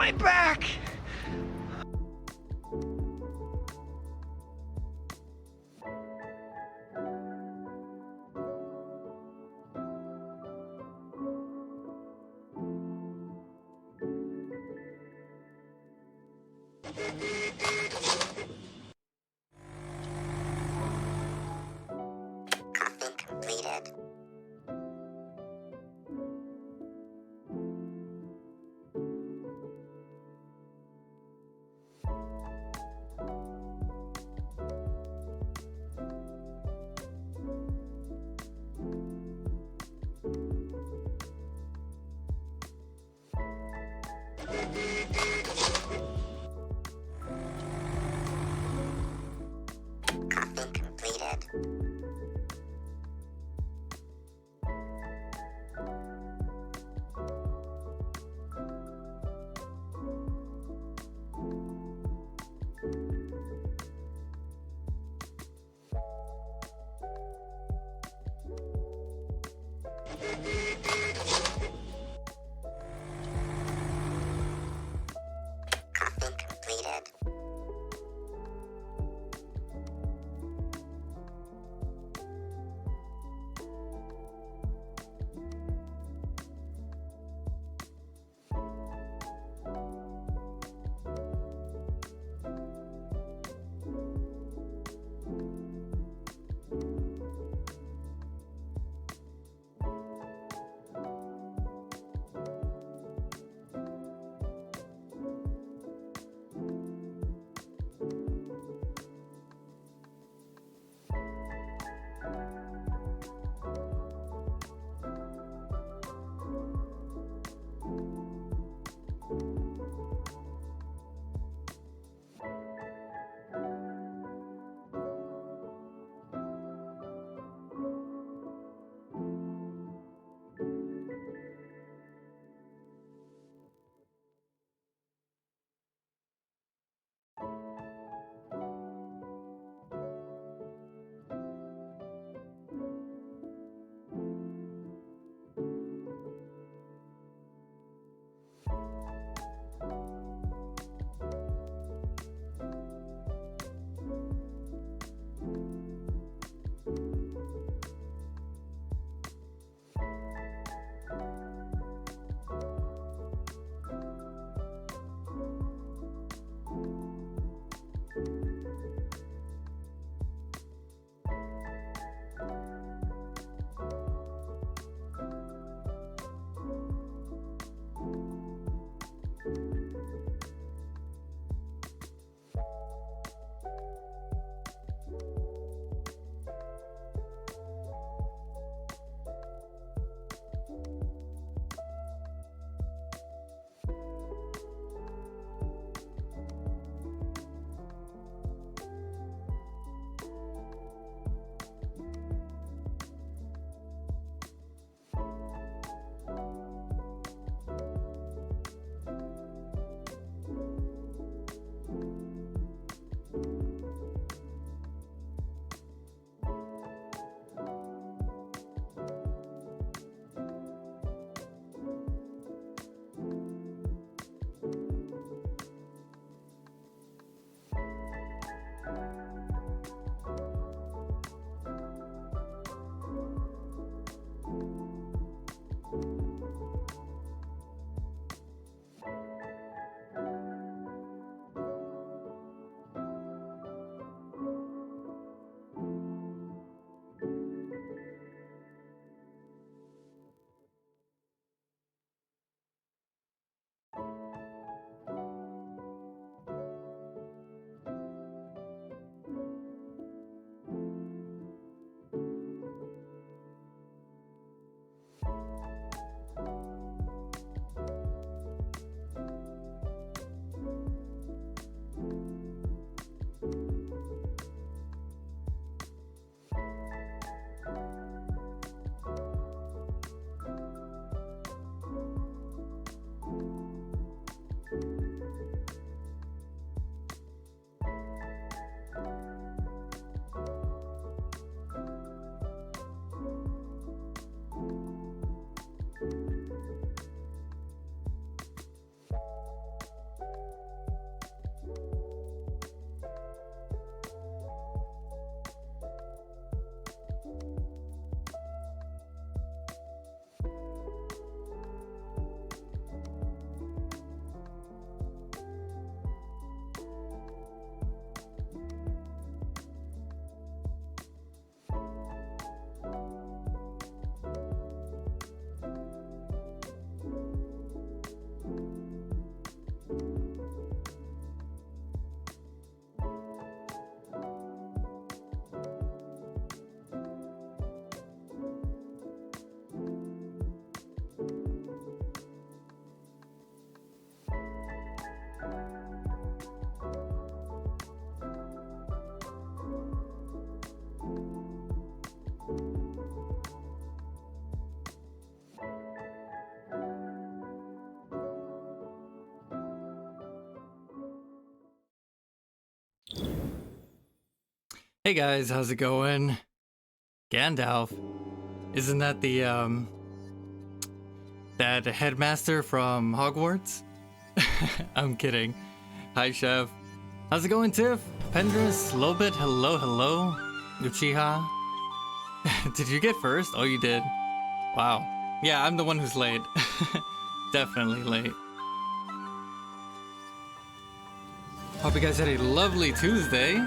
my back! Copy completed. Copy completed. Copy completed. Hey guys, how's it going? Gandalf. Isn't that the that headmaster from Hogwarts? I'm kidding. Hi Chef. How's it going, Tiff? Pendris, Lobit, hello. Uchiha. Did you get first? Oh, you did. Wow. Yeah, I'm the one who's late. Definitely late. Hope you guys had a lovely Tuesday.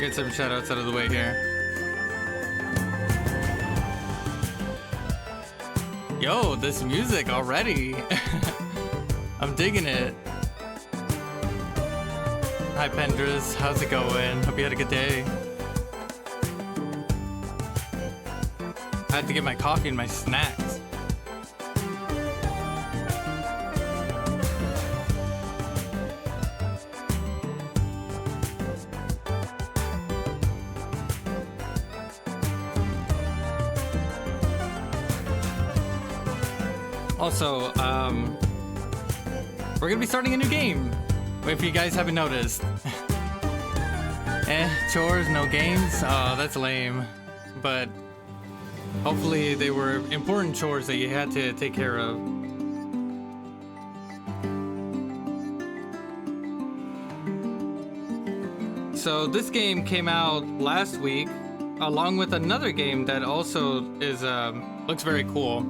Get some shoutouts out of the way here. Yo, this music already. I'm digging it. Hi Pendris, how's it going? Hope you had a good day. I had to get my coffee and my snacks. Also, we're gonna be starting a new game, if you guys haven't noticed. Chores, no games? Oh, that's lame. But hopefully they were important chores that you had to take care of. So this game came out last week, along with another game that also is looks very cool.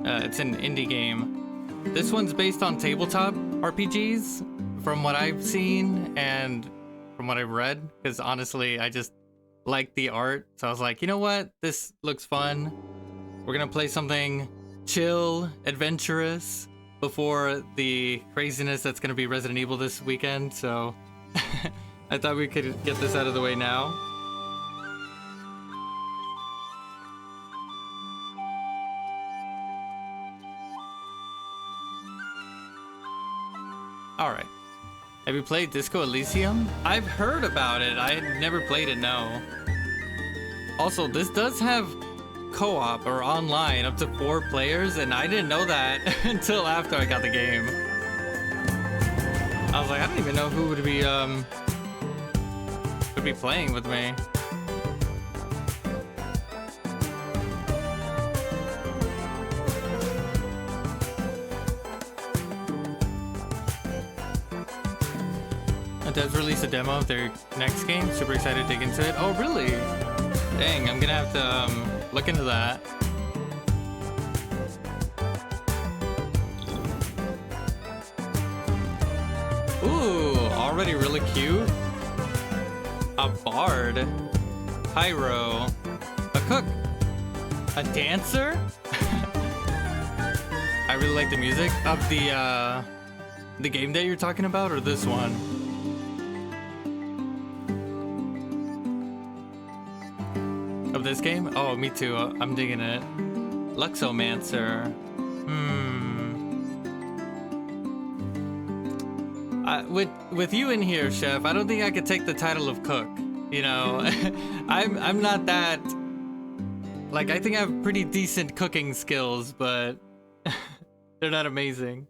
It's an indie game. This one's based on tabletop RPGs, from what I've seen and from what I've read, because honestly, I just like the art. So I was like, you know what? This looks fun. We're gonna play something chill, adventurous, before the craziness that's gonna be Resident Evil this weekend. So I thought we could get this out of the way now. Alright. Have you played Disco Elysium? I've heard about it. I had never played it, no. Also, this does have co-op or online up to 4 players, and I didn't know that until after I got the game. I was like, I don't even know who would be playing with me. It does release a demo of their next game. Super excited to dig into it. Oh, really? Dang, I'm gonna have to look into that. Ooh, already really cute. A bard, pyro, a cook, a dancer. I really like the music of the game that you're talking about, or this one. Of this game? Oh, me too. I'm digging it. Luxomancer. With you in here, Chef, I don't think I could take the title of cook. You know, I'm not that. Like, I think I have pretty decent cooking skills, but they're not amazing.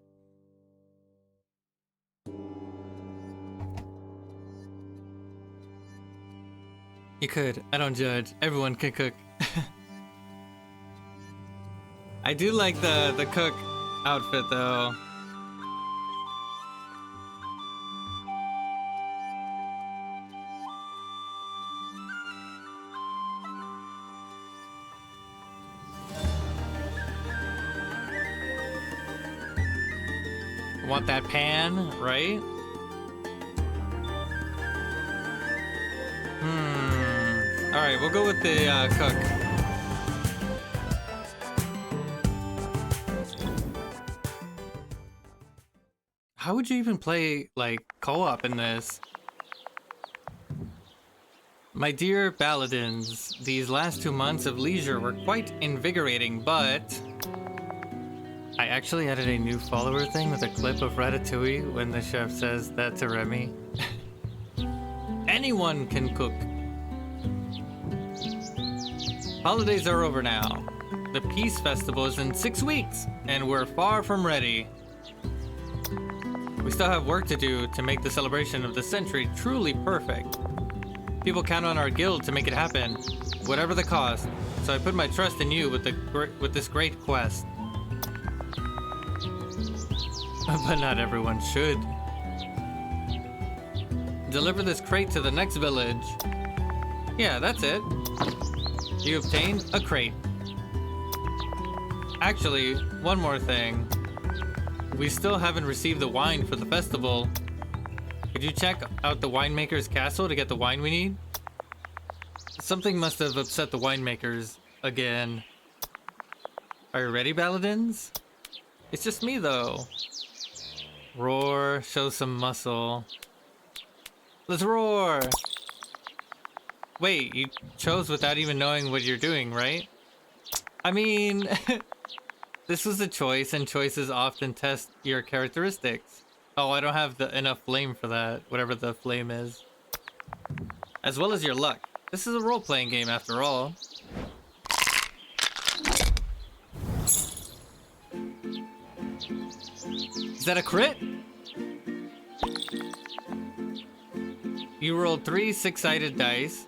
You could. I don't judge. Everyone can cook. I do like the cook outfit though. Want that pan, right? Alright, we'll go with the cook. How would you even play, like, co-op in this? My dear Baladins, these last 2 months of leisure were quite invigorating, but I actually added a new follower thing with a clip of Ratatouille when the chef says that to Remy. Anyone can cook. Holidays are over now. The Peace Festival is in 6 weeks, and we're far from ready. We still have work to do to make the celebration of the century truly perfect. People count on our guild to make it happen, whatever the cost. So I put my trust in you with this great quest. But not everyone should. Deliver this crate to the next village. Yeah, that's it. You obtained a crate. Actually, one more thing. We still haven't received the wine for the festival. Could you check out the winemaker's castle to get the wine we need? Something must have upset the winemakers again. Are you ready, Baladins? It's just me, though. Roar, show some muscle. Let's roar! Wait, you chose without even knowing what you're doing, right? I mean, this was a choice, and choices often test your characteristics. Oh, I don't have enough flame for that, whatever the flame is. As well as your luck. This is a role-playing game after all. Is that a crit? You rolled 3 6-sided dice,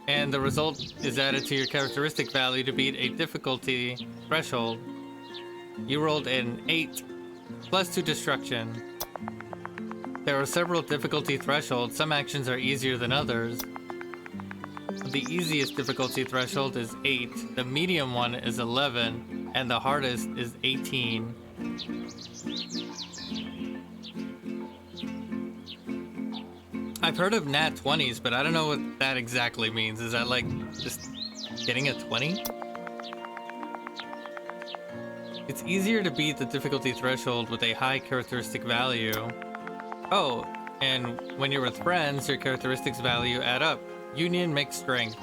and the result is added to your characteristic value to beat a difficulty threshold. You rolled an 8, plus 2 destruction. There are several difficulty thresholds. Some actions are easier than others. The easiest difficulty threshold is 8, the medium one is 11, and the hardest is 18. I've heard of nat 20s, but I don't know what that exactly means. Is that like just getting a 20? It's easier to beat the difficulty threshold with a high characteristic value. Oh, and when you're with friends, your characteristics value add up. Union makes strength.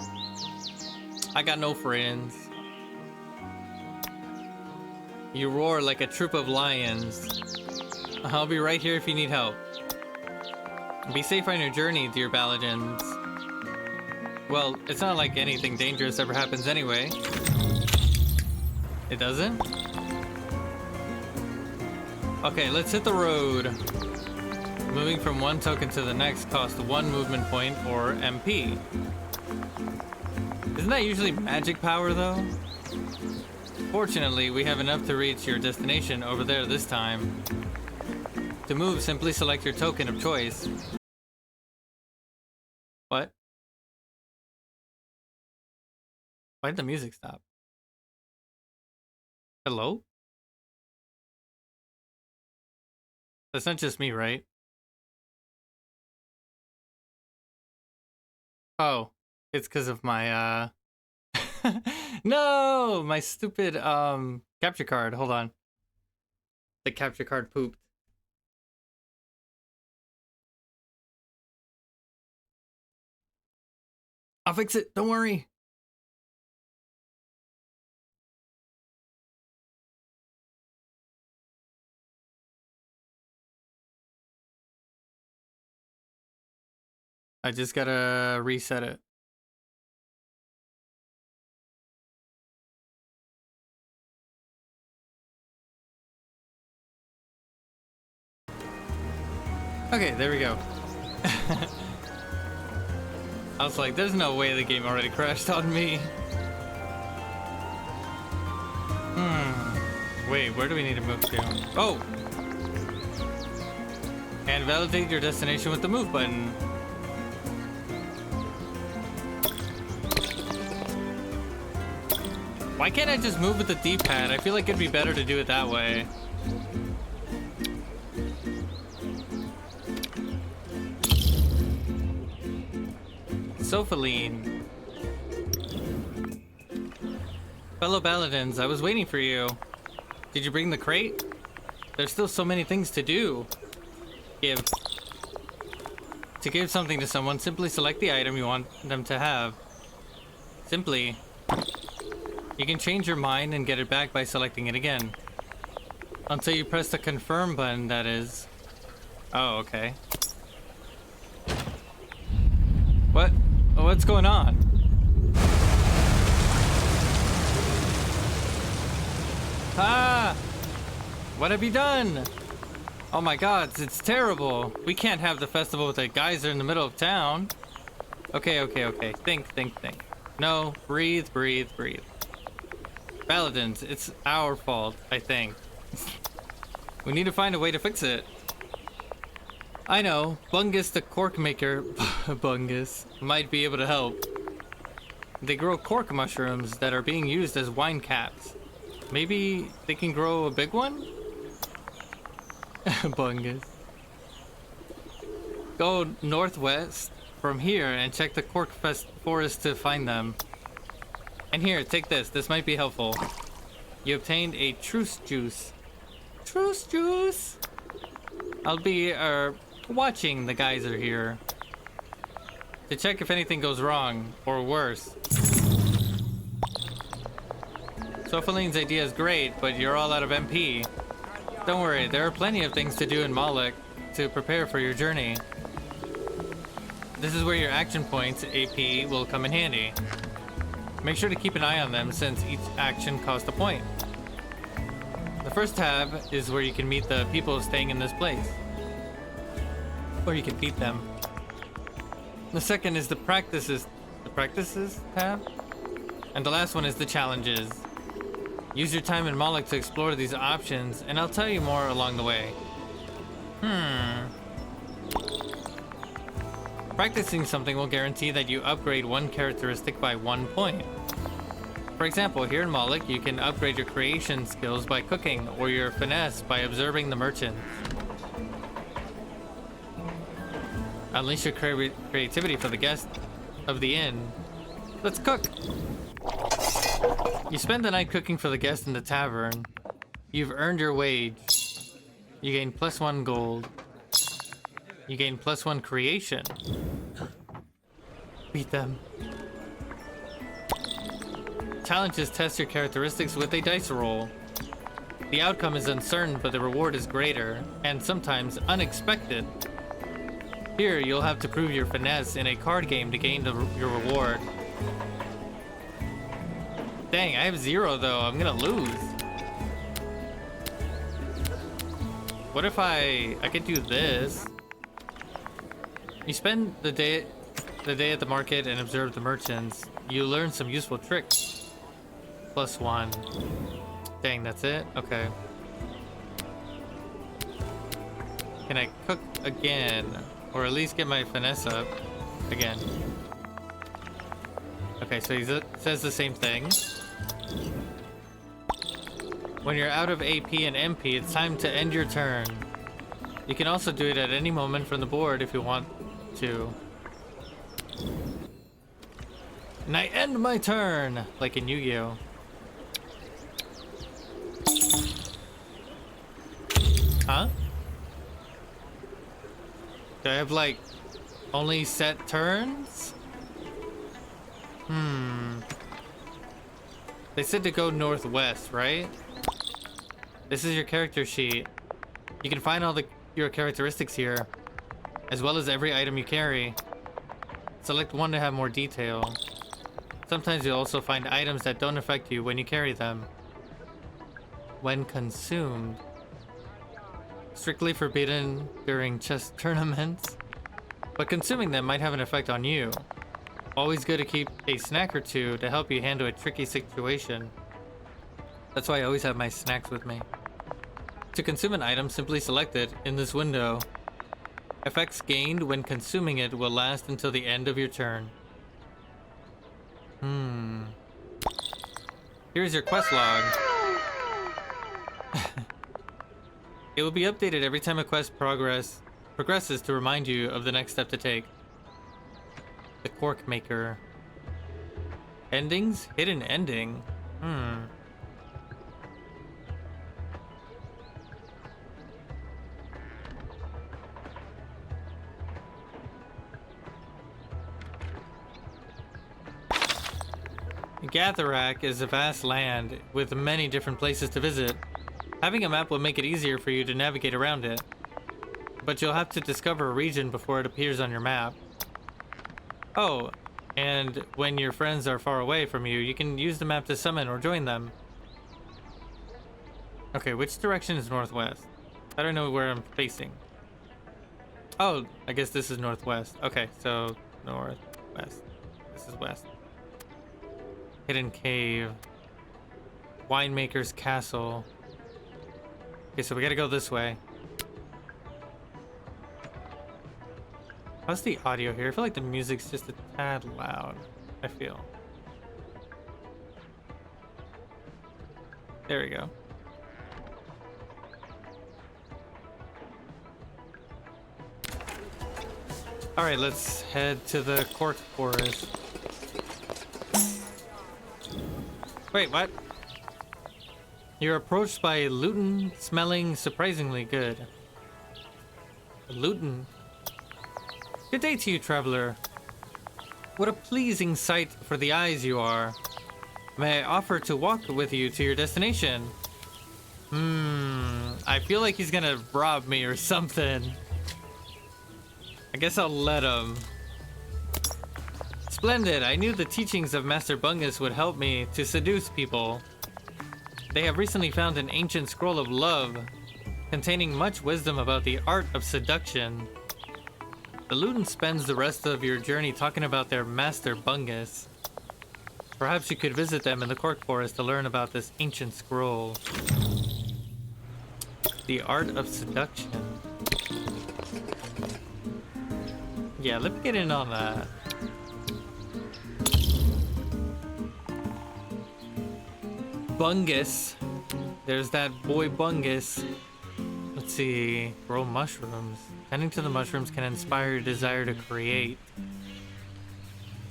I got no friends. You roar like a troop of lions. I'll be right here if you need help. Be safe on your journey, dear Baladins. Well, it's not like anything dangerous ever happens anyway. It doesn't? Okay, let's hit the road. Moving from one token to the next costs 1 movement point or MP. Isn't that usually magic power though? Fortunately, we have enough to reach your destination over there this time. To move, simply select your token of choice. What? Why'd the music stop? Hello? That's not just me, right? Oh, it's because of my, no! My stupid, capture card. Hold on. The capture card pooped. I'll fix it. Don't worry. I just gotta reset it. Okay, there we go. I was like, there's no way the game already crashed on me. Wait, where do we need to move to? Oh! And validate your destination with the move button. Why can't I just move with the D-pad? I feel like it'd be better to do it that way. Sophaline. Fellow Baladins, I was waiting for you. Did you bring the crate? There's still so many things to do. To give something to someone, simply select the item you want them to have. Simply. You can change your mind and get it back by selecting it again. Until you press the confirm button, that is. Oh, okay. What? What's going on? Ah! What have you done? Oh my god, it's terrible. We can't have the festival with a geyser in the middle of town. Okay. Think. No, breathe. Baladins, it's our fault, I think. We need to find a way to fix it. I know, Bungus the cork maker, Bungus, might be able to help. They grow cork mushrooms that are being used as wine caps. Maybe they can grow a big one? Bungus. Go northwest from here and check the cork forest to find them. And here, take this. This might be helpful. You obtained a truce juice. Truce juice? I'll be watching the geyser here to check if anything goes wrong or worse. Sofaline's idea is great, but you're all out of MP. Don't worry, there are plenty of things to do in Moloch to prepare for your journey. This is where your action points, AP, will come in handy. Make sure to keep an eye on them since each action costs a point. The first tab is where you can meet the people staying in this place. Or you can beat them. The second is the practices tab. And the last one is the challenges. Use your time in Moloch to explore these options, and I'll tell you more along the way. Practicing something will guarantee that you upgrade one characteristic by 1 point. For example, here in Moloch, you can upgrade your creation skills by cooking, or your finesse by observing the merchants. Unleash your creativity for the guest of the inn. Let's cook! You spend the night cooking for the guest in the tavern. You've earned your wage. You gain +1 gold. You gain +1 creation. Beat them. Challenges test your characteristics with a dice roll. The outcome is uncertain, but the reward is greater, and sometimes unexpected. Here, you'll have to prove your finesse in a card game to gain your reward. Dang, I have 0 though. I'm gonna lose. What if I could do this? You spend the day at the market and observe the merchants. You learn some useful tricks. +1. Dang, that's it? Okay. Can I cook again? Or at least get my finesse up again. Okay, so he says the same thing. When you're out of AP and MP, it's time to end your turn. You can also do it at any moment from the board if you want to. And I end my turn, like in Yu-Gi-Oh! Huh? Do I have, like, only set turns? They said to go northwest, right? This is your character sheet. You can find all your characteristics here, as well as every item you carry. Select one to have more detail. Sometimes you'll also find items that don't affect you when you carry them. When consumed. Strictly forbidden during chess tournaments, but consuming them might have an effect on you. Always good to keep a snack or two to help you handle a tricky situation. That's why I always have my snacks with me. To consume an item, simply select it in this window. Effects gained when consuming it will last until the end of your turn. Here's your quest log. It will be updated every time a quest progresses to remind you of the next step to take. The cork maker. Endings? Hidden ending? Gatherak is a vast land with many different places to visit. Having a map will make it easier for you to navigate around it, but you'll have to discover a region before it appears on your map. Oh, and when your friends are far away from you, you can use the map to summon or join them. Okay, which direction is northwest? I don't know where I'm facing. Oh, I guess this is northwest. Okay, so northwest. This is west. Hidden cave. Winemaker's castle. Okay, so we gotta go this way. How's the audio here? I feel like the music's just a tad loud. I feel. There we go. All right, let's head to the cork forest. Wait, what? You're approached by a lutein smelling surprisingly good. A lutein? Good day to you, traveler. What a pleasing sight for the eyes you are. May I offer to walk with you to your destination? I feel like he's gonna rob me or something. I guess I'll let him. Splendid. I knew the teachings of Master Bungus would help me to seduce people. They have recently found an ancient scroll of love containing much wisdom about the art of seduction. The lutein spends the rest of your journey talking about their Master Bungus. Perhaps you could visit them in the cork forest to learn about this ancient scroll. The art of seduction. Yeah, let me get in on that. Bungus. There's that boy Bungus. Let's see. Grow mushrooms. Tending to the mushrooms can inspire your desire to create.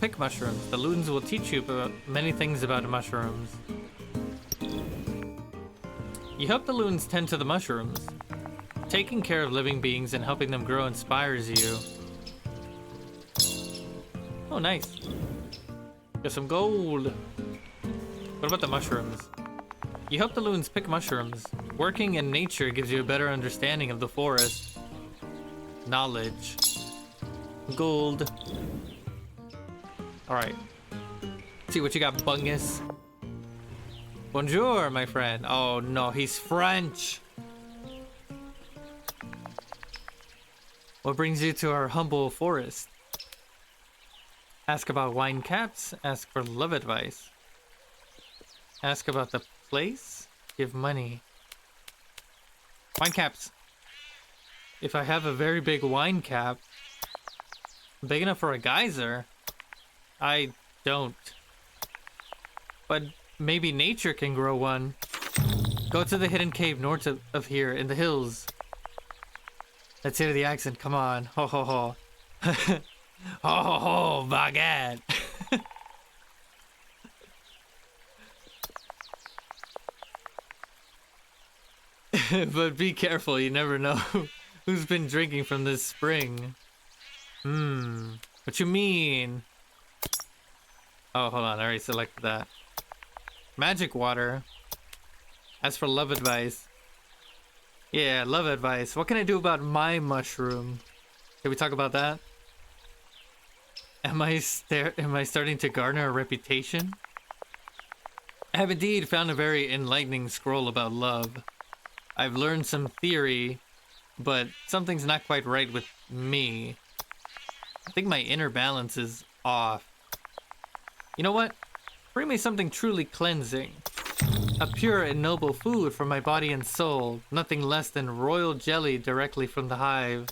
Pick mushrooms. The luteins will teach you about many things about mushrooms. You help the luteins tend to the mushrooms. Taking care of living beings and helping them grow inspires you. Oh, nice. Got some gold. What about the mushrooms? You help the luteins pick mushrooms. Working in nature gives you a better understanding of the forest. Knowledge. Gold. Alright. See what you got, Bungus. Bonjour, my friend. Oh no, he's French. What brings you to our humble forest? Ask about wine caps. Ask for love advice. Ask about the place. Give money. Wine caps. If I have a very big wine cap, big enough for a geyser, I don't. But maybe nature can grow one. Go to the hidden cave north of here in the hills. Let's hear the accent. Come on. Ho ho ho. Ho ho ho, baguette. But be careful, you never know who's been drinking from this spring. What you mean? Oh, hold on, I already selected that. Magic water. As for love advice. Yeah, love advice. What can I do about my mushroom? Can we talk about that? Am I starting to garner a reputation? I have indeed found a very enlightening scroll about love. I've learned some theory, but something's not quite right with me. I think my inner balance is off. You know what? Bring me something truly cleansing. A pure and noble food for my body and soul. Nothing less than royal jelly directly from the hive.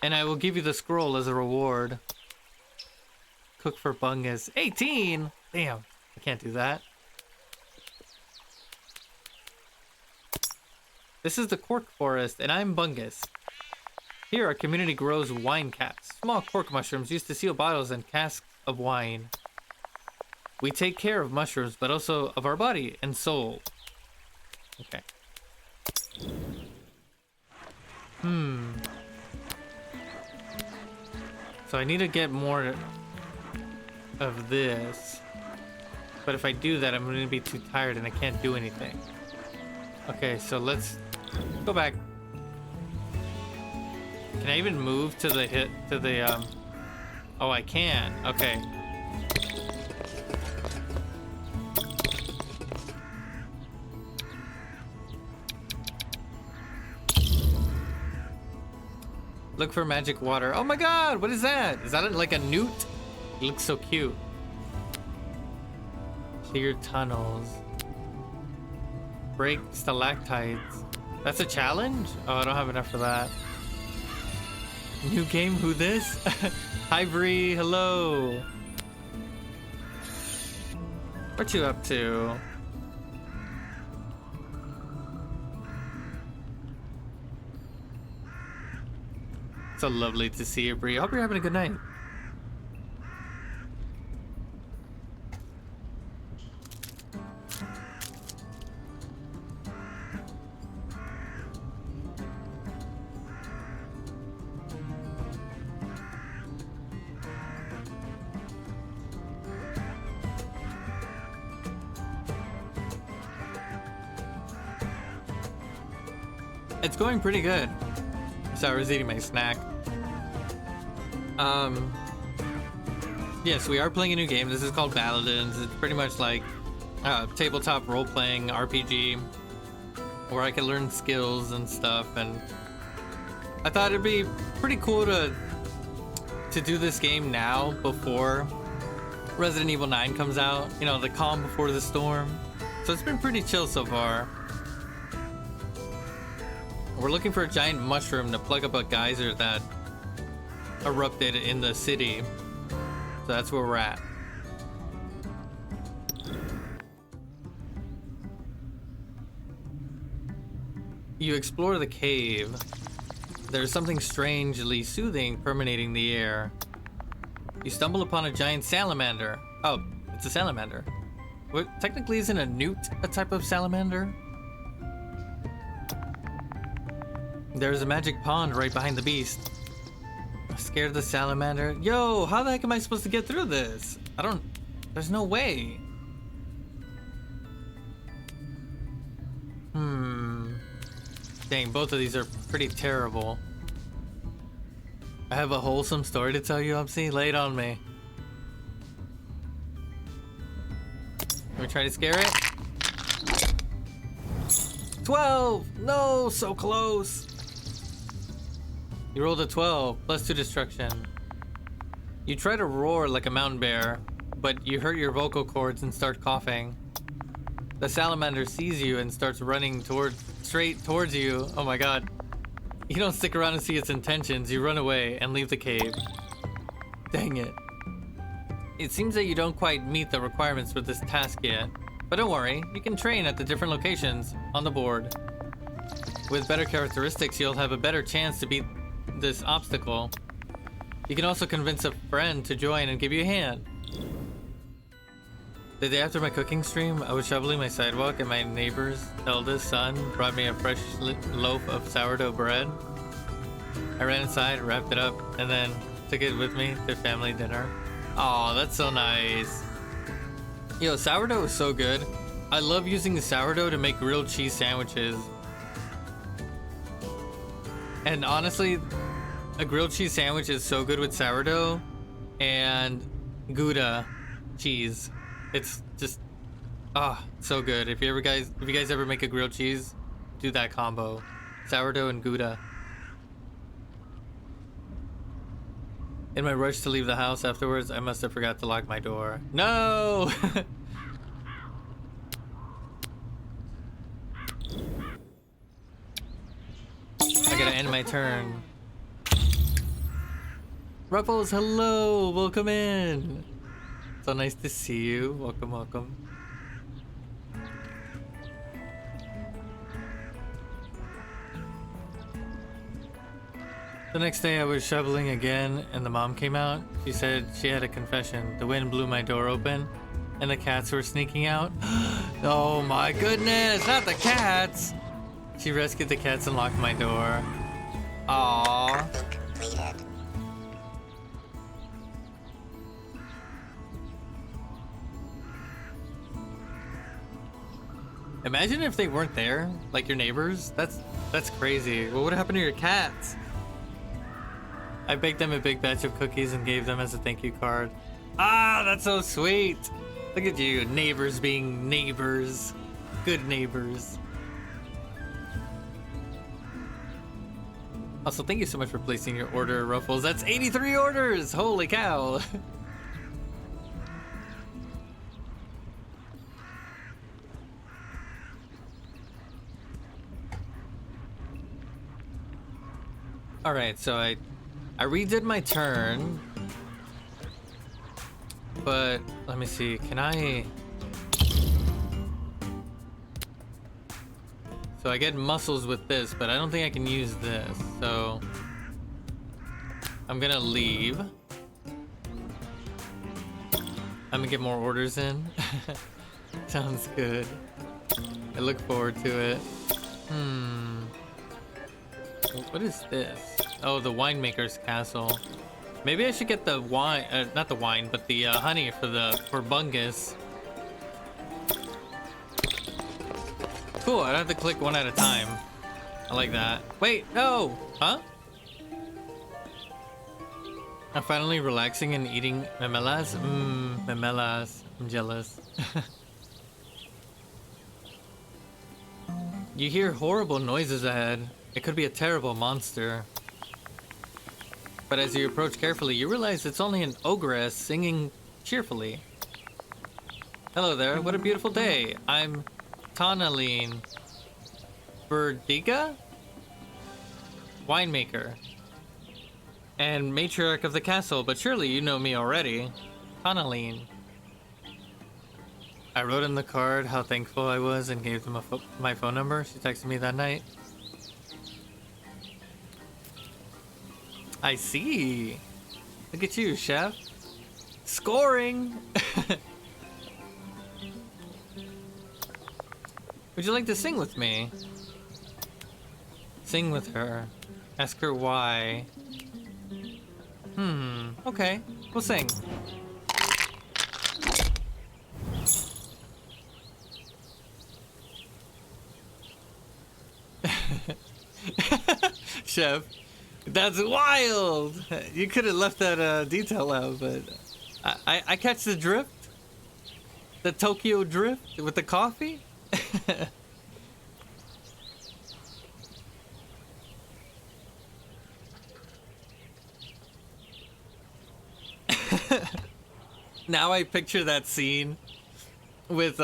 And I will give you the scroll as a reward. Cook for Bungus. 18! Damn, I can't do that. This is the cork forest, and I'm Bungus. Here, our community grows wine caps, small cork mushrooms used to seal bottles and casks of wine. We take care of mushrooms, but also of our body and soul. Okay. So I need to get more of this. But if I do that, I'm going to be too tired and I can't do anything. Okay, so let's go back. Can I even move to the oh, I can. Okay. Look for magic water. Oh my god, what is that? Is that like a newt? It looks so cute. Clear tunnels. Break stalactites. That's a challenge? Oh, I don't have enough for that. New game, who this? Hi Bree, hello. What you up to? So lovely to see you, Bree. I hope you're having a good night. It's going pretty good. So I was eating my snack. Yes, we are playing a new game. This is called Baladins. It's pretty much like a tabletop role-playing RPG where I can learn skills and stuff. And I thought it'd be pretty cool to do this game now before Resident Evil 9 comes out. You know, the calm before the storm. So it's been pretty chill so far. We're looking for a giant mushroom to plug up a geyser that erupted in the city. So that's where we're at. You explore the cave. There's something strangely soothing permeating the air. You stumble upon a giant salamander. Oh, it's a salamander. What, technically isn't a newt a type of salamander? There's a magic pond right behind the beast. Scared of the salamander? Yo, how the heck am I supposed to get through this? There's no way. Dang, both of these are pretty terrible. I have a wholesome story to tell you, Upsy. Lay it on me. Let me try to scare it. 12! No, so close. You rolled a 12, plus 2 destruction. You try to roar like a mountain bear, but you hurt your vocal cords and start coughing. The salamander sees you and starts running straight towards you. Oh my god. You don't stick around and see its intentions. You run away and leave the cave. Dang it. It seems that you don't quite meet the requirements for this task yet. But don't worry, you can train at the different locations on the board. With better characteristics, you'll have a better chance to beat this obstacle. You can also convince a friend to join and give you a hand. The day after my cooking stream, I was shoveling my sidewalk and my neighbor's eldest son brought me a fresh loaf of sourdough bread. I ran inside, wrapped it up, and then took it with me to family dinner. Aw, that's so nice. Yo, sourdough is so good. I love using the sourdough to make grilled cheese sandwiches. And honestly, a grilled cheese sandwich is so good with sourdough and Gouda cheese. It's just, so good. If you guys ever make a grilled cheese, do that combo. Sourdough and Gouda. In my rush to leave the house afterwards, I must have forgot to lock my door. No! I gotta end my turn. Ruffles, hello! Welcome in! So nice to see you. Welcome, welcome. The next day I was shoveling again and the mom came out. She said she had a confession. The wind blew my door open and the cats were sneaking out. Oh my goodness, not the cats! She rescued the cats and locked my door. Aww. Completed. Imagine if they weren't there, like your neighbors. That's crazy. What would happen to your cats? I baked them a big batch of cookies and gave them as a thank you card. Ah, that's so sweet. Look at you, neighbors being neighbors. Good neighbors. Also, thank you so much for placing your order, Ruffles. That's 83 orders! Holy cow! Alright, so I redid my turn. But, let me see, can I... So I get muscles with this, but I don't think I can use this, so... I'm gonna leave. I'm gonna get more orders in. Sounds good. I look forward to it. What is this? Oh, the winemaker's castle. Maybe I should get the wine, not the wine, but the honey for Bungus. Cool, I don't have to click one at a time. I like that. Wait, no! Huh? I'm finally relaxing and eating memelas. Memelas. I'm jealous. You hear horrible noises ahead. It could be a terrible monster. But as you approach carefully, you realize it's only an ogress singing cheerfully. Hello there, what a beautiful day. I'm Tonaline Verdiga? Winemaker. And matriarch of the castle, but surely you know me already. Tonaline. I wrote in the card how thankful I was and gave them my phone number. She texted me that night. I see. Look at you, chef. Scoring! Would you like to sing with me? Sing with her. Ask her why. Okay. We'll sing. Chef. That's wild! You could have left that detail out, but I catch the drift. The Tokyo drift with the coffee. Now I picture that scene with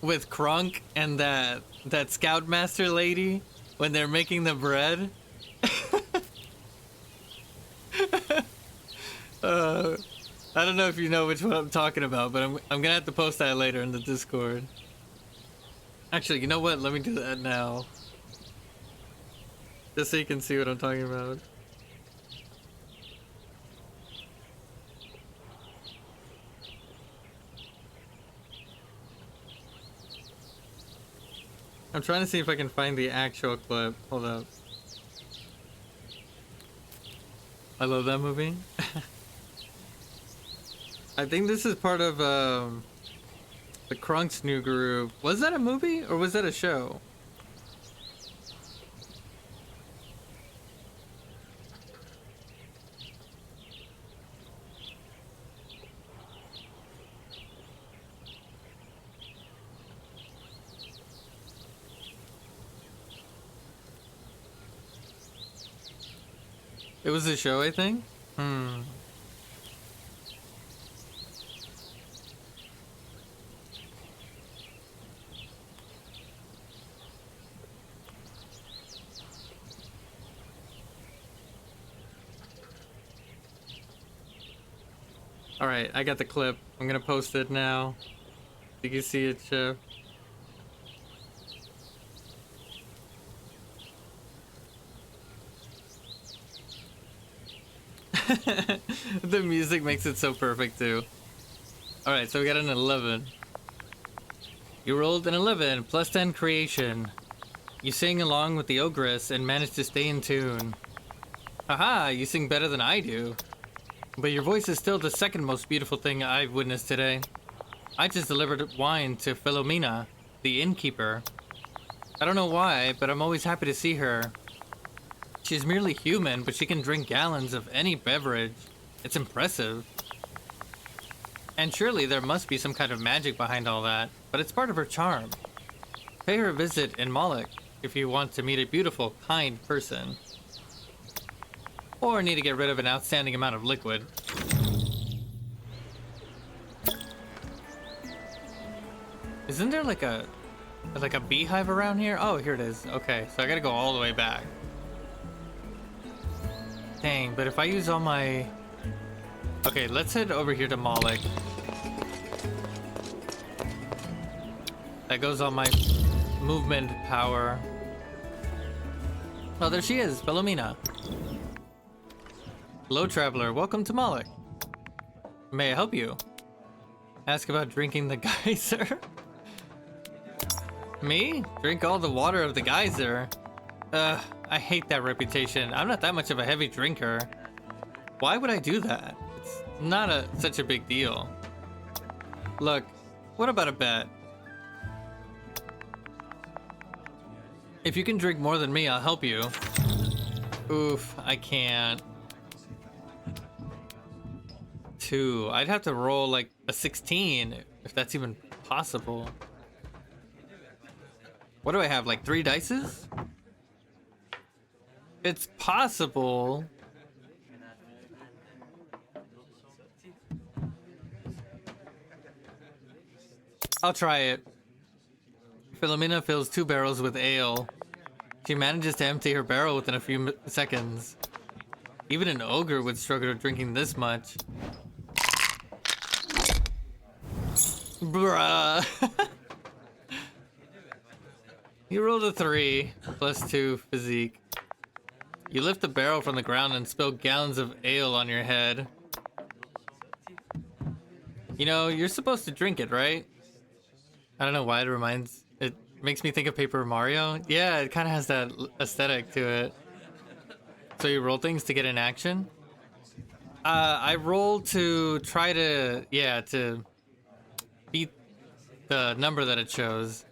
Krunk and that Scoutmaster lady when they're making the bread. I don't know if you know which one I'm talking about, but I'm gonna have to post that later in the Discord. Actually, you know what? Let me do that now. Just so you can see what I'm talking about. I'm trying to see if I can find the actual clip. Hold up. I love that movie. I think this is part of the Krunk's new group. Was that a movie or was that a show? It was a show, I think? Alright, I got the clip. I'm gonna post it now. You can see it, Chef. The music makes it so perfect too. Alright, so we got an 11. You rolled an 11, plus 10 creation. You sang along with the ogress and managed to stay in tune. Haha, you sing better than I do. But your voice is still the second most beautiful thing I've witnessed today. I just delivered wine to Philomena, the innkeeper. I don't know why, but I'm always happy to see her. She's merely human, but she can drink gallons of any beverage. It's impressive. And surely there must be some kind of magic behind all that, but it's part of her charm. Pay her a visit in Moloch. if you want to meet a beautiful, kind person. Or need to get rid of an outstanding amount of liquid. Isn't there like a beehive around here? Oh, here it is. Okay, so I gotta go all the way back. Dang, but if I use all my... Okay, let's head over here to Moloch. That goes on my movement power. Oh, there she is, Philomena. Hello, traveler. Welcome to Moloch. May I help you? Ask about drinking the geyser. Me? Drink all the water of the geyser? I hate that reputation. I'm not that much of a heavy drinker. Why would I do that? It's not such a big deal. Look, what about a bet? If you can drink more than me, I'll help you. Oof, I can't. 2. I'd have to roll like a 16 if that's even possible. What do I have, like 3 dices? It's possible. I'll try it. Philomena fills 2 barrels with ale. She manages to empty her barrel within a few seconds. Even an ogre would struggle drinking this much. Bruh. You rolled a 3, plus 2 physique. You lift the barrel from the ground and spill gallons of ale on your head. You know, you're supposed to drink it, right? I don't know why it makes me think of Paper Mario. Yeah, it kind of has that aesthetic to it. So you roll things to get in action? I rolled to try to, to beat the number that it shows.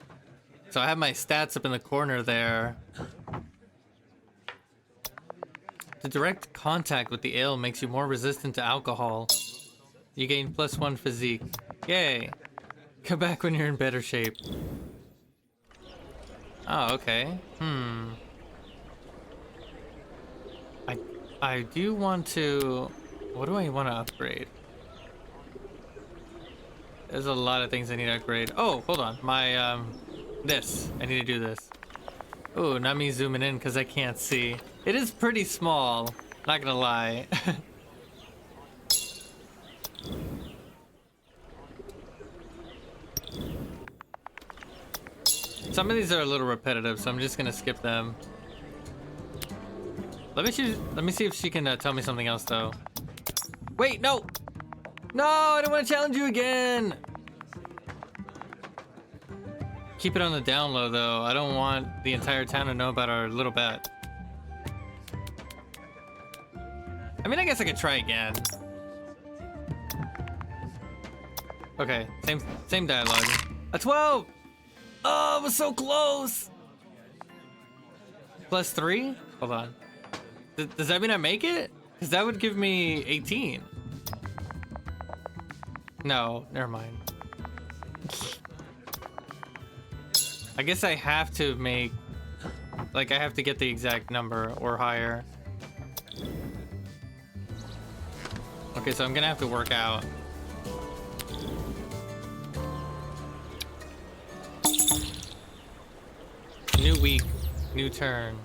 So I have my stats up in the corner there. The direct contact with the ale makes you more resistant to alcohol. You gain plus 1 physique. Yay! Come back when you're in better shape. Oh, okay. I do want to... What do I want to upgrade? There's a lot of things I need to upgrade. Oh, hold on. My, this. I need to do this. Oh, not me zooming in because I can't see. It is pretty small. Not gonna lie. Some of these are a little repetitive, so I'm just gonna skip them. Let me see if she can tell me something else, though. Wait, no! No, I don't want to challenge you again! Keep it on the down low, though. I don't want the entire town to know about our little bet. I mean, I guess I could try again. Okay, same dialogue. A 12! Oh, it was so close! Plus 3? Hold on. Does that mean I make it? Because that would give me 18. No, never mind. I guess I have to make... Like, I have to get the exact number or higher. Okay, so I'm gonna have to work out. New week, new turn.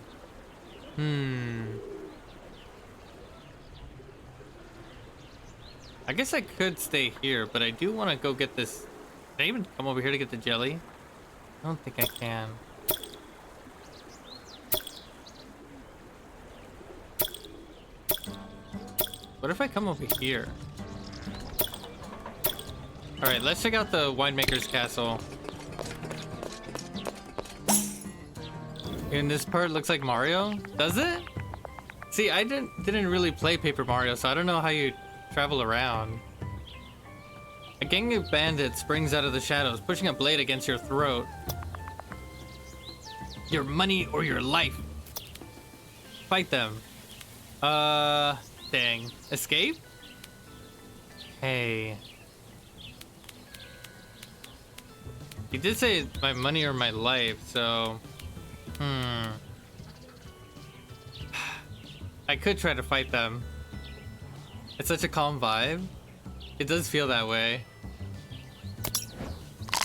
I guess I could stay here, but I do want to go get this. Can I even come over here to get the jelly? I don't think I can. What if I come over here? Alright, let's check out the winemaker's castle. And this part looks like Mario? Does it? See, I didn't really play Paper Mario, so I don't know how you travel around. A gang of bandits springs out of the shadows, pushing a blade against your throat. Your money or your life. Fight them. Dang. Escape? Hey. He did say my money or my life, so... I could try to fight them. It's such a calm vibe. It does feel that way.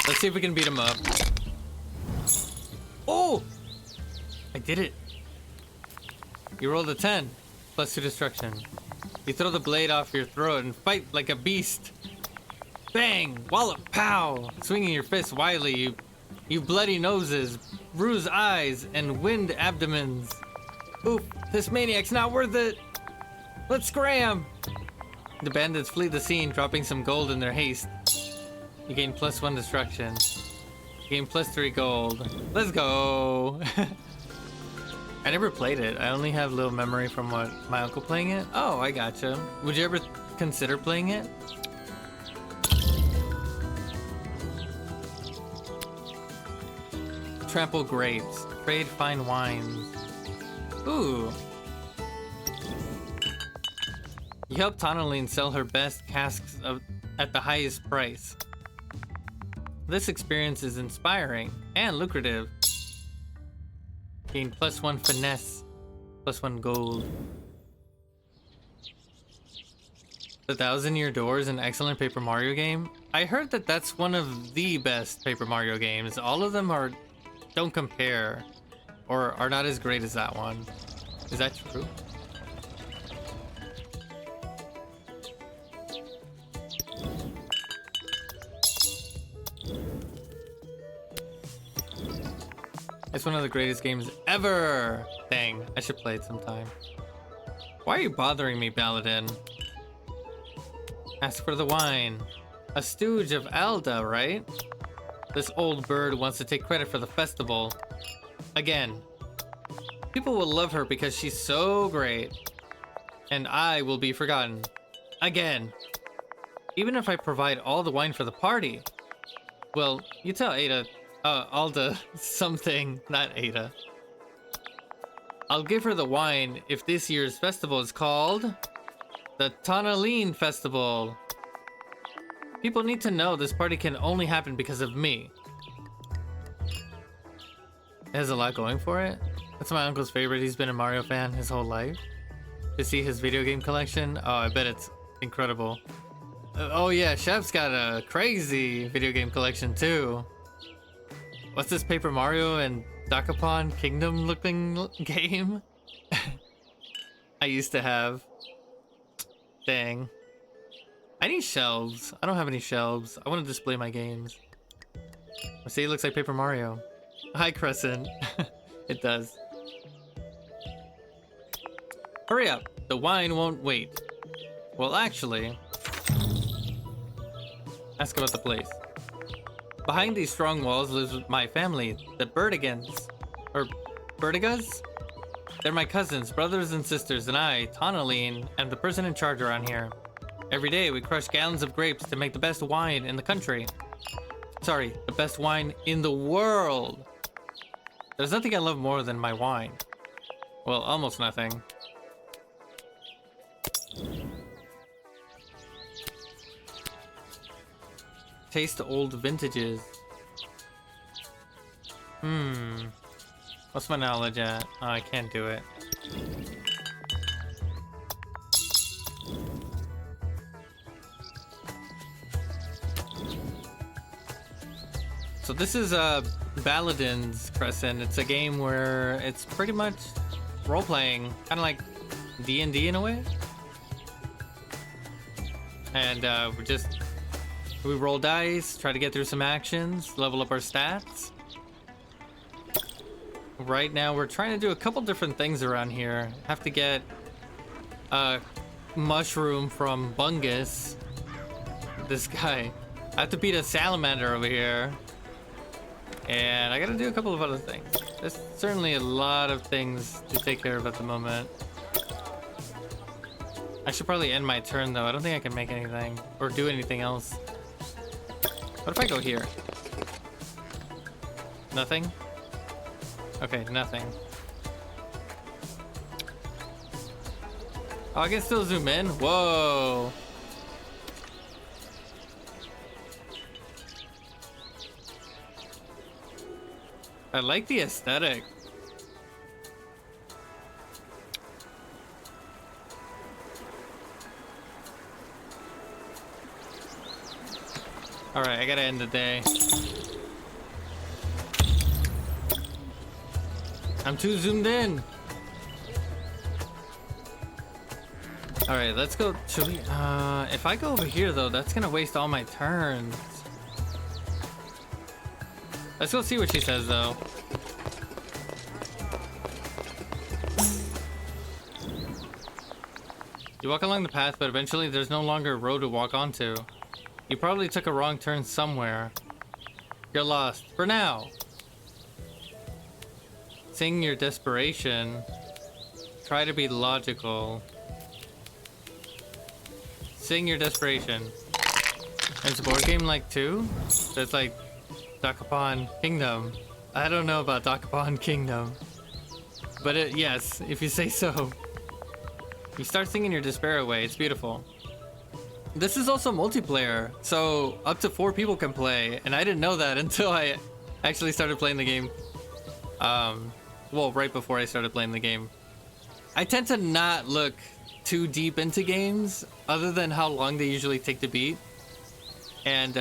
Let's see if we can beat them up. Oh! I did it. You rolled a 10. +2 destruction. You throw the blade off your throat and fight like a beast. Bang! Wallop! Pow! Swinging your fists wildly, you bloody noses, bruised eyes, and wind abdomens. Oop! This maniac's not worth it! Let's scram! The bandits flee the scene, dropping some gold in their haste. You gain +1 destruction. You gain +3 gold. Let's go! I never played it. I only have little memory from my uncle playing it. Oh, I gotcha. Would you ever consider playing it? Trample grapes. Trade fine wines. Ooh. You help Tonaline sell her best casks at the highest price. This experience is inspiring and lucrative. Gain +1 finesse, +1 gold. The Thousand Year Door is an excellent Paper Mario game. I heard that that's one of the best Paper Mario games. All of them don't compare, or are not as great as that one. Is that true? It's one of the greatest games ever! Dang, I should play it sometime. Why are you bothering me, Baladin? Ask for the wine. A stooge of Alda, right? This old bird wants to take credit for the festival. Again. People will love her because she's so great. And I will be forgotten. Again. Even if I provide all the wine for the party. Well, you tell Alda something, not Ada. I'll give her the wine if this year's festival is called the Tonaline Festival. People need to know this party can only happen because of me. It has a lot going for it. That's my uncle's favorite. He's been a Mario fan his whole life. To see his video game collection, oh, I bet it's incredible. Oh yeah, Chef's got a crazy video game collection too. What's this Paper Mario and Dakapon Kingdom looking game? I used to have. Dang. I need shelves. I don't have any shelves. I want to display my games. See, it looks like Paper Mario. Hi, Crescent. It does. Hurry up. The wine won't wait. Well, actually, ask about the place. Behind these strong walls lives my family, the Birdigans. Or Birdigas? They're my cousins, brothers and sisters, and I, Tonaline, am the person in charge around here. Every day we crush gallons of grapes to make the best wine in the country. Sorry, the best wine in the world. There's nothing I love more than my wine. Well, almost nothing. Taste old vintages. What's my knowledge at? Oh, I can't do it. So this is Baladins, Crescent. It's a game where it's pretty much role-playing, kind of like D&D in a way. And we roll dice, try to get through some actions, level up our stats. Right now we're trying to do a couple different things around here. Have to get a mushroom from Bungus. This guy. I have to beat a salamander over here. And I gotta do a couple of other things. There's certainly a lot of things to take care of at the moment. I should probably end my turn though. I don't think I can make anything or do anything else. What if I go here? Nothing? Okay, nothing. Oh, I can still zoom in? Whoa! I like the aesthetic. Alright, I gotta end the day. I'm too zoomed in. Alright, let's go. Should we? If I go over here though, that's gonna waste all my turns. Let's go see what she says though. You walk along the path, but eventually there's no longer a road to walk onto. You probably took a wrong turn somewhere. You're lost. For now. Sing your desperation. Try to be logical. Sing your desperation. It's a board game like 2? That's like Dakapon Kingdom. I don't know about Dakapon Kingdom. But yes, if you say so. You start singing your despair away. It's beautiful. This is also multiplayer, so up to 4 people can play, and I didn't know that until I actually started playing the game. Well, right before I started playing the game. I tend to not look too deep into games, other than how long they usually take to beat, and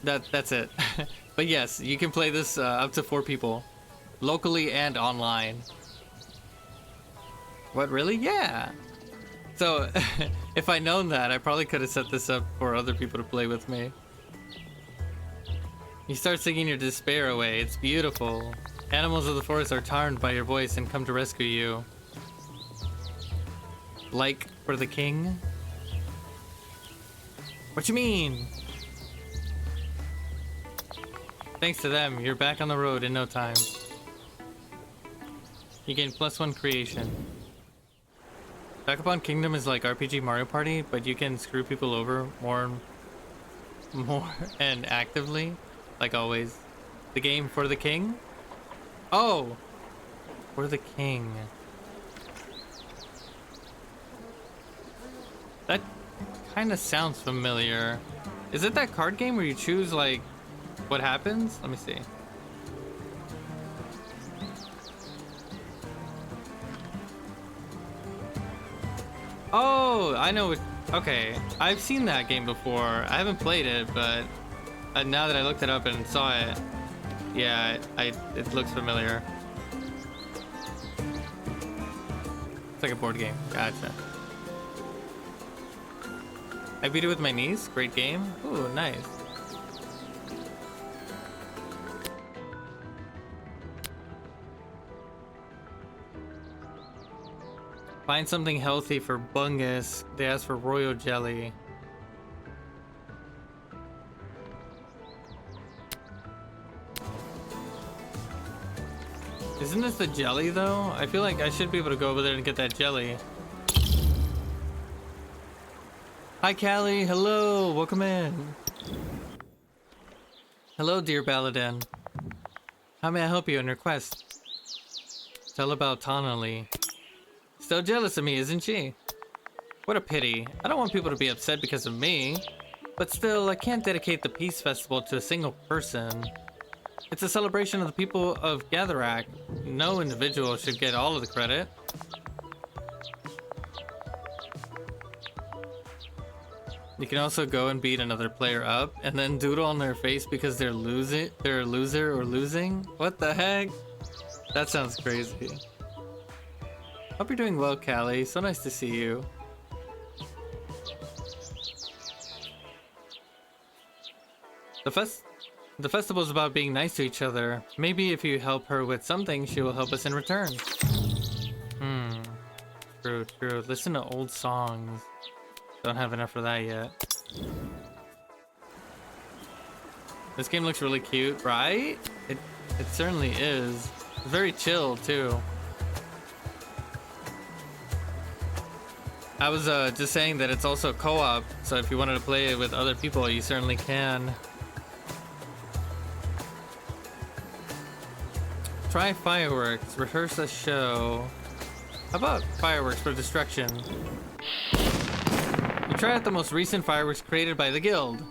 that's it. But yes, you can play this up to 4 people, locally and online. What, really? Yeah. So, if I'd known that, I probably could have set this up for other people to play with me. You start singing your despair away. It's beautiful. Animals of the forest are charmed by your voice and come to rescue you. Like for the king? What you mean? Thanks to them, you're back on the road in no time. You gain +1 creation. Dakapon Kingdom is like RPG Mario Party, but you can screw people over more and actively, like always. The game for the king? Oh! For the king. That kind of sounds familiar. Is it that card game where you choose, like, what happens? Let me see. Oh, I know. Okay, I've seen that game before. I haven't played it, but now that I looked it up and saw it, yeah, it looks familiar. It's like a board game. Gotcha. I beat it with my niece. Great game. Ooh, nice. Find something healthy for Bungus. They ask for royal jelly. Isn't this the jelly though? I feel like I should be able to go over there and get that jelly. Hi Callie, hello, welcome in. Hello dear Baladin. How may I help you on your quest? Tell about Tonally. Still jealous of me, isn't she? What a pity. I don't want people to be upset because of me. But still, I can't dedicate the Peace Festival to a single person. It's a celebration of the people of Gatherak. No individual should get all of the credit. You can also go and beat another player up and then doodle on their face because they're a loser or losing? What the heck? That sounds crazy. Hope you're doing well, Callie. So nice to see you. The festival is about being nice to each other. Maybe if you help her with something, she will help us in return. True. Listen to old songs. Don't have enough for that yet. This game looks really cute, right? It certainly is. It's very chill, too. I was just saying that it's also co-op, so if you wanted to play it with other people, you certainly can. Try fireworks, rehearse a show. How about fireworks for destruction? You try out the most recent fireworks created by the guild.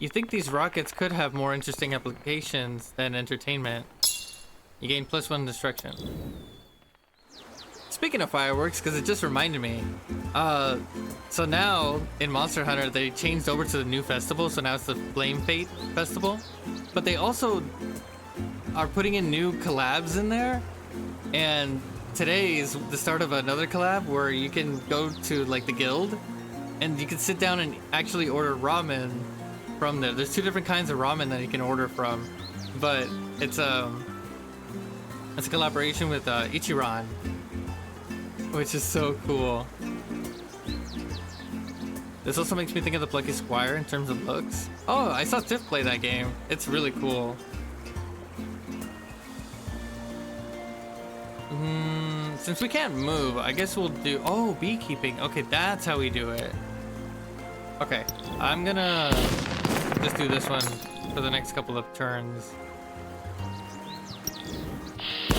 You think these rockets could have more interesting applications than entertainment. You gain +1 destruction. speaking of fireworks, because it just reminded me. So now in Monster Hunter they changed over to the new festival, so now it's the Flame Fate Festival. But they also are putting in new collabs in there, and today is the start of another collab where you can go to like the guild and you can sit down and actually order ramen from there. There's 2 different kinds of ramen that you can order from, but it's a collaboration with Ichiran, which is so cool. This also makes me think of the Plucky Squire in terms of looks. Oh, I saw Tiff play that game. It's really cool. Since we can't move, I guess we'll do... Oh, beekeeping. Okay, that's how we do it. Okay, I'm gonna just do this one for the next couple of turns.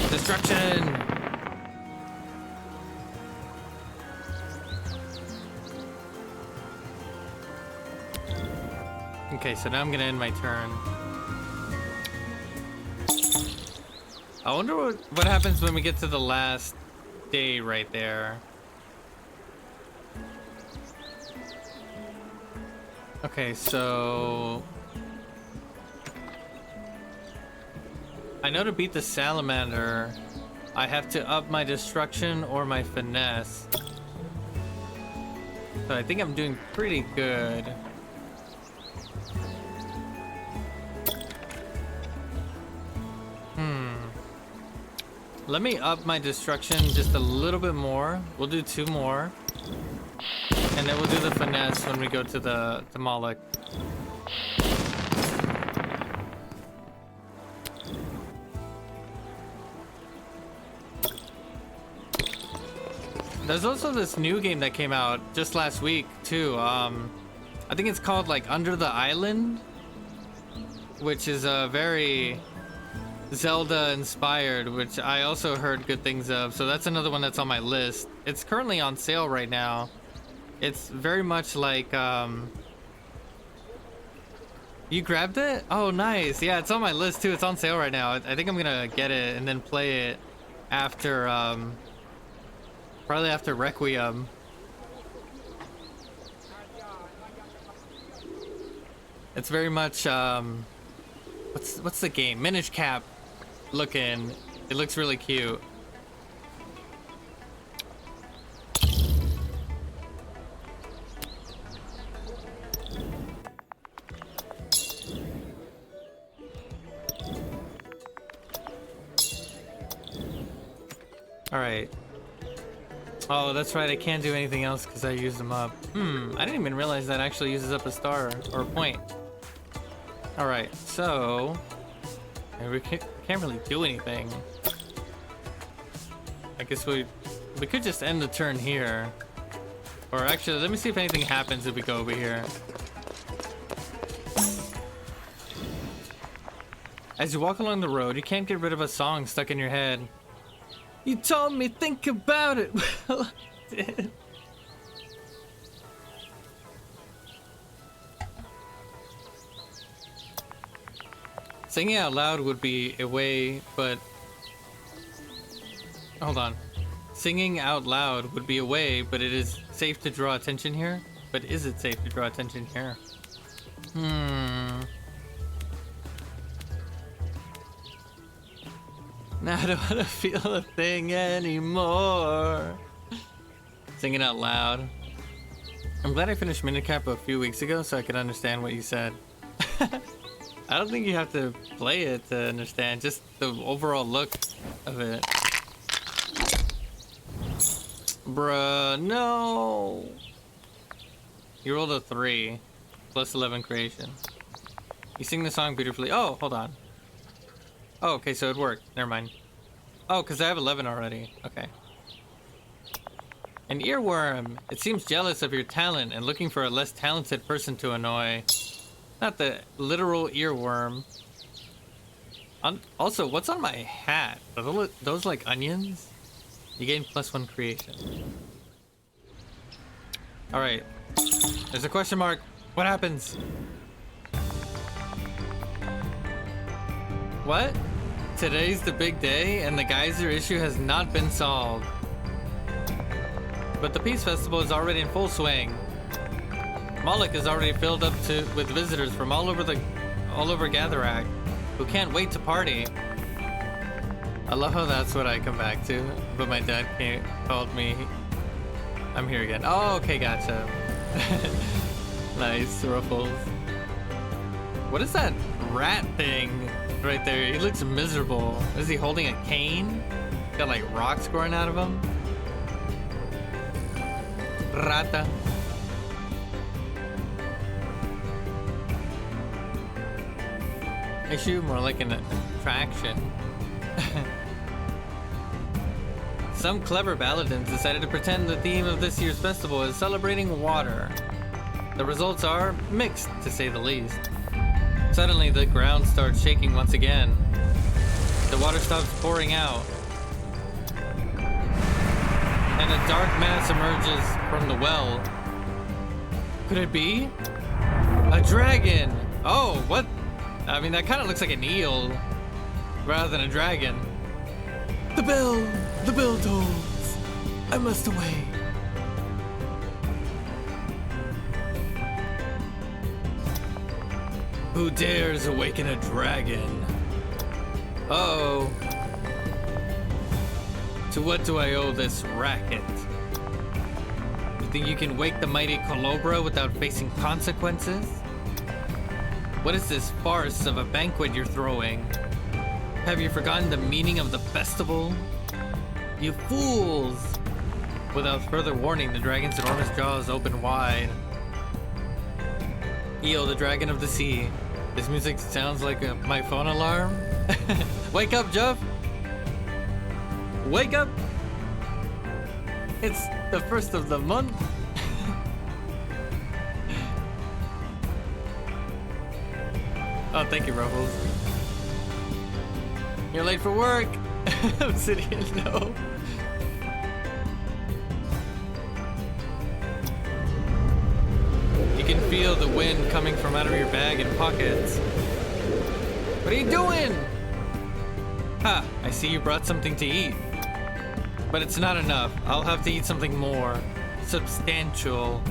Destruction! Okay, so now I'm gonna end my turn. I wonder what happens when we get to the last day right there. Okay, so... I know to beat the salamander, I have to up my destruction or my finesse. So I think I'm doing pretty good. Let me up my destruction just a little bit more. We'll do 2 more. And then we'll do the finesse when we go to the Moloch. There's also this new game that came out just last week too. I think it's called like Under the Island, which is a very Zelda inspired, which I also heard good things of. So that's another one that's on my list. It's currently on sale right now. It's very much like you grabbed it? Oh, nice. Yeah, it's on my list too. It's on sale right now. I think I'm gonna get it and then play it after probably after Requiem. It's very much what's the game? Minish Cap looking. It looks really cute. All right. Oh, that's right. I can't do anything else because I used them up. I didn't even realize that actually uses up a star or a point. All right, so we can't really do anything. I guess we could just end the turn here. Or actually, let me see if anything happens if we go over here. As you walk along the road, you can't get rid of a song stuck in your head. You told me think about it. Well, I did. Singing out loud would be a way, but... Hold on. Singing out loud would be a way, but it is safe to draw attention here? But is it safe to draw attention here? Now I don't want to feel a thing anymore. Singing out loud. I'm glad I finished Minicap a few weeks ago so I could understand what you said. I don't think you have to play it to understand, just the overall look of it. Bruh, no! You rolled a 3, plus 11 creation. You sing the song beautifully. Oh, hold on. Oh, okay, so it worked. Never mind. Oh, because I have 11 already. Okay. An earworm. It seems jealous of your talent and looking for a less talented person to annoy. Not the literal earworm. Also, what's on my hat? Are those like onions? You gain +1 creation. Alright. There's a question mark. What happens? What? Today's the big day and the geyser issue has not been solved. but the Peace Festival is already in full swing. Moloch is already filled up with visitors from all over Gatherak, who can't wait to party. I love how that's what I come back to, but my dad called me. I'm here again. Oh, okay, gotcha. Nice, Ruffles. What is that rat thing right there? He looks miserable. Is he holding a cane? Got like rocks growing out of him. Rata. Issue more like an attraction. Some clever Baladins decided to pretend the theme of this year's festival is celebrating water. The results are mixed, to say the least. Suddenly, the ground starts shaking once again. The water stops pouring out, and a dark mass emerges from the well. Could it be? A dragon! Oh, what? I mean, that kind of looks like an eel rather than a dragon. The bell tolls. I must away. Who dares awaken a dragon? Uh-oh. To what do I owe this racket? You think you can wake the mighty Colobra without facing consequences? What is this farce of a banquet you're throwing? Have you forgotten the meaning of the festival? You fools! Without further warning, the dragon's enormous jaws open wide. Eel, the dragon of the sea. This music sounds like my phone alarm. Wake up, Jeff! Wake up! It's the first of the month. Oh, thank you, Ruffles. You're late for work. Obsidian, no. You can feel the wind coming from out of your bag and pockets. What are you doing? Ha, I see you brought something to eat. But it's not enough. I'll have to eat something more substantial.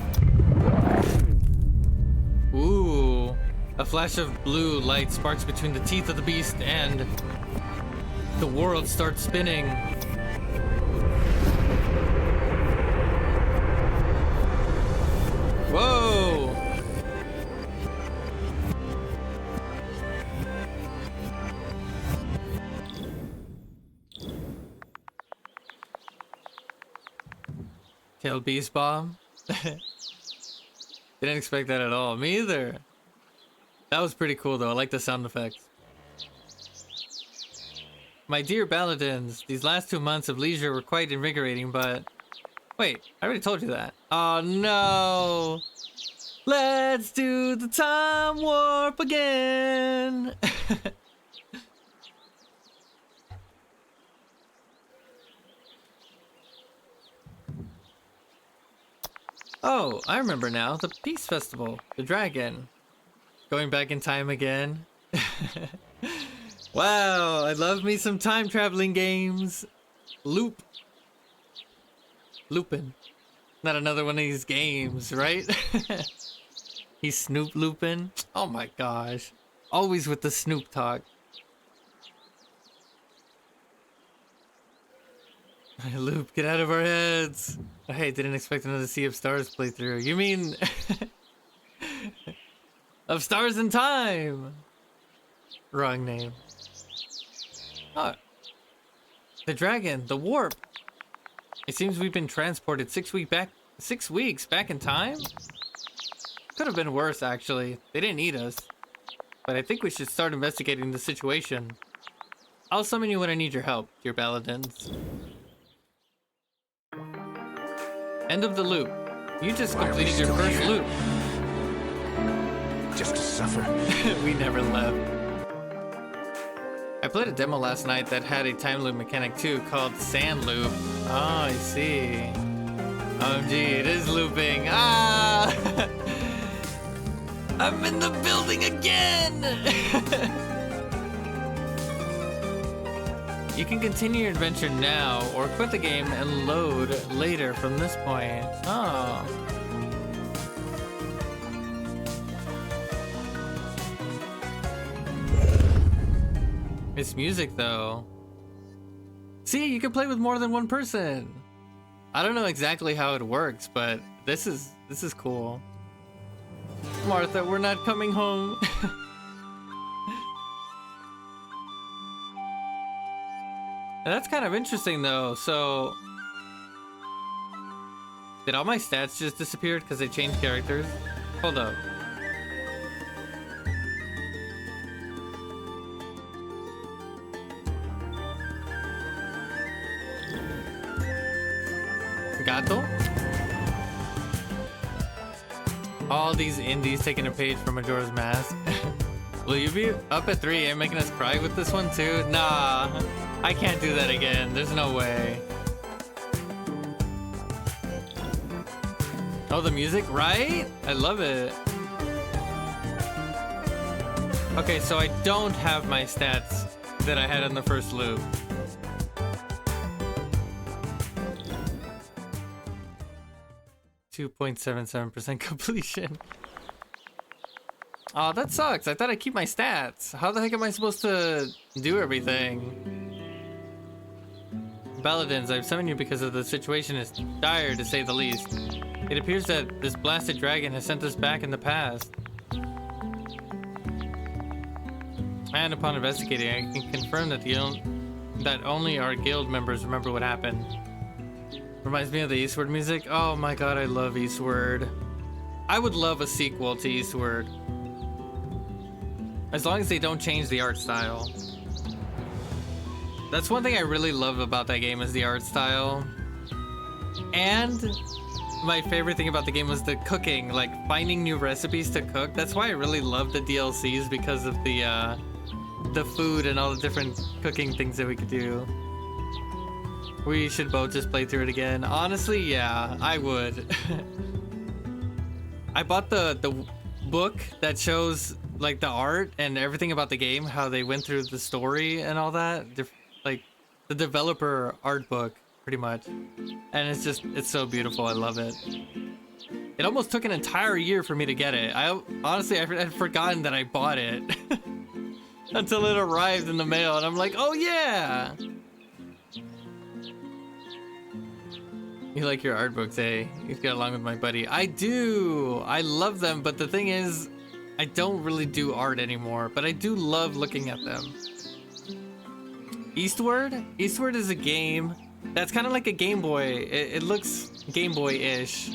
Ooh. A flash of blue light sparks between the teeth of the beast and the world starts spinning. Whoa! Tail beast bomb? Didn't expect that at all. Me either. That was pretty cool though. I like the sound effects. My dear Baladins, these last 2 months of leisure were quite invigorating, but... Wait, I already told you that. Oh no! Let's do the time warp again! Oh, I remember now. The Peace Festival. The dragon. Going back in time again. Wow, I love me some time traveling games. Loop. Loopin'. Not another one of these games, right? He's Snoop looping. Oh my gosh. Always with the Snoop talk. Loop, get out of our heads. Hey, didn't expect another Sea of Stars playthrough. You mean... of Stars in Time. Wrong name. Oh. The dragon, the warp. It seems we've been transported 6 weeks back in time? Could have been worse, actually. They didn't need us. But I think we should start investigating the situation. I'll summon you when I need your help, dear Baladins. End of the loop. You just completed your first loop. Just to suffer. We never left. I played a demo last night that had a time loop mechanic too, called Sand Loop. Oh, I see. OMG, it is looping. Ah! I'm in the building again! You can continue your adventure now or quit the game and load later from this point. Oh. It's music though. See, you can play with more than one person. I don't know exactly how it works, but this is cool. Martha, we're not coming home. That's kind of interesting though. So did all my stats just disappear because they changed characters? Hold up. Gato? All these indies taking a page from Majora's Mask. Will you be up at 3 a.m. making us cry with this one too? Nah, I can't do that again. There's no way. Oh, the music, right? I love it. Okay, so I don't have my stats that I had in the first loop. .77% completion. Oh, that sucks. I thought I'd keep my stats. How the heck am I supposed to do everything? Baladins, I've summoned you because of the situation is dire, to say the least. It appears that this blasted dragon has sent us back in the past. And upon investigating, I can confirm that that only our guild members remember what happened. Reminds me of the Eastward music. Oh my god, I love Eastward. I would love a sequel to Eastward. As long as they don't change the art style. That's one thing I really love about that game is the art style. And my favorite thing about the game was the cooking, like finding new recipes to cook. That's why I really love the DLCs, because of the food and all the different cooking things that we could do. We should both just play through it again. Honestly, yeah, I would. I bought the book that shows like the art and everything about the game, how they went through the story and all that. Like the developer art book, pretty much. And it's so beautiful. I love it. It almost took an entire year for me to get it. Honestly, I had forgotten that I bought it until it arrived in the mail, and I'm like, oh yeah. You like your art books, eh? You get along with my buddy. I do. I love them, but the thing is, I don't really do art anymore, but I do love looking at them. Eastward? Eastward is a game that's kind of like a Game Boy. It looks Game Boy-ish.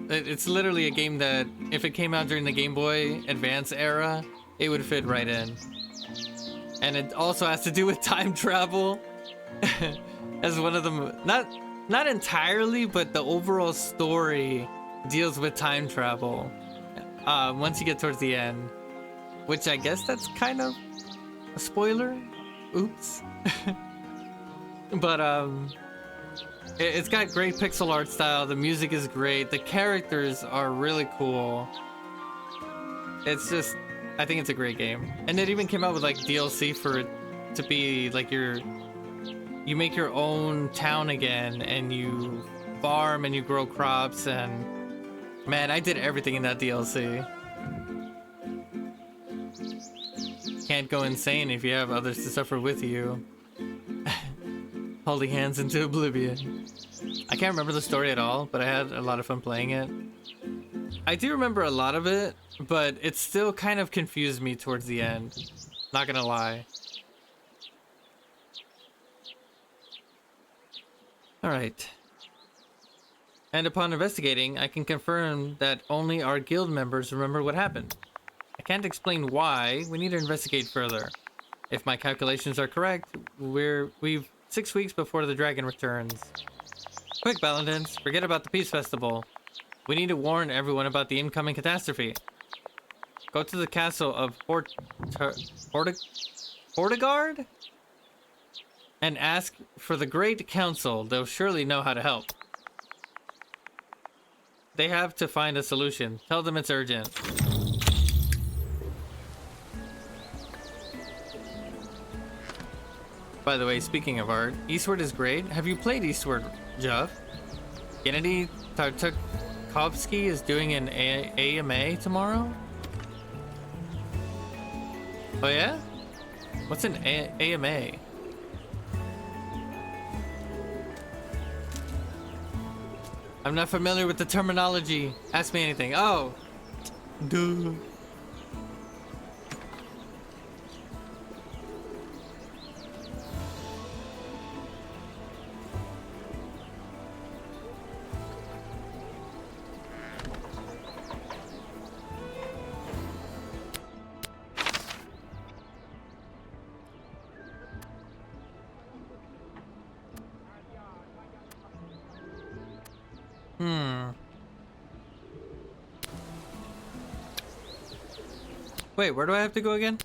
It's literally a game that, if it came out during the Game Boy Advance era, it would fit right in. And it also has to do with time travel. As one of them, not entirely, but the overall story deals with time travel. Once you get towards the end, which I guess that's kind of a spoiler. Oops. But it's got great pixel art style. The music is great. The characters are really cool. It's just, I think it's a great game. And it even came out with like DLC for it to be like you make your own town again, and you farm and you grow crops, and man, I did everything in that DLC. Can't go insane if you have others to suffer with you. Holding hands into oblivion. I can't remember the story at all, but I had a lot of fun playing it. I do remember a lot of it, but it still kind of confused me towards the end. Not gonna lie. Alright. And upon investigating, I can confirm that only our guild members remember what happened. I can't explain why. We need to investigate further. If my calculations are correct, we've 6 weeks before the dragon returns. Quick, Baladins, forget about the Peace Festival. We need to warn everyone about the incoming catastrophe. Go to the castle of Hortigard? And ask for the Great Council. They'll surely know how to help. They have to find a solution. Tell them it's urgent. By the way, speaking of art, Eastward is great. Have you played Eastward, Jeff? Gennady Tartakovsky is doing an AMA tomorrow? Oh yeah? What's an AMA? I'm not familiar with the terminology. Ask me anything. Oh. Duh. Wait, where do I have to go again?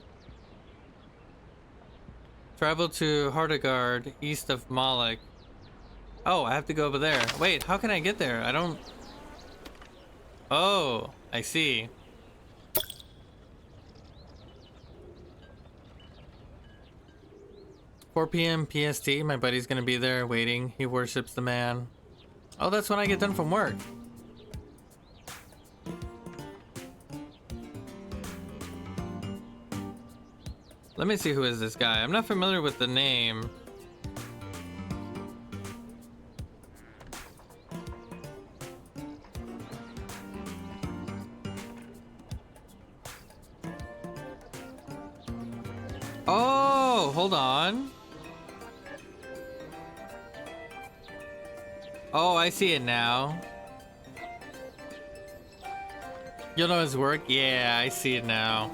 Travel to Hardegard, east of Moloch. Oh, I have to go over there. Wait, how can I get there? I don't... Oh, I see. "4 p.m. PST, my buddy's gonna be there waiting. He worships the man." Oh, that's when I get done from work. Let me see, who is this guy? I'm not familiar with the name. Oh, hold on. Oh, I see it now. You'll know his work? Yeah, I see it now.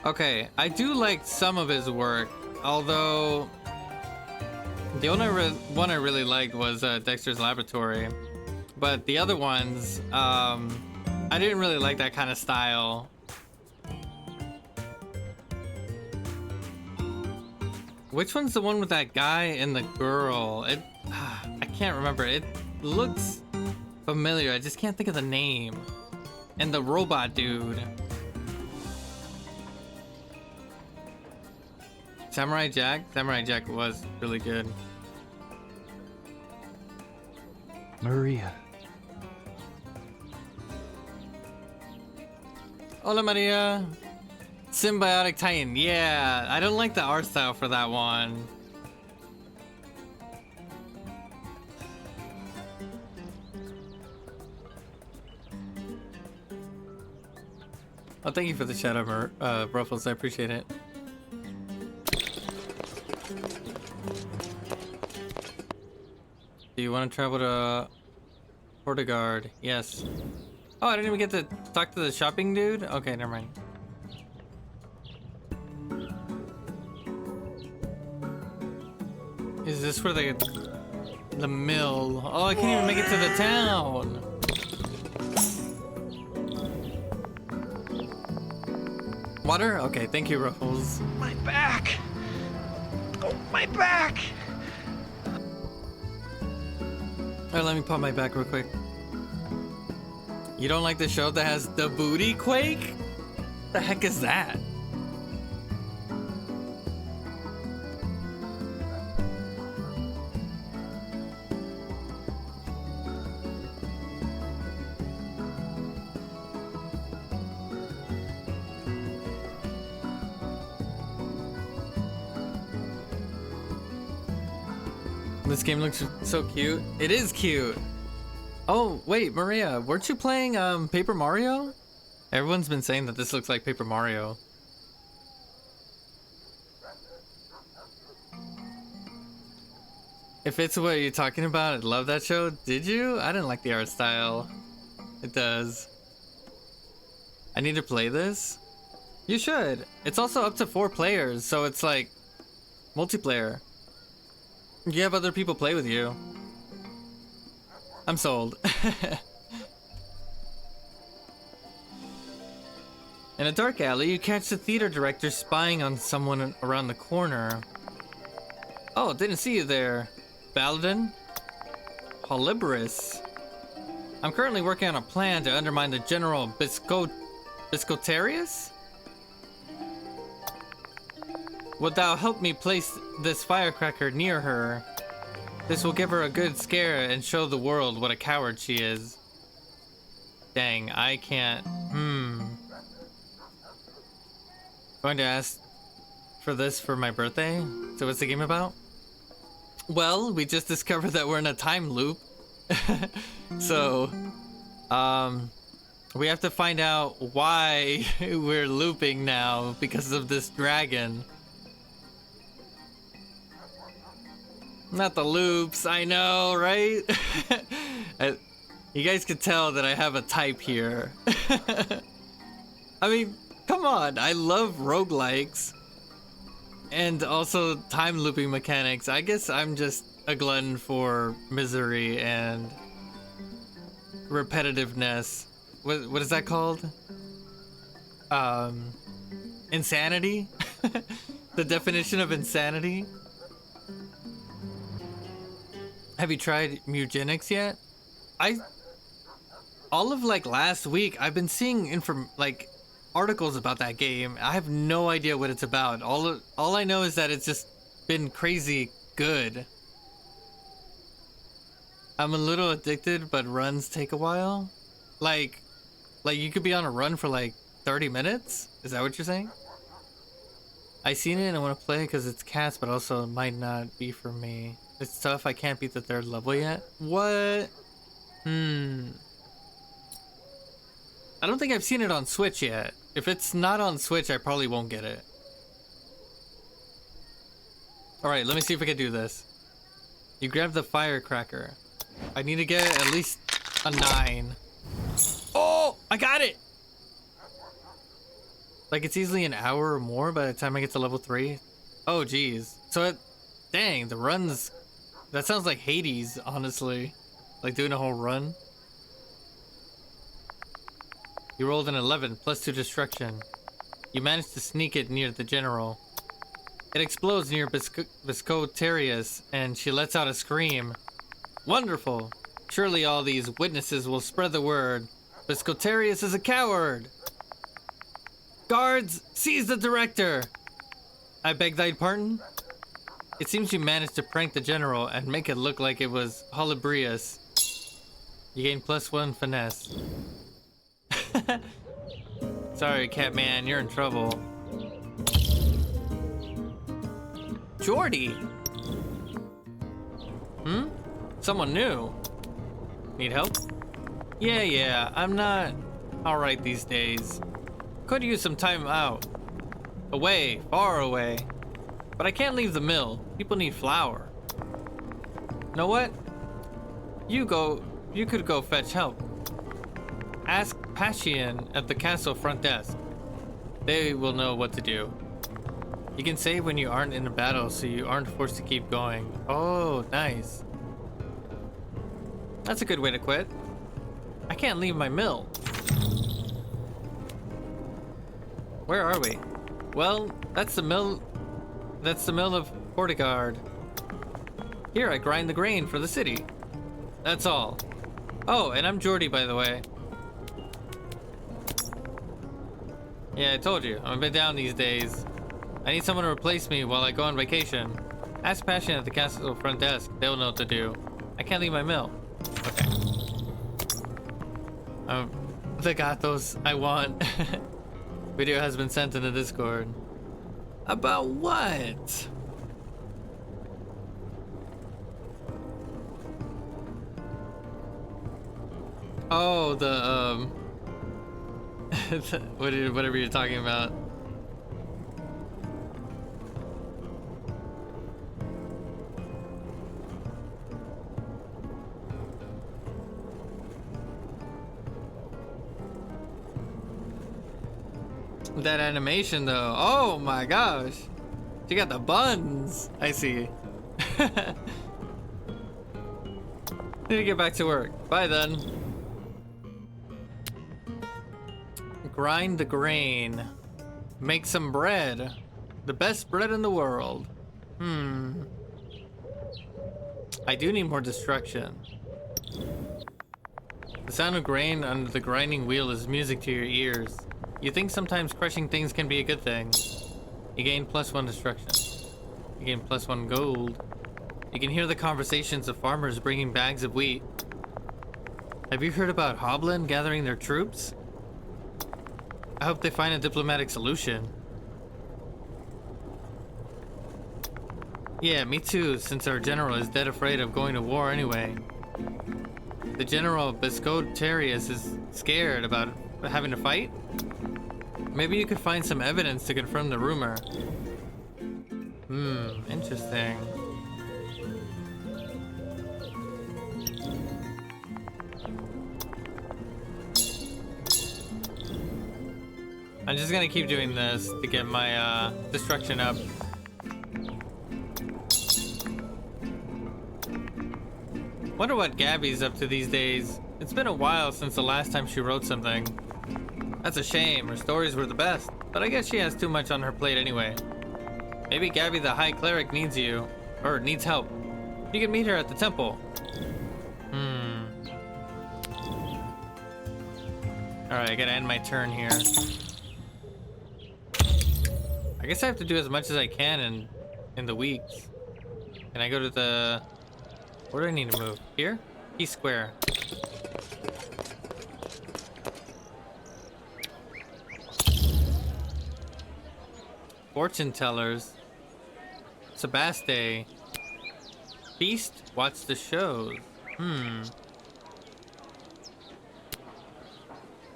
Okay, I do like some of his work, although the only one I really liked was Dexter's Laboratory. But the other ones, I didn't really like that kind of style. Which one's the one with that guy and the girl? I can't remember. It looks familiar. I just can't think of the name. And the robot dude. Samurai Jack? Samurai Jack was really good. Maria. Hola Maria. Symbiotic Titan. Yeah, I don't like the art style for that one. Oh, thank you for the shout out, Ruffles. I appreciate it. Do you want to travel to Hordegard? Yes. Oh, I didn't even get to talk to the shopping dude? Okay, never mind. Is this where the mill? Oh, I can't even make it to the town. Water? Okay, thank you, Ruffles. My back! Oh, my back! Alright, let me pop my back real quick. You don't like the show that has the booty quake? The heck is that? This game looks so cute. It is cute. Oh, wait, Maria, weren't you playing Paper Mario? Everyone's been saying that this looks like Paper Mario. If it's what you're talking about, I love that show. Did you? I didn't like the art style. It does. I need to play this? You should. It's also up to 4 players, so it's like multiplayer. You have other people play with you. I'm sold. In a dark alley, you catch the theater director spying on someone around the corner. Oh, didn't see you there. Baladin? Holiborus. I'm currently working on a plan to undermine the General Biscotarius? Would thou help me place this firecracker near her? This will give her a good scare and show the world what a coward she is. Dang, I can't. Going to ask for this for my birthday? So what's the game about? Well, we just discovered that we're in a time loop. So, we have to find out why we're looping now because of this dragon. Not the loops, I know, right? You guys could tell that I have a type here. I mean, come on, I love roguelikes. And also time looping mechanics. I guess I'm just a glutton for misery and repetitiveness. What is that called? Insanity? The definition of insanity? Have you tried Mugenics yet? All of like last week, I've been seeing articles about that game. I have no idea what it's about. All I know is that it's just been crazy good. I'm a little addicted, but runs take a while. Like you could be on a run for like 30 minutes? Is that what you're saying? I seen it and I want to play because it's cats, but also it might not be for me. It's tough. I can't beat the 3rd level yet. What? I don't think I've seen it on Switch yet. If it's not on Switch, I probably won't get it. Alright, let me see if I can do this. You grab the firecracker. I need to get at least a 9. Oh! I got it! Like, it's easily an hour or more by the time I get to level 3. Oh, geez. So, dang, the runs... That sounds like Hades, honestly. Like, doing a whole run. You rolled an 11, plus 2 destruction. You managed to sneak it near the general. It explodes near Biscotarius, and she lets out a scream. Wonderful! Surely all these witnesses will spread the word. Biscotarius is a coward! Guards, seize the director! I beg thy pardon? It seems you managed to prank the general and make it look like it was Holibrius. You gain +1 finesse. Sorry, Catman, you're in trouble. Jordy! Someone new. Need help? Yeah, I'm not alright these days. Could use some time out. Away, far away. But I can't leave the mill. People need flour. Know what? You could go fetch help. Ask Pashian at the castle front desk. They will know what to do. You can save when you aren't in a battle, so you aren't forced to keep going. Oh, nice. That's a good way to quit. I can't leave my mill. Where are we? Well, that's the mill. That's the mill of Portigard. Here, I grind the grain for the city. That's all. Oh, and I'm Jordy, by the way. Yeah, I told you, I'm a bit down these days. I need someone to replace me while I go on vacation. Ask Passion at the castle front desk. They'll know what to do. I can't leave my mill. Okay. The gatos I want. Video has been sent in the Discord. About what? Oh, the whatever you're talking about. That animation though. Oh my gosh. She got the buns. I see. Need to get back to work. Bye then. Grind the grain. Make some bread. The best bread in the world. I do need more destruction. The sound of grain under the grinding wheel is music to your ears. You think sometimes crushing things can be a good thing. You gain +1 destruction. You gain +1 gold. You can hear the conversations of farmers bringing bags of wheat. Have you heard about Hoblin gathering their troops? I hope they find a diplomatic solution. Yeah, me too, since our general is dead afraid of going to war anyway. The general Biscotarius is scared about having to fight? Maybe you could find some evidence to confirm the rumor. Interesting. I'm just gonna keep doing this to get my destruction up. Wonder what Gabby's up to these days. It's been a while since the last time she wrote something. That's a shame, her stories were the best, but I guess she has too much on her plate anyway. Maybe Gabby the High Cleric needs you, or needs help. You can meet her at the temple. Alright, I gotta end my turn here. I guess I have to do as much as I can in the weeks. Can I go to the... Where do I need to move? Here? P square. Fortune tellers. Sebaste. Feast? Watch the shows.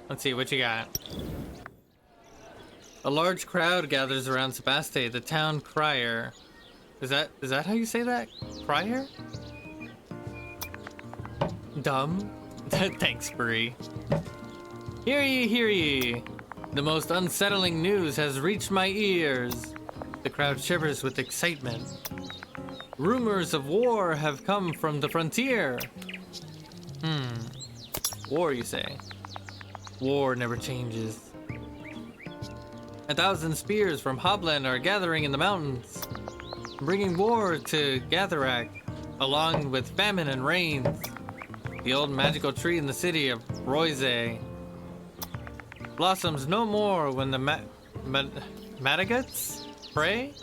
Let's see, what you got? A large crowd gathers around Sebaste, the town crier. Is that how you say that? Crier? Dumb? Thanks, Bree. Hear ye, hear ye. The most unsettling news has reached my ears. The crowd shivers with excitement. Rumors of war have come from the frontier. War, you say? War never changes. 1,000 spears from Hobland are gathering in the mountains, bringing war to Gatherak, along with famine and rains. The old magical tree in the city of Roise blossoms no more when the Madaguts pray.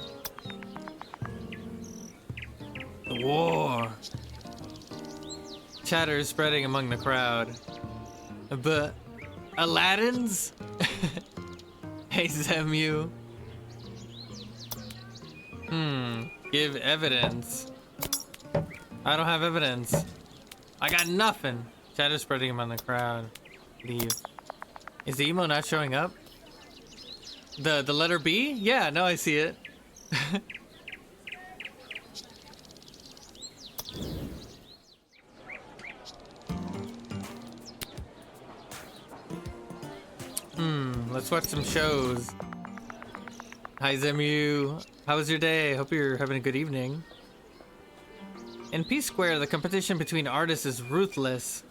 The war. Chatter is spreading among the crowd. But Baladins? Hey, Zemu. Give evidence. I don't have evidence. I got nothing. Chatter spreading among the crowd. Leave. Is the emo not showing up? The letter B? Yeah, no, I see it. Let's watch some shows. Hi, Zemu. How was your day? Hope you're having a good evening. In P Square, the competition between artists is ruthless.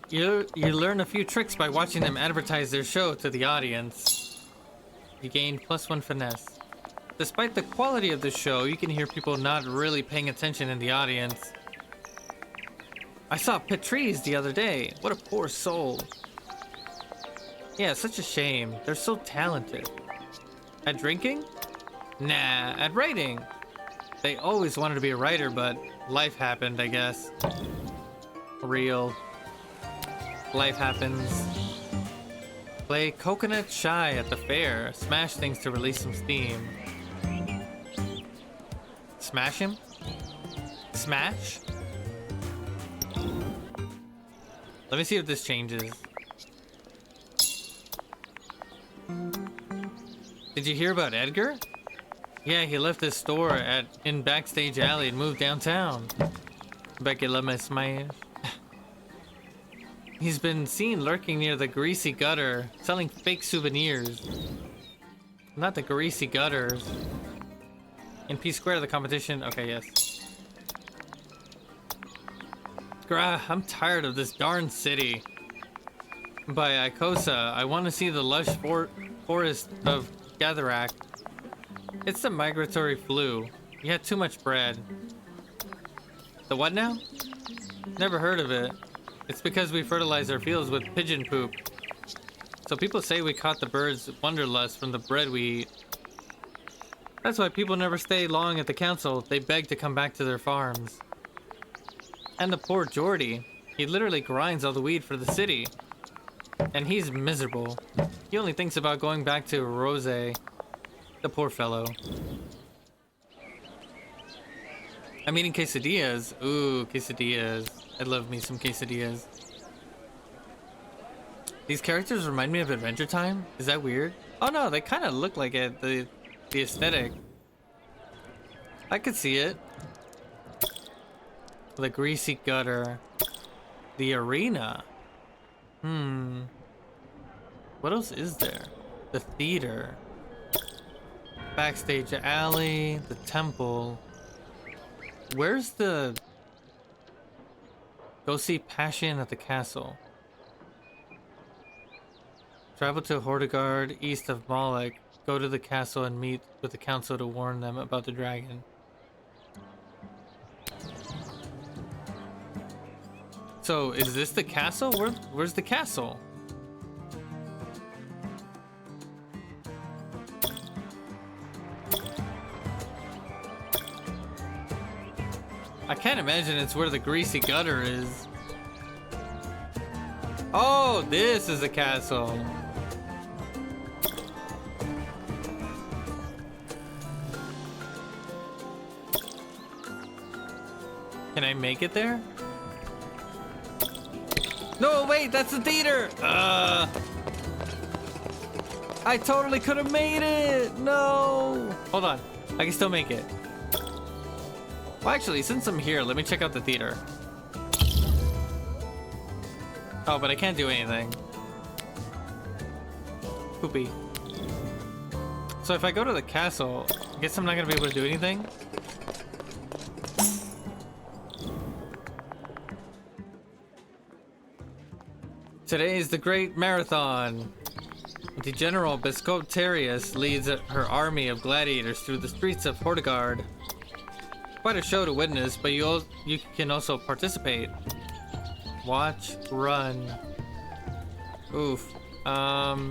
You learn a few tricks by watching them advertise their show to the audience. You gain +1 finesse. Despite the quality of the show, you can hear people not really paying attention in the audience. I saw Patrice the other day. What a poor soul. Yeah, such a shame. They're so talented. At drinking? Nah, at writing. They always wanted to be a writer, but life happened, I guess. Real. Life happens. Play Coconut Shy at the fair. Smash things to release some steam. Smash him? Smash? Let me see if this changes. Did you hear about Edgar? Yeah, he left his store in Backstage Alley and moved downtown. Bet you love my smash. He's been seen lurking near the greasy gutter, selling fake souvenirs. Not the greasy gutters. In P Square, the competition. Okay, yes. Grah, I'm tired of this darn city. By Ikosa, I want to see the lush forest of Gatherak. It's the migratory flu. You had too much bread. The what now? Never heard of it. It's because we fertilize our fields with pigeon poop. So people say we caught the birds' wanderlust from the bread we eat. That's why people never stay long at the council. They beg to come back to their farms. And the poor Geordie, he literally grinds all the weed for the city. And he's miserable. He only thinks about going back to Rose. The poor fellow. I'm eating quesadillas. Ooh, quesadillas. I love me some quesadillas. These characters remind me of Adventure Time. Is that weird? Oh no, they kind of look like it. The aesthetic. I could see it. The greasy gutter. The arena. What else is there? The theater. Backstage alley. The temple. Where's the... Go see Passion at the castle. Travel to Hordegard, east of Moloch. Go to the castle and meet with the council to warn them about the dragon. So, is this the castle? Where's the castle? I can't imagine it's where the greasy gutter is. Oh, this is the castle. Can I make it there? No, wait, that's the theater! I totally could have made it! No! Hold on, I can still make it. Well, actually, since I'm here, let me check out the theater. Oh, but I can't do anything. Poopy. So if I go to the castle, I guess I'm not gonna be able to do anything? Today is the Great Marathon. The General Biscotarius leads her army of gladiators through the streets of Hordegard. Quite a show to witness, but you can also participate. Watch, run. Oof. I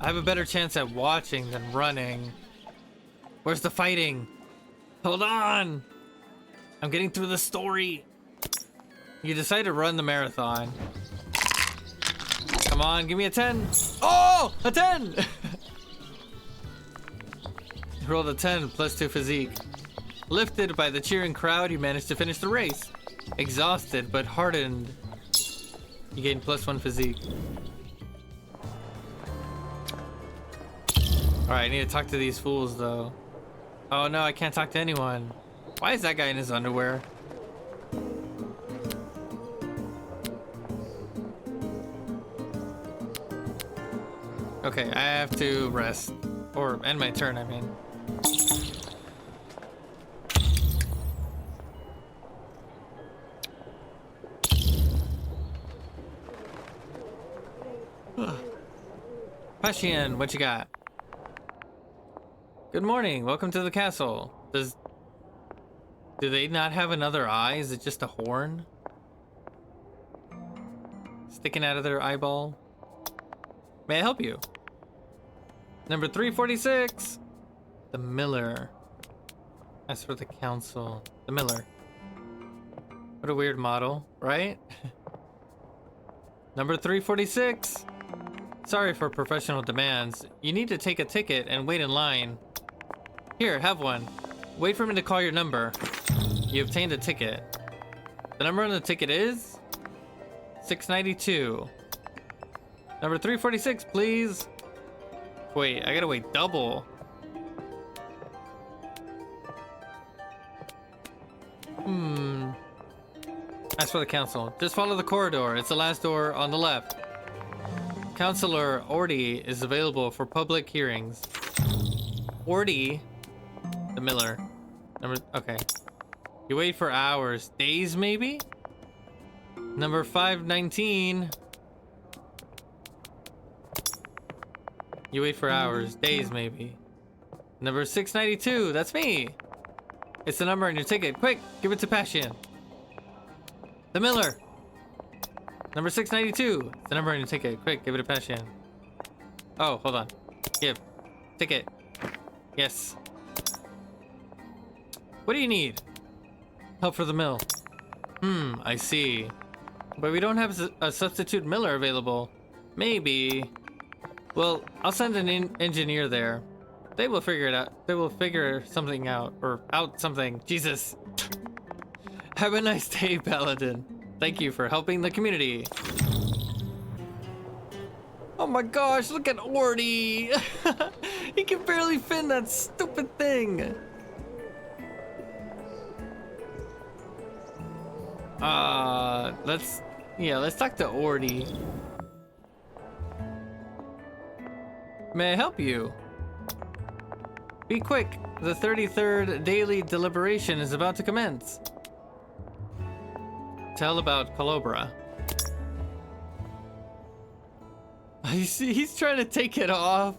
have a better chance at watching than running. Where's the fighting? Hold on! I'm getting through the story. You decide to run the marathon. Come on, give me a 10. Oh, a 10! You rolled a 10 plus 2 physique. Lifted by the cheering crowd, you managed to finish the race. Exhausted but hardened, you gain plus 1 physique. Alright, I need to talk to these fools though. Oh no, I can't talk to anyone. Why is that guy in his underwear? Okay, I have to rest. Or end my turn, I mean. Pashian, what you got? Good morning, welcome to the castle. Do they not have another eye? Is it just a horn? Sticking out of their eyeball? May I help you? Number 346! The Miller. As for the council, the Miller. What a weird model, right? Number 346! Sorry for professional demands. You need to take a ticket and wait in line. Here, have one. Wait for me to call your number. You obtained a ticket. The number on the ticket is 692. Number 346, please. Wait, I gotta wait double. As for the council, just follow the corridor. It's the last door on the left. Councillor Orty is available for public hearings. Orty, the Miller. Okay. You wait for hours. Days, maybe? Number 519. You wait for hours. Days, maybe. Number 692. That's me. It's the number on your ticket. Quick, give it to Passion. The Miller. Number 692. It's the number on your ticket. Quick, give it to Passion. Oh, hold on. Give. Ticket. Yes. What do you need? Help for the mill. I see. But we don't have a substitute miller available. Maybe. Well, I'll send an engineer there. They will figure it out. They will figure something out. Or out something. Jesus. Have a nice day, Baladin. Thank you for helping the community. Oh my gosh, look at Orty. He can barely fit in that stupid thing. Let's talk to Orty. May I help you? Be quick, the 33rd daily deliberation is about to commence. Tell about Colobra. He's trying to take it off.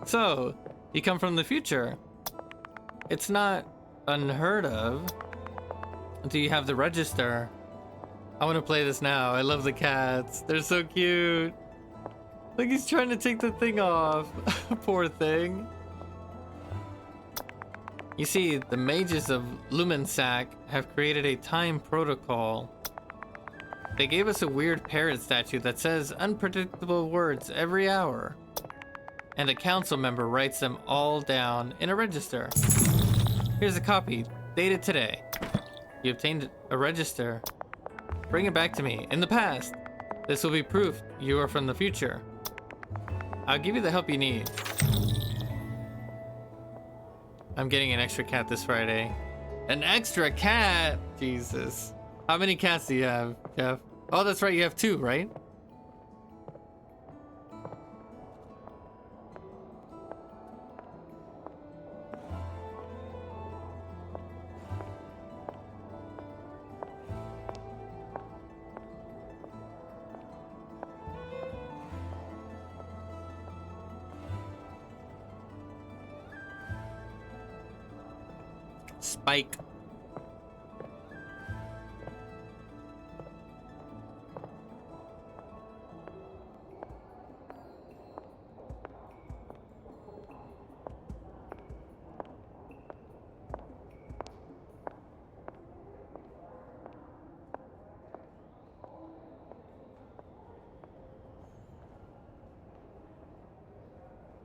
So, you come from the future. It's not unheard of. Do you have the register? I want to play this now. I love the cats. They're so cute. Like he's trying to take the thing off. Poor thing. You see, the mages of Lumensac have created a time protocol. They gave us a weird parrot statue that says unpredictable words every hour. And a council member writes them all down in a register. Here's a copy, dated today. You obtained a register. Bring it back to me, in the past. This will be proof you are from the future. I'll give you the help you need. I'm getting an extra cat this Friday. An extra cat? Jesus. How many cats do you have, Jeff? Oh, that's right, you have 2, right? Spike.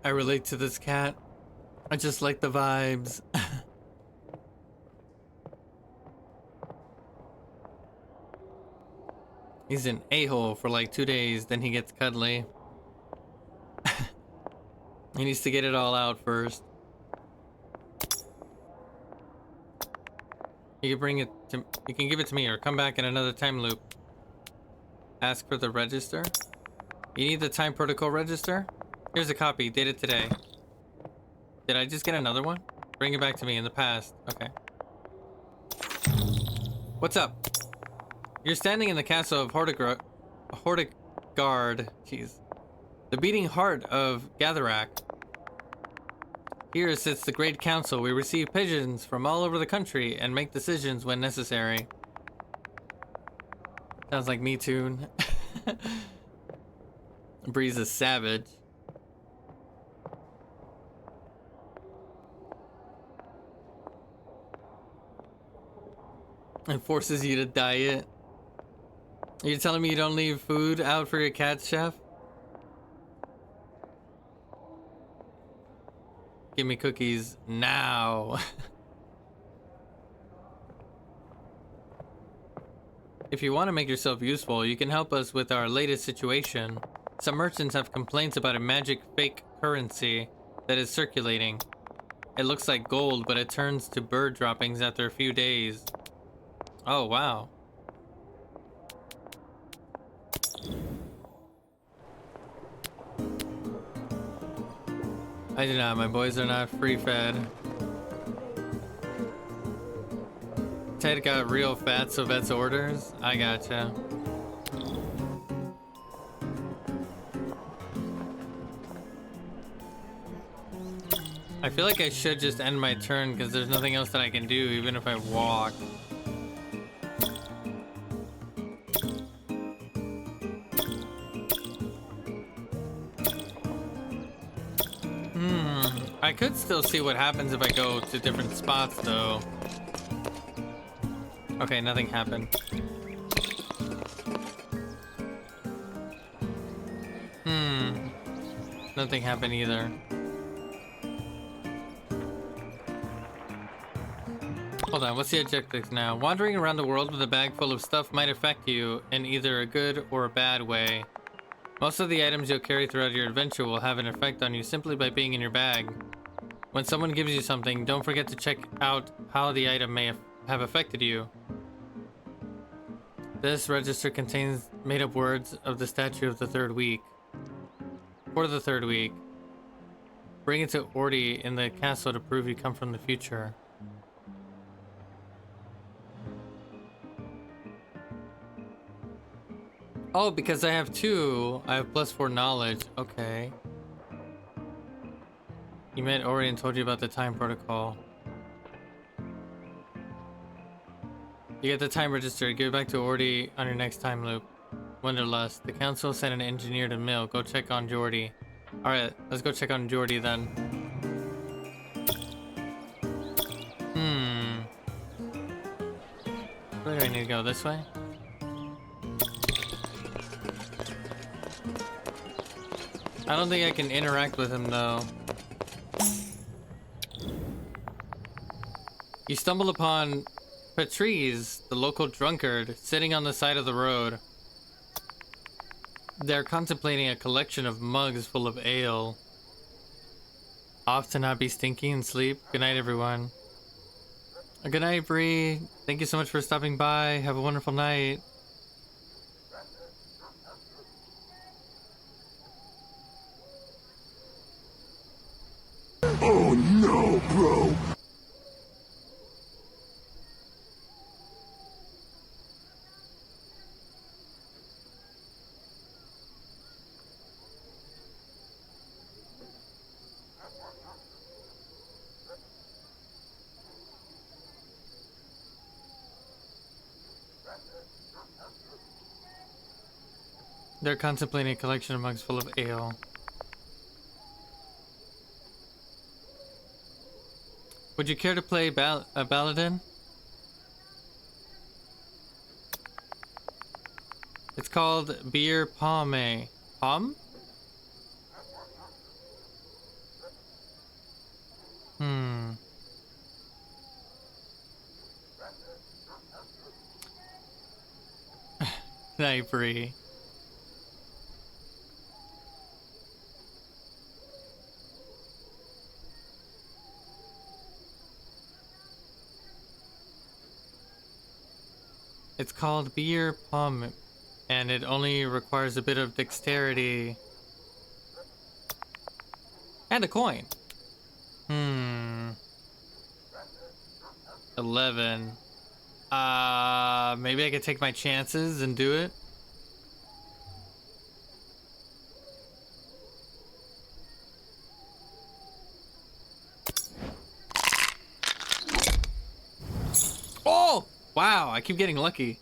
I relate to this cat. I just like the vibes. He's an a-hole for like 2 days, then he gets cuddly. He needs to get it all out first. You can bring it to, you can give it to me or come back in another time loop. Ask for the register. You need the time protocol register? Here's a copy, dated today. Did I just get another one? Bring it back to me in the past. Okay. What's up? You're standing in the castle of Hortigard. Jeez. The beating heart of Gatherak. Here sits the Great Council. We receive pigeons from all over the country and make decisions when necessary. Sounds like me tune. Breeze is savage. It forces you to diet. Are you telling me you don't leave food out for your cats, Chef? Give me cookies now. If you want to make yourself useful, you can help us with our latest situation. Some merchants have complaints about a magic fake currency that is circulating. It looks like gold, but it turns to bird droppings after a few days. Oh, wow. I do not. My boys are not free-fed. Ted got real fat, so Vet's orders? I gotcha. I feel like I should just end my turn because there's nothing else that I can do even if I walk. I could still see what happens if I go to different spots, though. Okay, nothing happened. Nothing happened either. Hold on, what's the objective now? Wandering around the world with a bag full of stuff might affect you in either a good or a bad way. Most of the items you'll carry throughout your adventure will have an effect on you simply by being in your bag. When someone gives you something, don't forget to check out how the item may have affected you. This register contains made-up words of the statue of the third week. For the third week. Bring it to Orty in the castle to prove you come from the future. Oh, because I have 2, I have +4 knowledge. Okay. You met Ori and told you about the time protocol. You get the time register. Give it back to Orty on your next time loop. Wanderlust. The council sent an engineer to Mill. Go check on Jordy. Alright, let's go check on Jordy then. Where do I need to go? This way? I don't think I can interact with him though. You stumble upon Patrice, the local drunkard, sitting on the side of the road. They're contemplating a collection of mugs full of ale. Off to not be stinky and sleep. Good night, everyone. Good night, Bree. Thank you so much for stopping by. Have a wonderful night. Oh no, bro! They're contemplating a collection of mugs full of ale. Would you care to play a Baladin? It's called Beer Palme. Palm? Night, Bree. It's called Beer Palm, and it only requires a bit of dexterity. And a coin. 11. Maybe I could take my chances and do it. Oh! Wow, I keep getting lucky.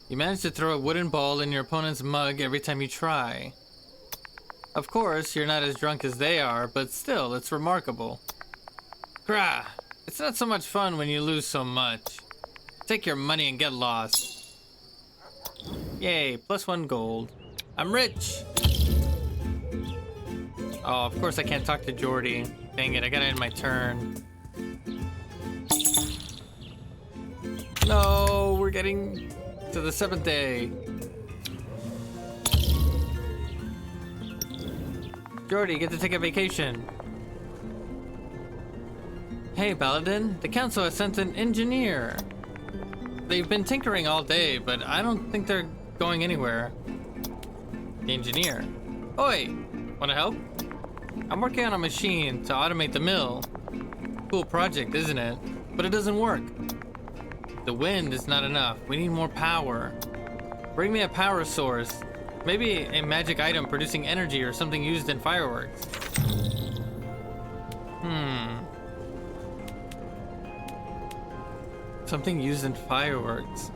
You manage to throw a wooden ball in your opponent's mug every time you try. Of course, you're not as drunk as they are, but still, it's remarkable. Grah! It's not so much fun when you lose so much. Take your money and get lost. Yay, +1 gold. I'm rich! Oh, of course I can't talk to Jordy. Dang it, I gotta end my turn. No, we're getting to the 7th day. Jordy, you get to take a vacation. Hey, Baladin, the council has sent an engineer. They've been tinkering all day, but I don't think they're going anywhere. The engineer. Oi! Wanna help? I'm working on a machine to automate the mill. Cool project, isn't it? But it doesn't work. The wind is not enough. We need more power. Bring me a power source. Maybe a magic item producing energy or something used in fireworks. Something used in fireworks.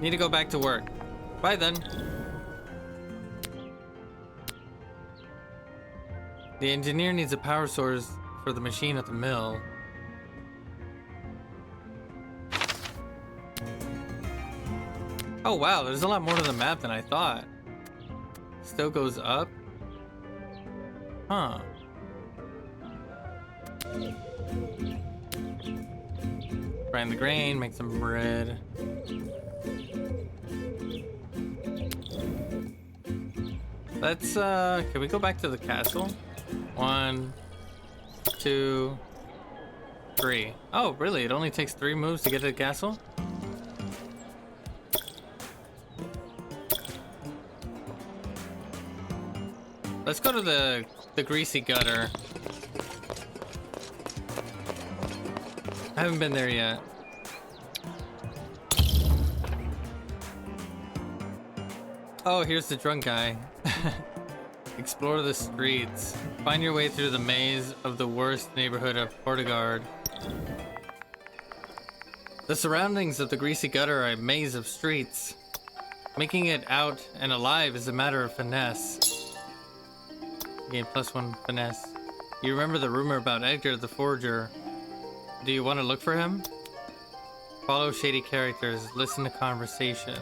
Need to go back to work. Bye then. The engineer needs a power source for the machine at the mill. Oh wow, there's a lot more to the map than I thought. Still goes up? Huh. Grind the grain, make some bread. Let's, can we go back to the castle? 1, 2, 3. Oh, really? It only takes 3 moves to get to the castle? Let's go to the greasy gutter. I haven't been there yet. Oh, here's the drunk guy. Explore the streets. Find your way through the maze of the worst neighborhood of Portugard. The surroundings of the greasy gutter are a maze of streets. Making it out and alive is a matter of finesse. Gain +1 finesse. You remember the rumor about Edgar the Forger. Do you want to look for him? Follow shady characters. Listen to conversation.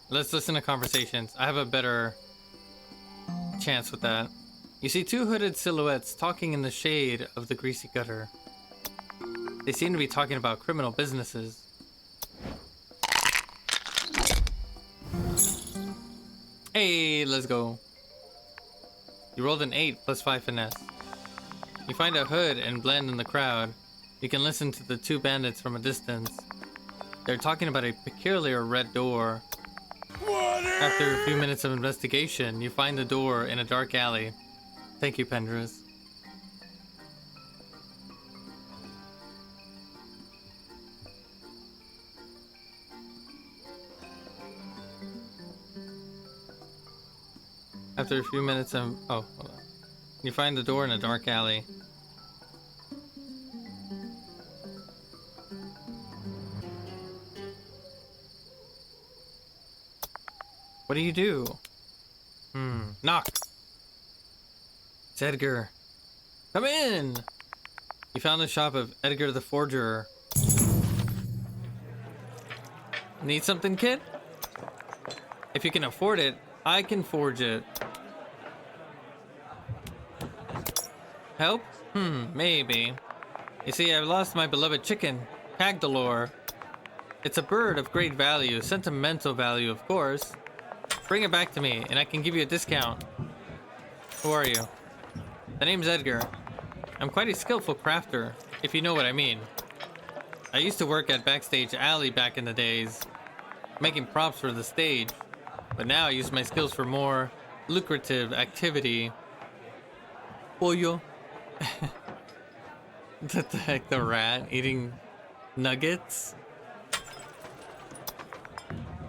Let's listen to conversations. I have a better chance with that. You see 2 hooded silhouettes talking in the shade of the greasy gutter. They seem to be talking about criminal businesses. Hey, let's go. You rolled an 8 +5 finesse. You find a hood and blend in the crowd. You can listen to the 2 bandits from a distance. They're talking about a peculiar red door. After a few minutes of investigation, you find the door in a dark alley. Thank you, Pendrus. After a few minutes of... Oh, hold on. You find the door in a dark alley. What do you do? Knock. It's Edgar. Come in! You found the shop of Edgar the Forger. Need something, kid? If you can afford it, I can forge it. Help? Maybe. You see, I've lost my beloved chicken, Cagdalore. It's a bird of great value, sentimental value, of course. Bring it back to me, and I can give you a discount. Who are you? The name's Edgar. I'm quite a skillful crafter, if you know what I mean. I used to work at Backstage Alley back in the days, making props for the stage. But now I use my skills for more lucrative activity. Pollo. What the heck, the rat eating nuggets?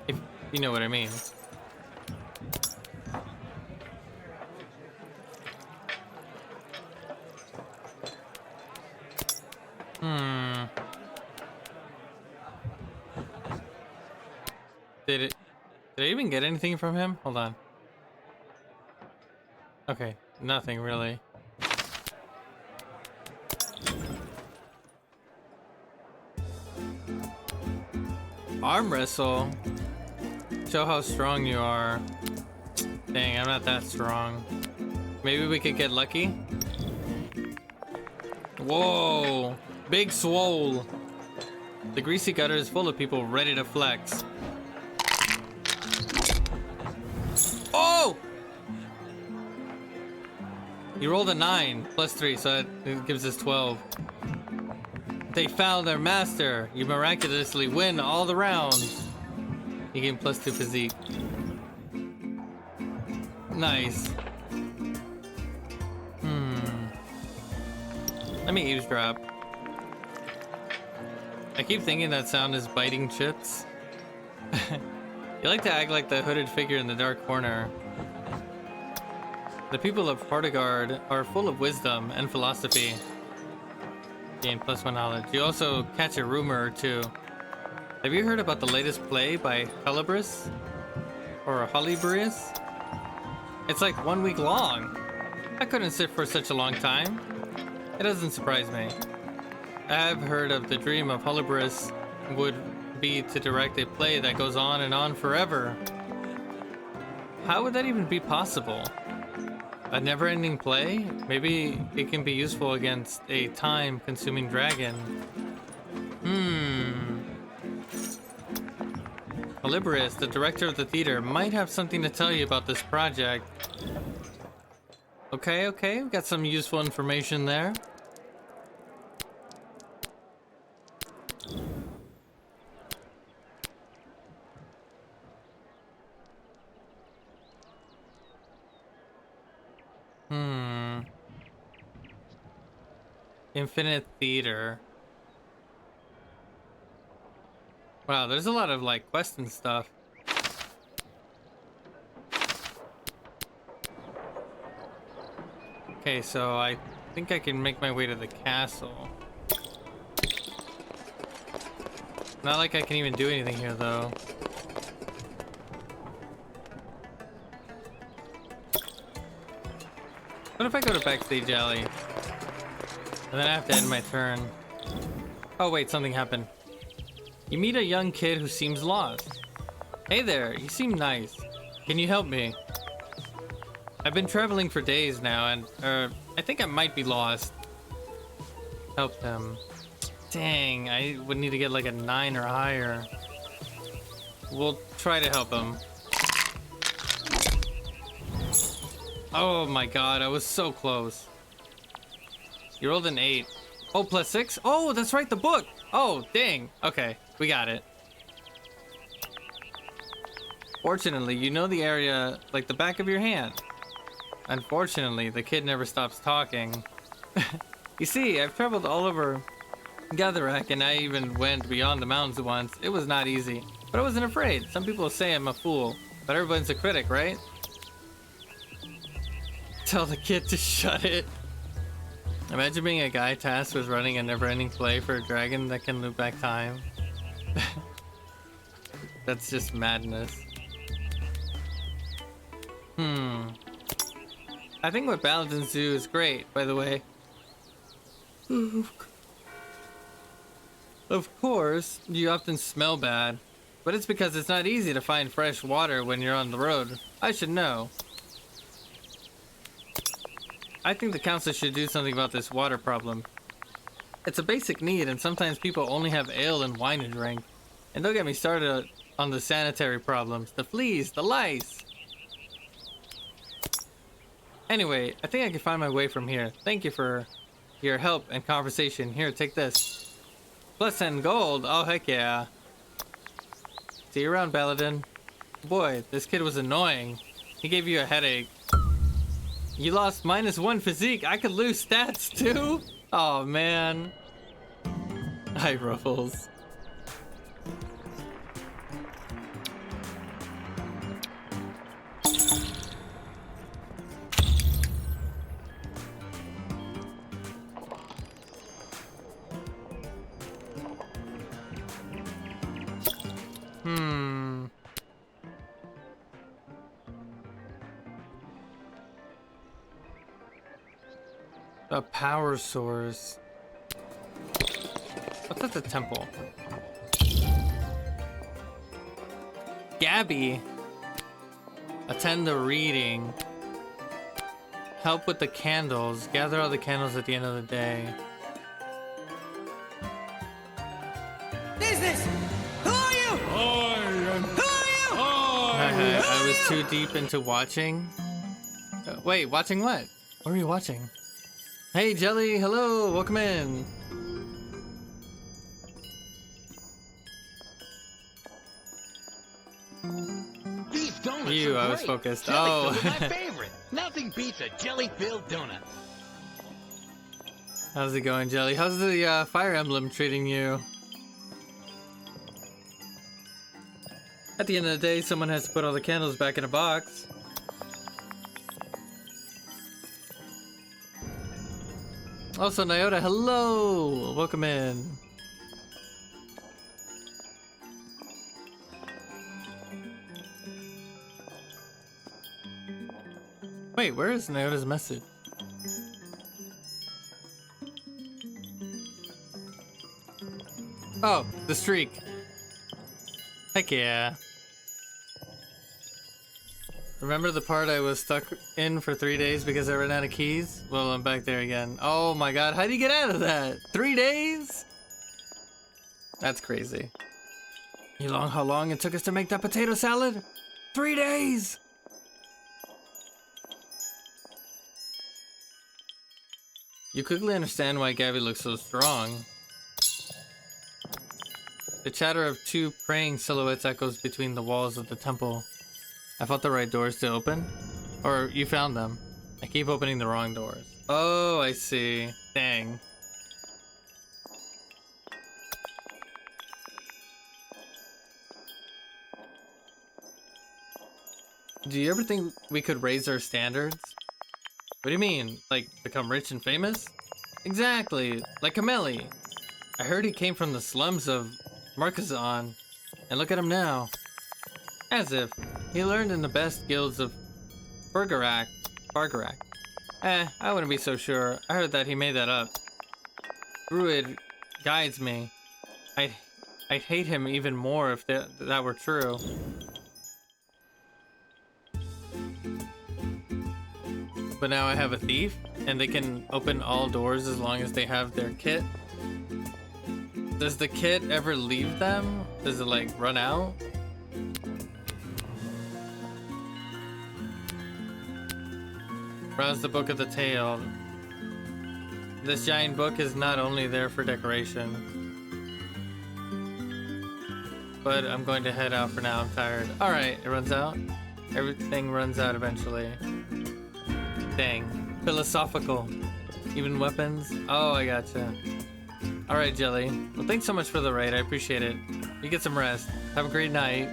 If you know what I mean. Did I even get anything from him? Hold on. Okay, nothing really. Arm wrestle? Show how strong you are. Dang, I'm not that strong. Maybe we could get lucky? Whoa! Big swole! The greasy gutter is full of people ready to flex. Oh! You rolled a 9 +3, so it gives us 12. They found their master. You miraculously win all the rounds. You gain +2 physique. Nice. Let me eavesdrop. I keep thinking that sound is biting chips. You like to act like the hooded figure in the dark corner. The people of Hordegard are full of wisdom and philosophy. Gain +1 knowledge. You also catch a rumor or two. Have you heard about the latest play by Holibrius? Or Holibrius? It's like 1 week long. I couldn't sit for such a long time. It doesn't surprise me. I have heard of the dream of Holibrius would be to direct a play that goes on and on forever. How would that even be possible? A never-ending play? Maybe it can be useful against a time-consuming dragon. Holibrius, the director of the theater, might have something to tell you about this project. Okay, we got some useful information there. Infinite Theater. Wow, there's a lot of like quests and stuff. Okay, so I think I can make my way to the castle. Not like I can even do anything here though. What if I go to Backstage Alley? And then I have to end my turn. Oh wait, something happened. You meet a young kid who seems lost. Hey there, you seem nice. Can you help me? I've been traveling for days now and, I think I might be lost. Help him. Dang, I would need to get like a 9 or higher. We'll try to help him. Oh my god, I was so close. You rolled an 8. Oh, +6? Oh, that's right, the book! Oh, dang. Okay, we got it. Fortunately, you know the area like the back of your hand. Unfortunately, the kid never stops talking. You see, I've traveled all over Gatherak, and I even went beyond the mountains once. It was not easy, but I wasn't afraid. Some people say I'm a fool, but everyone's a critic, right? Tell the kid to shut it. Imagine being a guy tasked with running a never-ending play for a dragon that can loop back time. That's just madness. I think what Baladins do is great, by the way. Of course, you often smell bad, but it's because it's not easy to find fresh water when you're on the road. I should know. I think the council should do something about this water problem. It's a basic need, and sometimes people only have ale and wine to drink. And don't get me started on the sanitary problems, the fleas, the lice. Anyway, I think I can find my way from here. Thank you for your help and conversation. Here, take this. +10 gold. Oh, heck yeah. See you around, Baladin. Boy, this kid was annoying. He gave you a headache. You lost -1 physique. I could lose stats too? Oh man. Hi, Ruffles. A power source. What's at the temple? Gabby. Attend the reading. Help with the candles. Gather all the candles at the end of the day. Business! Who are you? Who are you? I was too deep into watching. Wait, watching what? What are you watching? Hey, Jelly, hello, welcome in. These donuts You, are I was great. focused. Jelly Oh. filled are my favorite. Nothing beats a jelly-filled donut. How's it going, Jelly? How's the Fire Emblem treating you? At the end of the day, someone has to put all the candles back in a box. Also, Nyota, hello! Welcome in. Wait, where is Nyota's message? Oh, the streak. Heck yeah. Remember the part I was stuck in for 3 days because I ran out of keys? Well, I'm back there again. Oh my god, how do you get out of that? 3 days? That's crazy. How long it took us to make that potato salad? 3 days! You quickly understand why Gabby looks so strong. The chatter of 2 praying silhouettes echoes between the walls of the temple. I fought the right doors to open? Or you found them? I keep opening the wrong doors. Oh, I see. Dang. Do you ever think we could raise our standards? What do you mean? Like, become rich and famous? Exactly, like Kameli. I heard he came from the slums of Markazan, and look at him now. As if. He learned in the best guilds of Bargarak. I wouldn't be so sure. I heard that he made that up. Druid guides me. I'd hate him even more if that were true. But now I have a thief, and they can open all doors as long as they have their kit. Does the kit ever leave them? Does it like run out? Browse the book of the tale. This giant book is not only there for decoration. But I'm going to head out for now, I'm tired. Alright, it runs out. Everything runs out eventually. Dang. Philosophical. Even weapons? Oh, I gotcha. Alright, Jelly. Well, thanks so much for the raid. I appreciate it. You get some rest. Have a great night.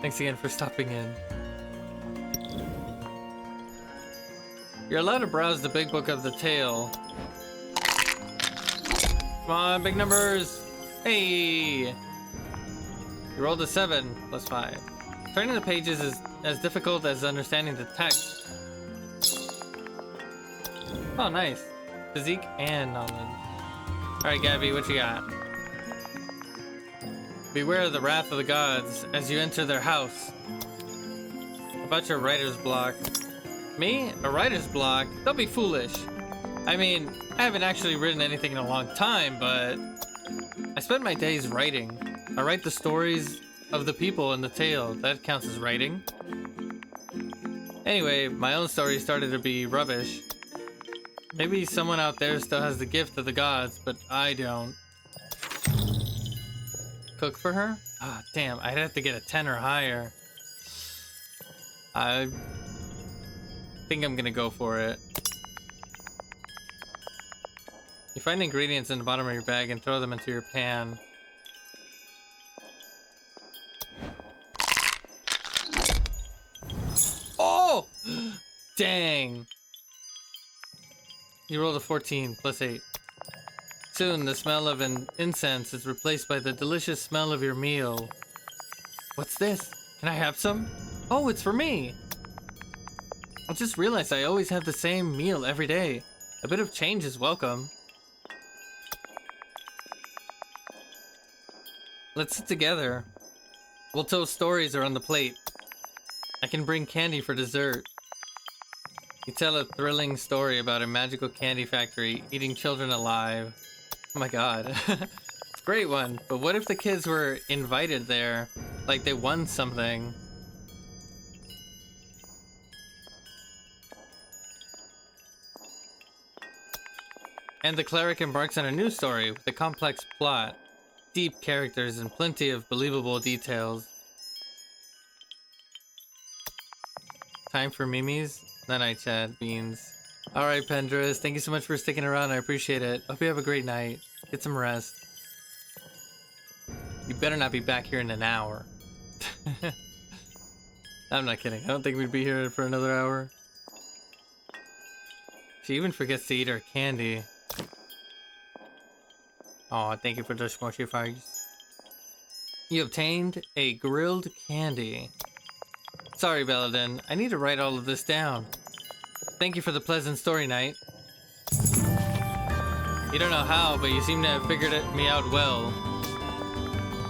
Thanks again for stopping in. You're allowed to browse the big book of the tale. Come on, big numbers. Hey! You rolled a 7 plus 5. Turning the pages is as difficult as understanding the text. Oh, nice. Physique and knowledge. Alright, Gabby, what you got? Beware of the wrath of the gods as you enter their house. About your writer's block. Me? A writer's block? Don't be foolish. I mean, I haven't actually written anything in a long time, but I spend my days writing. I write the stories of the people in the tale. That counts as writing. Anyway, my own story started to be rubbish. Maybe someone out there still has the gift of the gods, but I don't. Cook for her? Ah, damn, I'd have to get a 10 or higher. I think I'm gonna go for it. You find ingredients in the bottom of your bag and throw them into your pan. Oh! Dang! You rolled a 14 plus 8. Soon, the smell of an incense is replaced by the delicious smell of your meal. What's this? Can I have some? Oh, it's for me! I just realized I always have the same meal every day. A bit of change is welcome. Let's sit together. We'll tell stories are on the plate. I can bring candy for dessert. You tell a thrilling story about a magical candy factory eating children alive. Oh my god. Great one. But what if the kids were invited there? Like they won something? And the cleric embarks on a new story with a complex plot, deep characters, and plenty of believable details. Time for Mimi's? Night, Chad. Beans. Alright, Pendras. Thank you so much for sticking around. I appreciate it. Hope you have a great night. Get some rest. You better not be back here in an hour. I'm not kidding. I don't think we'd be here for another hour. She even forgets to eat her candy. Oh, thank you for the smushy fries. You obtained a grilled candy. Sorry, Baladin. I need to write all of this down. Thank you for the pleasant story night. You don't know how, but you seem to have figured me out well.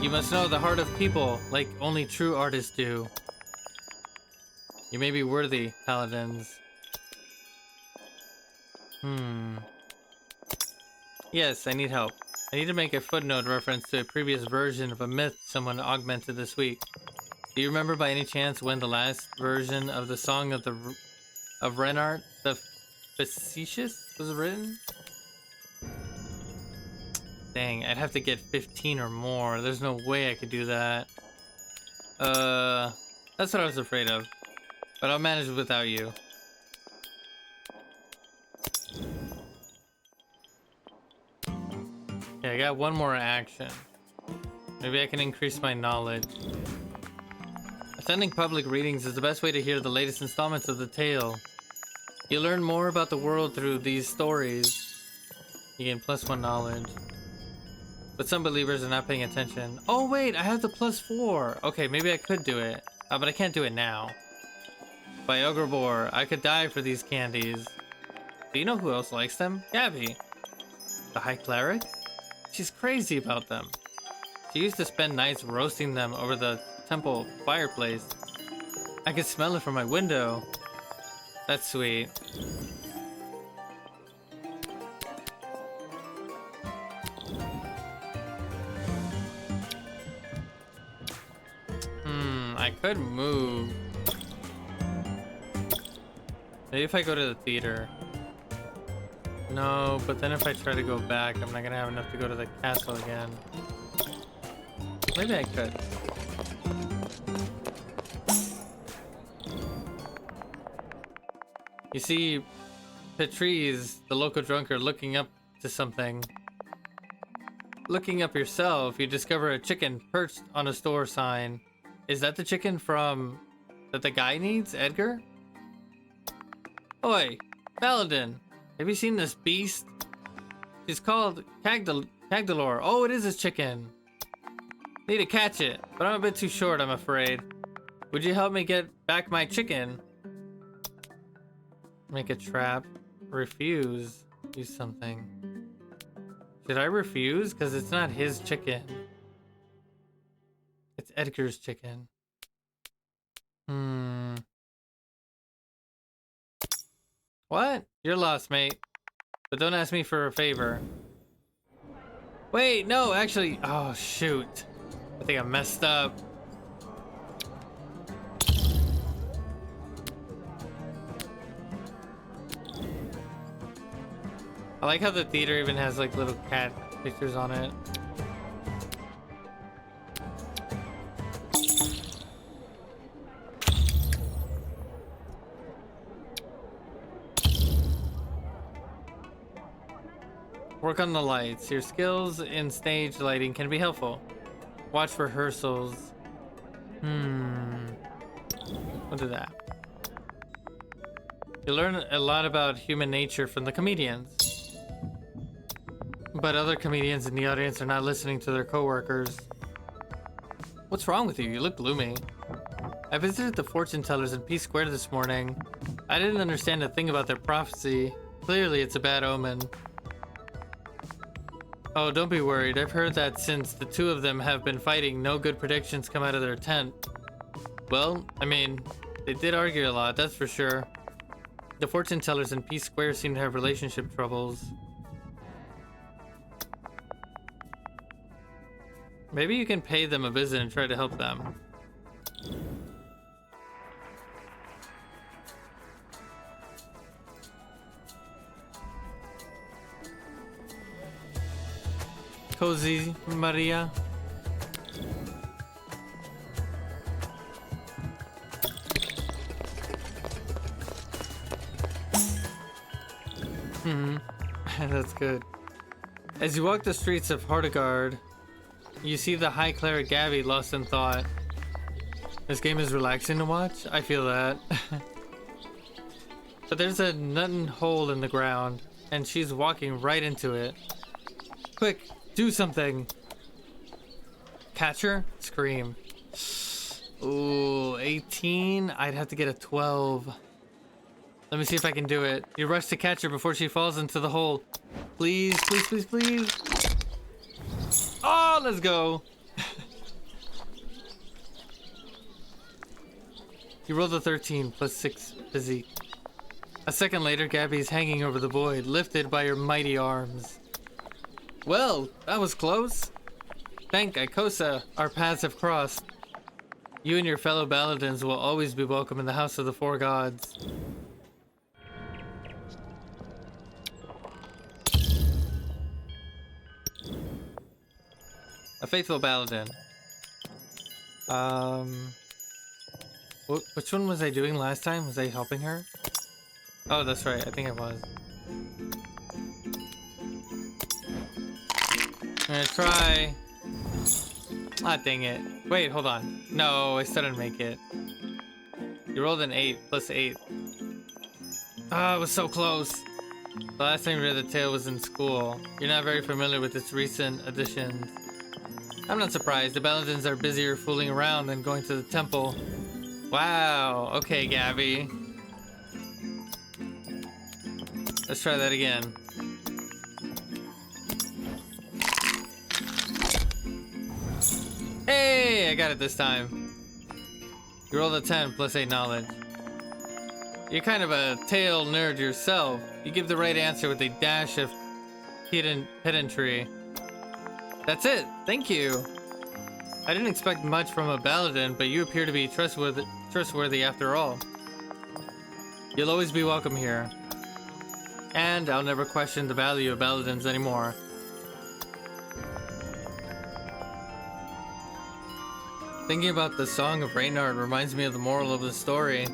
You must know the heart of people, like only true artists do. You may be worthy, Paladins. Yes, I need help. I need to make a footnote reference to a previous version of a myth someone augmented this week. Do you remember by any chance when the last version of the Song of Renart the Facetious was written? Dang, I'd have to get 15 or more. There's no way I could do that. That's what I was afraid of. But I'll manage without you. Yeah, I got one more action. Maybe I can increase my knowledge. Attending public readings is the best way to hear the latest installments of the tale. You learn more about the world through these stories. You gain +1 knowledge. But some believers are not paying attention. Oh wait, I have the +4. Okay, maybe I could do it. But I can't do it now. By Ograbor, I could die for these candies. Do you know who else likes them? Gabby. The High Cleric? She's crazy about them. She used to spend nights roasting them over the temple fireplace. I could smell it from my window. That's sweet. I could move. Maybe if I go to the theater. No, but then if I try to go back, I'm not gonna have enough to go to the castle again. Maybe I could. You see, Patrice, the local drunkard, looking up to something. Looking up yourself, you discover a chicken perched on a store sign. Is that the chicken that the guy needs, Edgar? Oi, Baladin, have you seen this beast? She's called Cagdalor. Oh, it is his chicken. Need to catch it, but I'm a bit too short, I'm afraid. Would you help me get back my chicken? Make a trap. Refuse. Do something. Should I refuse? Because it's not his chicken. It's Edgar's chicken. What? You're lost, mate. But don't ask me for a favor. Wait, no, actually. Oh, shoot. I think I messed up. I like how the theater even has like little cat pictures on it. Work on the lights. Your skills in stage lighting can be helpful. Watch rehearsals. We'll do that. You learn a lot about human nature from the comedians. But other comedians in the audience are not listening to their co-workers. What's wrong with you? You look gloomy. I visited the fortune tellers in Peace Square this morning. I didn't understand a thing about their prophecy. Clearly, it's a bad omen. Oh, don't be worried. I've heard that since the two of them have been fighting, no good predictions come out of their tent. Well, I mean, they did argue a lot, that's for sure. The fortune tellers in Peace Square seem to have relationship troubles. Maybe you can pay them a visit and try to help them. Cozy Maria. That's good. As you walk the streets of Hardegard, you see the High Cleric Gabby lost in thought. This game is relaxing to watch? I feel that. But there's a nothing hole in the ground, and she's walking right into it. Quick, do something. Catch her? Scream. Ooh, 18? I'd have to get a 12. Let me see if I can do it. You rush to catch her before she falls into the hole. Please, please, please, please. Oh, let's go. You rolled a 13 plus 6 physique. A second later, Gabby's hanging over the void, lifted by her mighty arms. Well, that was close. Thank Ikosa, our paths have crossed. You and your fellow Baladins will always be welcome in the House of the Four Gods. A faithful Baladin. Which one was I doing last time? Was I helping her? Oh, that's right. I think I was. I'm gonna try. Ah, dang it. Wait, hold on. No, I still didn't make it. You rolled an 8 plus 8. Ah, it was so close. The last time you read the tale was in school. You're not very familiar with its recent additions. I'm not surprised. The Baladins are busier fooling around than going to the temple. Wow. Okay, Gabby. Let's try that again. Hey, I got it this time. You rolled a 10 plus 8 knowledge. You're kind of a tale nerd yourself. You give the right answer with a dash of pedantry. That's it. Thank you. I didn't expect much from a Baladin, but you appear to be trustworthy after all. You'll always be welcome here. And I'll never question the value of Baladins anymore. Thinking about the Song of Reynard reminds me of the moral of the story.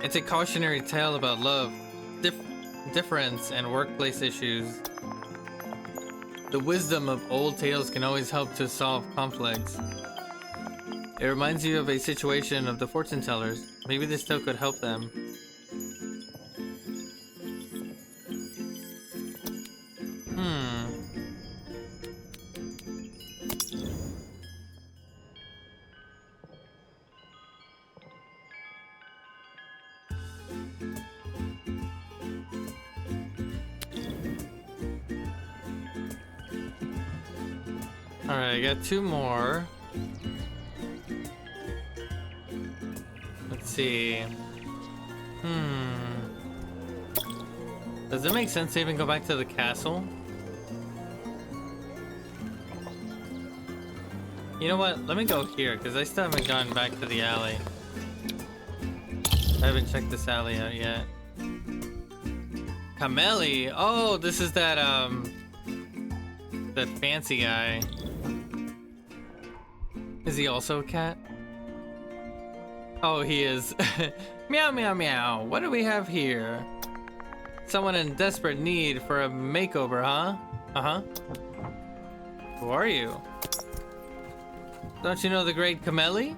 It's a cautionary tale about love, difference, and workplace issues. The wisdom of old tales can always help to solve conflicts. It reminds you of a situation of the fortune tellers. Maybe this tale could help them. Alright, I got 2 more. Let's see. Does it make sense to even go back to the castle? You know what? Let me go here, because I still haven't gone back to the alley. I haven't checked this alley out yet. Kameli! Oh, this is that, that fancy guy. Is he also a cat? Oh, he is. Meow, meow, meow. What do we have here? Someone in desperate need for a makeover, huh? Uh-huh. Who are you? Don't you know the great Kameli?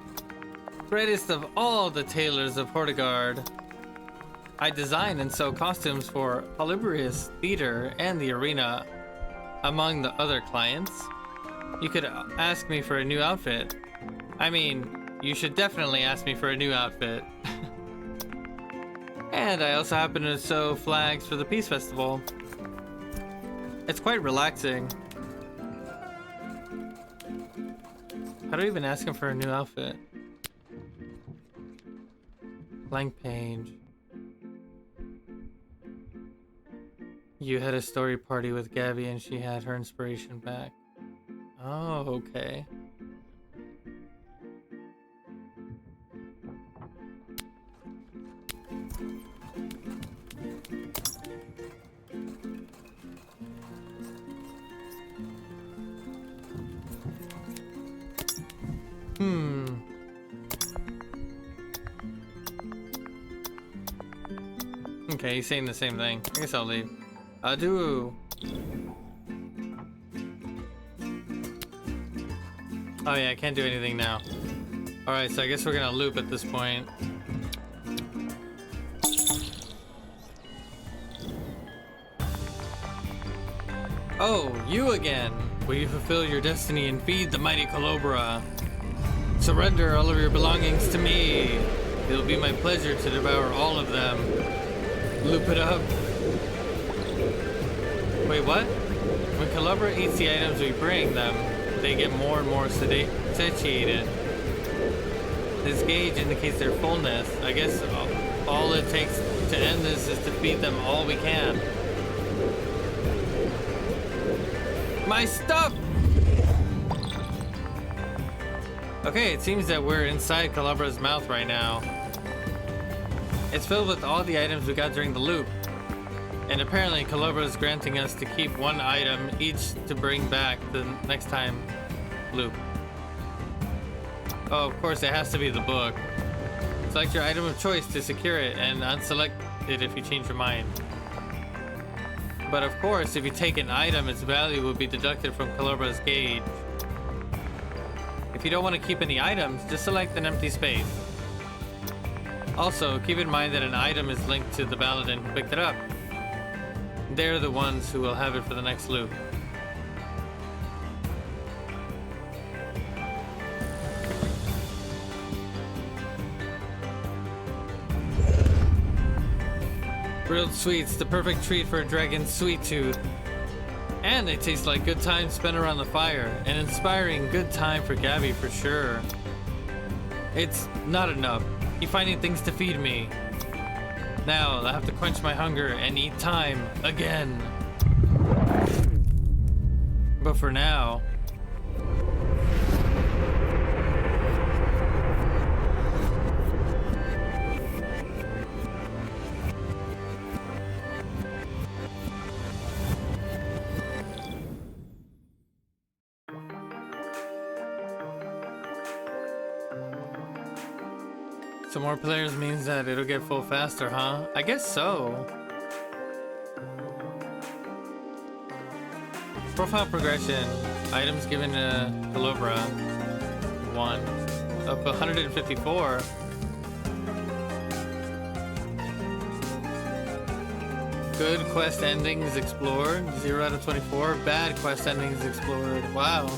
Greatest of all the tailors of Hortigard. I design and sew costumes for Polybius Theater and the Arena, among the other clients. You could ask me for a new outfit. I mean, you should definitely ask me for a new outfit. And I also happen to sew flags for the Peace Festival. It's quite relaxing. How do I even ask him for a new outfit? Blank page. You had a story party with Gabby and she had her inspiration back. Oh, okay. Okay, he's saying the same thing. I guess I'll leave. Adieu. Oh yeah, I can't do anything now. Alright, so I guess we're gonna loop at this point. Oh, you again. Will you fulfill your destiny and feed the mighty Colobra? Surrender all of your belongings to me. It'll be my pleasure to devour all of them. Loop it up. Wait, what? When Colobra eats the items we bring them, they get more and more satiated. This gauge indicates their fullness. I guess all it takes to end this is to feed them all we can. My stuff! Okay, it seems that we're inside Calobra's mouth right now. It's filled with all the items we got during the loop. And apparently Colobra is granting us to keep one item each to bring back the next time loop. Oh, of course it has to be the book. Select your item of choice to secure it and unselect it if you change your mind. But of course, if you take an item, its value will be deducted from Calobra's gauge. If you don't want to keep any items, just select an empty space. Also, keep in mind that an item is linked to the Baladin who picked it up. They're the ones who will have it for the next loop. Grilled sweets, the perfect treat for a dragon's sweet tooth. And they taste like good time spent around the fire. An inspiring good time for Gabby for sure. It's not enough. Keep finding things to feed me. Now I'll have to quench my hunger and eat time again. But for now... So more players means that it'll get full faster, huh? I guess so. Profile progression. Items given to Colobra. 1. Up 154. Good quest endings explored. 0 out of 24. Bad quest endings explored. Wow.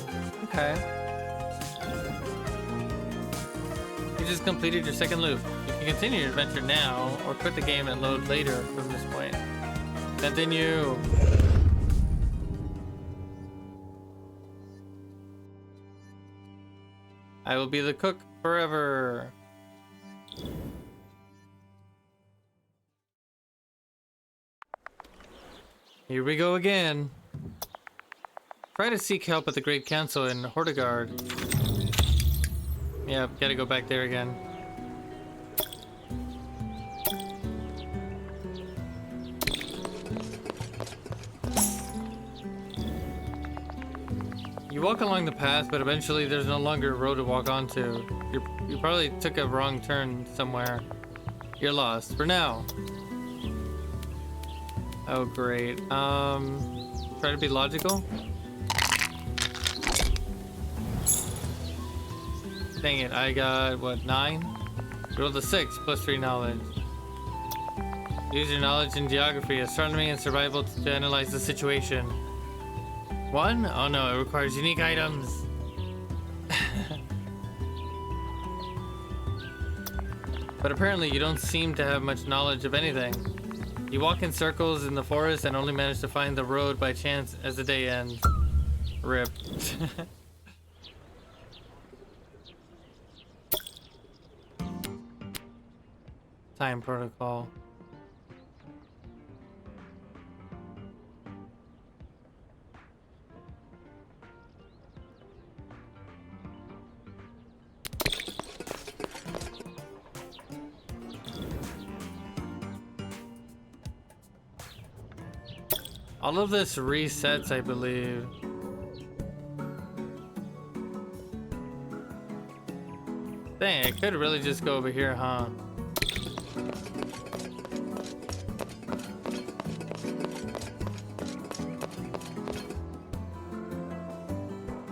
Okay. You just completed your second loop. You can continue your adventure now, or quit the game and load later from this point. Continue. I will be the cook forever. Here we go again. Try to seek help at the Great Council in Hortigard. Yeah, gotta go back there again. You walk along the path, but eventually there's no longer a road to walk onto. You probably took a wrong turn somewhere. You're lost for now. Oh, great. Try to be logical. Dang it, I got, what, 9? Rolled a 6, plus 3 knowledge. Use your knowledge in geography, astronomy, and survival to analyze the situation. 1? Oh no, it requires unique items. But apparently you don't seem to have much knowledge of anything. You walk in circles in the forest and only manage to find the road by chance as the day ends. RIP. Time protocol. All of this resets, I believe. Dang, I could really just go over here, huh?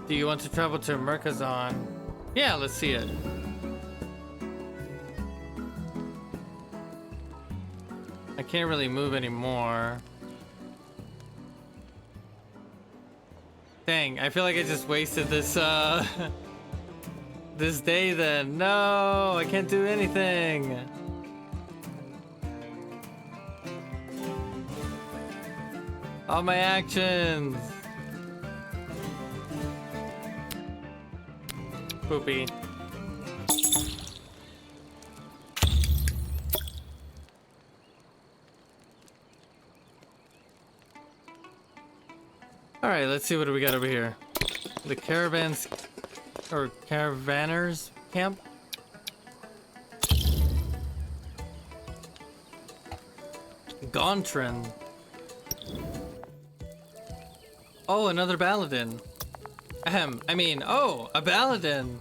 Do you want to travel to Merkazon? Yeah, let's see it. I can't really move anymore. Dang, I feel like I just wasted this, this day then. No, I can't do anything. All my actions. Poopy. Alright, let's see what do we got over here. The caravans or caravanners camp. Gontran. Oh, another Baladin. Oh, a Baladin.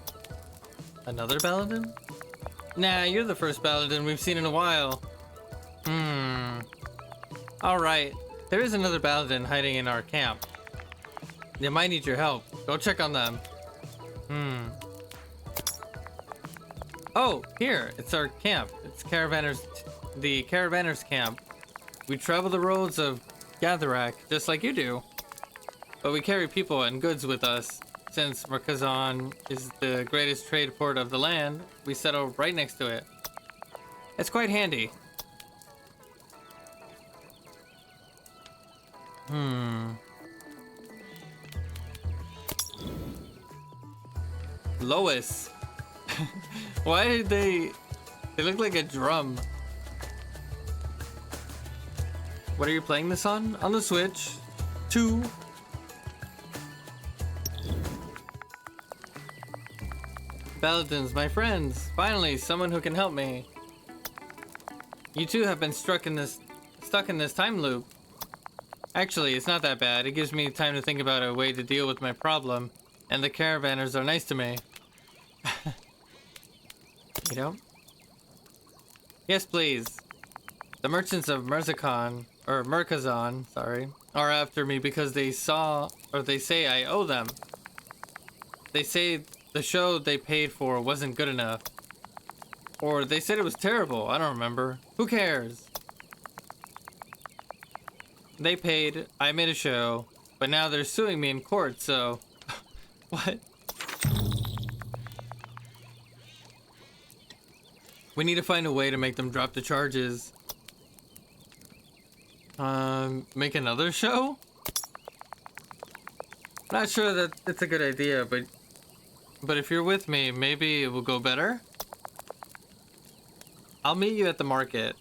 Another Baladin? Nah, you're the first Baladin we've seen in a while. Alright, there is another Baladin hiding in our camp. They might need your help. Go check on them. Oh, here, it's our camp. It's the Caravanners camp. We travel the roads of Gatherak, just like you do. But we carry people and goods with us. Since Merkazan is the greatest trade port of the land, we settle right next to it. It's quite handy. Lois. Why did they look like a drum. What are you playing this on? On the Switch 2. Baladins, my friends. Finally, someone who can help me. You two have been stuck in this time loop. Actually, it's not that bad. It gives me time to think about a way to deal with my problem, and the caravanners are nice to me. You know? Yes, please. The merchants of Merkazan, sorry, are after me because they say I owe them. They say the show they paid for wasn't good enough. Or they said it was terrible. I don't remember. Who cares? They paid, I made a show, but now they're suing me in court, so... What? We need to find a way to make them drop the charges. Make another show? Not sure that it's a good idea, but if you're with me, maybe it will go better? I'll meet you at the market.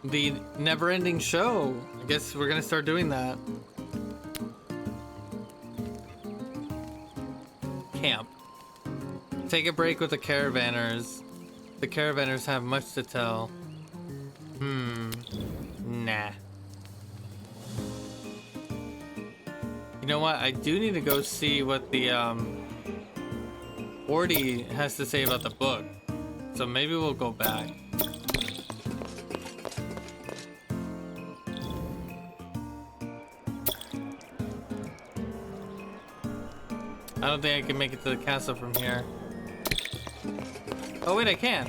The never-ending show. I guess we're gonna start doing that. Camp. Take a break with the caravanners. The caravanners have much to tell. Nah. You know what? I do need to go see what the Orty has to say about the book. So maybe we'll go back. I don't think I can make it to the castle from here. Oh wait, I can.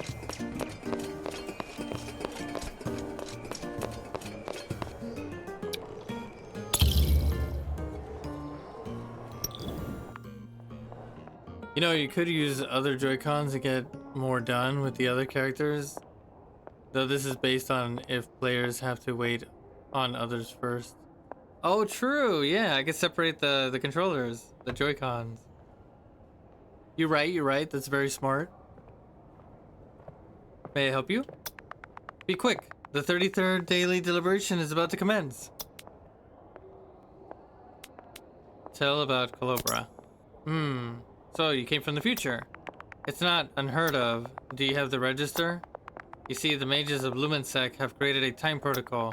You know, you could use other Joy-Cons to get more done with the other characters. Though this is based on if players have to wait on others first. Oh, true. Yeah, I could separate the controllers, the Joy-Cons. You're right. That's very smart. May I help you? Be quick. The 33rd daily deliberation is about to commence. Tell about Colobra. So you came from the future. It's not unheard of. Do you have the register? You see, the mages of Lumensec have created a time protocol.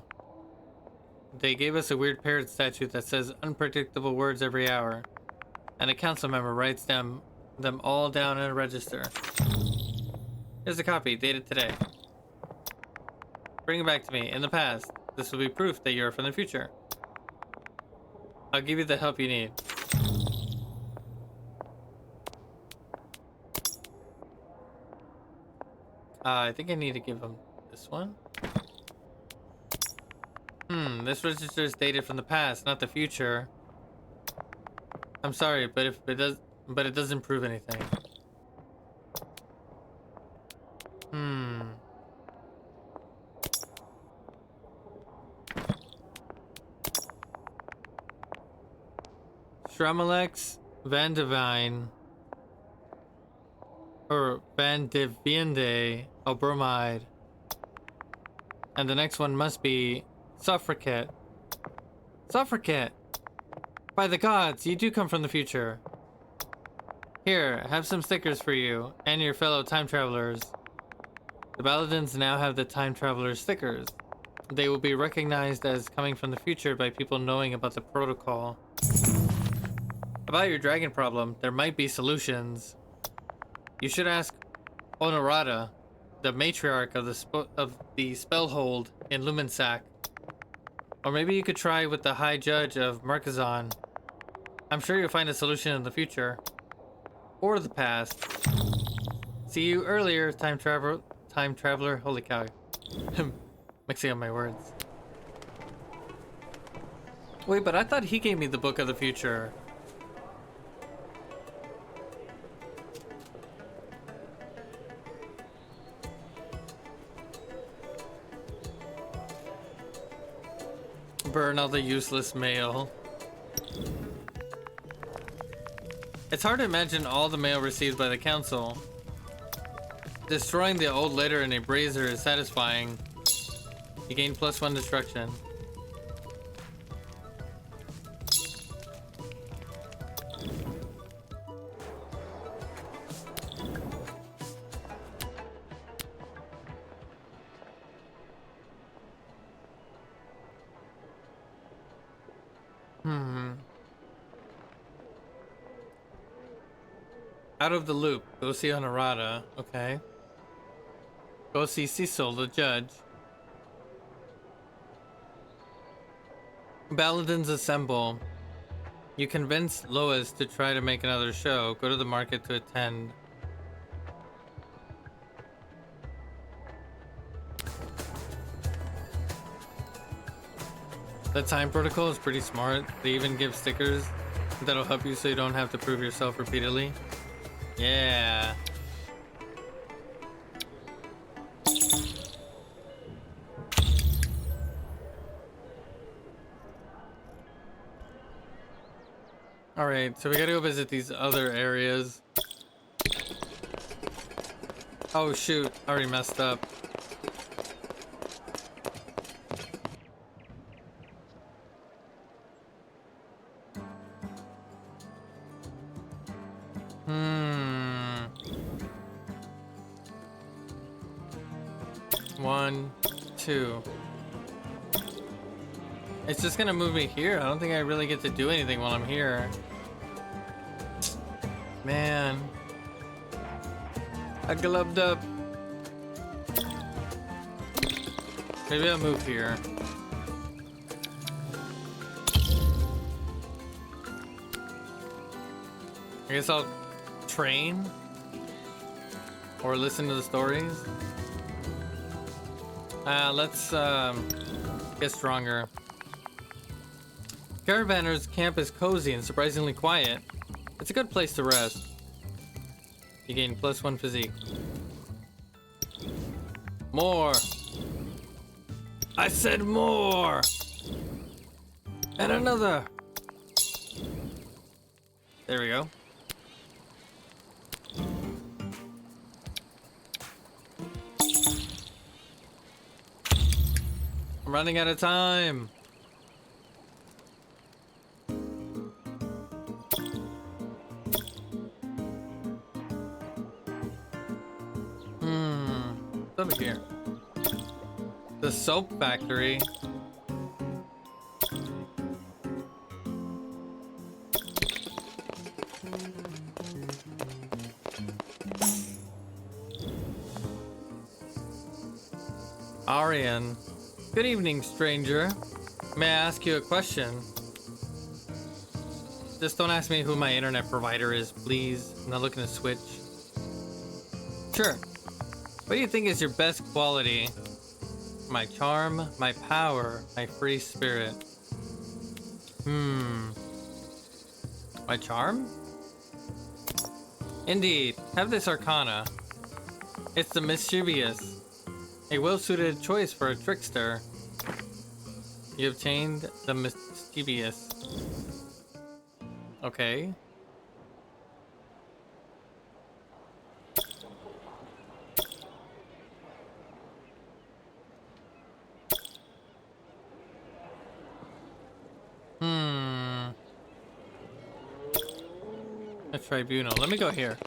They gave us a weird parrot statue that says unpredictable words every hour. And a council member writes them all down in a register. Here's a copy, dated today. Bring it back to me. In the past, this will be proof that you're from the future. I'll give you the help you need. I think I need to give him this one. This register is dated from the past, not the future. I'm sorry, but it doesn't prove anything. Shramalex Van Divine or Van Diviende Bromide. And the next one must be Suffragette. Suffragette! By the gods, you do come from the future. Here, have some stickers for you and your fellow time travelers. The Baladins now have the time traveler stickers. They will be recognized as coming from the future by people knowing about the protocol. About your dragon problem, there might be solutions. You should ask Honorata, the matriarch of the Spellhold in Lumensac. Or maybe you could try with the High Judge of Markazon. I'm sure you'll find a solution in the future. Or the past. See you earlier, time traveler. Holy cow. Mixing up my words. Wait, but I thought he gave me the Book of the Future. Burn all the useless mail. It's hard to imagine all the mail received by the council. Destroying the old letter in a brazier is satisfying. You gain +1 destruction. Out of the loop. Go see Honorata. Okay. Go see Cecil, the judge. Baladins assemble. You convince Lois to try to make another show. Go to the market to attend. The time protocol is pretty smart. They even give stickers that'll help you so you don't have to prove yourself repeatedly. Yeah. Alright, so we gotta go visit these other areas. Oh shoot, I already messed up. One, two. It's just gonna move me here. I don't think I really get to do anything while I'm here. Man. I glubbed up. Maybe I'll move here. I guess I'll train or listen to the stories. Let's get stronger. Caravanner's camp is cozy and surprisingly quiet. It's a good place to rest. You gain +1 physique. More! I said more! And another! There we go. I'm running out of time. What's over here? The soap factory. Arian. Good evening, stranger. May I ask you a question? Just don't ask me who my internet provider is, please. I'm not looking to switch. Sure. What do you think is your best quality? My charm, my power, my free spirit. My charm? Indeed, have this arcana. It's the mischievous. A well-suited choice for a trickster. You obtained the mischievous. Okay. A tribunal. Let me go here.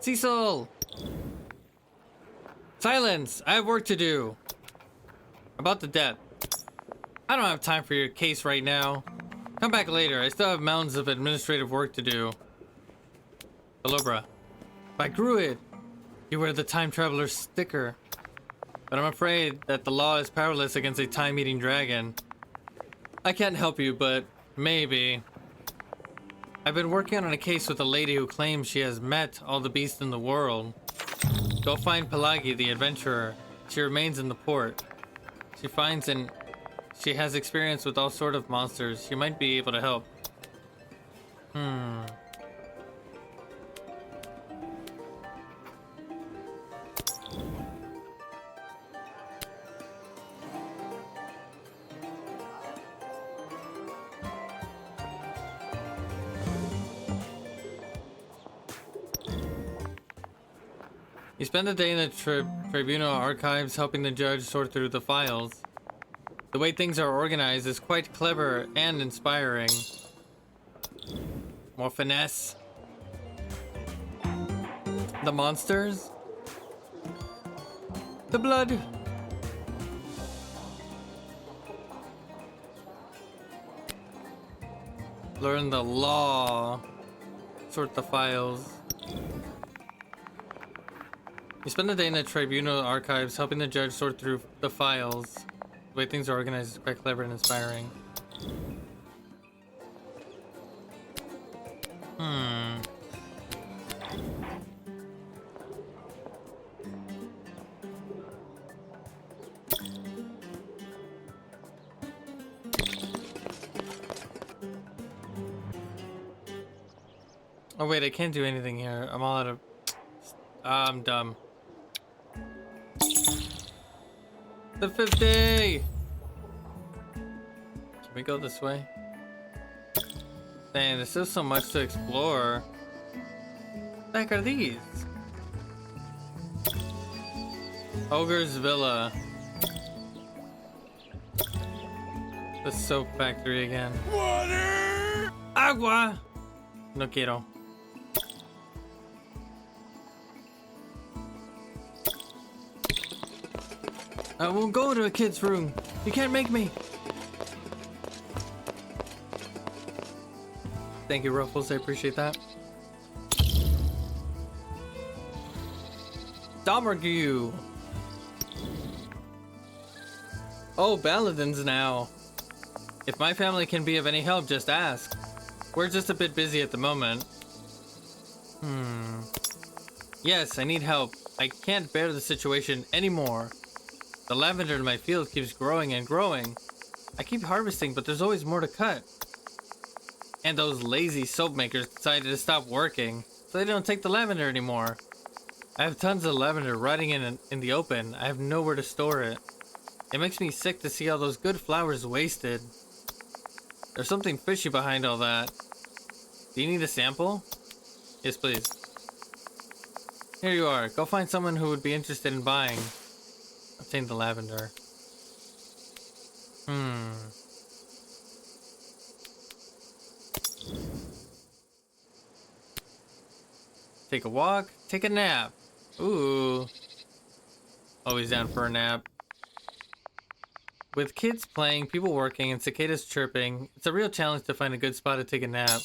Cecil! Silence! I have work to do. About the debt. I don't have time for your case right now. Come back later. I still have mountains of administrative work to do. Balobra. By Gruid! You wear the time traveler's sticker. But I'm afraid that the law is powerless against a time-eating dragon. I can't help you, but maybe. I've been working on a case with a lady who claims she has met all the beasts in the world. Go find Pelagi the adventurer. She remains in the port. She has experience with all sort of monsters. She might be able to help. You spend the day in the tribunal archives helping the judge sort through the files. The way things are organized is quite clever and inspiring. More finesse. The monsters. The blood. Learn the law. Sort the files. You spend the day in the tribunal archives helping the judge sort through the files. The way things are organized is quite clever and inspiring. Oh wait, I can't do anything here. I'm all out of... I'm dumb. The 50! Can we go this way? Dang, there's still so much to explore. What the heck are these? Ogre's Villa. The soap factory again. Water! Agua! No quiero. I won't go to a kid's room. You can't make me. Thank you, Ruffles. I appreciate that. Domergue. Oh, Baladins now. If my family can be of any help, just ask. We're just a bit busy at the moment. Yes, I need help. I can't bear the situation anymore. The lavender in my field keeps growing and growing. I keep harvesting, but there's always more to cut. And those lazy soap makers decided to stop working, so they don't take the lavender anymore. I have tons of lavender rotting in the open. I have nowhere to store it. It makes me sick to see all those good flowers wasted. There's something fishy behind all that. Do you need a sample? Yes, please. Here you are. Go find someone who would be interested in buying. Obtain the lavender. Take a walk. Take a nap. Ooh. Always down for a nap. With kids playing, people working, and cicadas chirping, it's a real challenge to find a good spot to take a nap.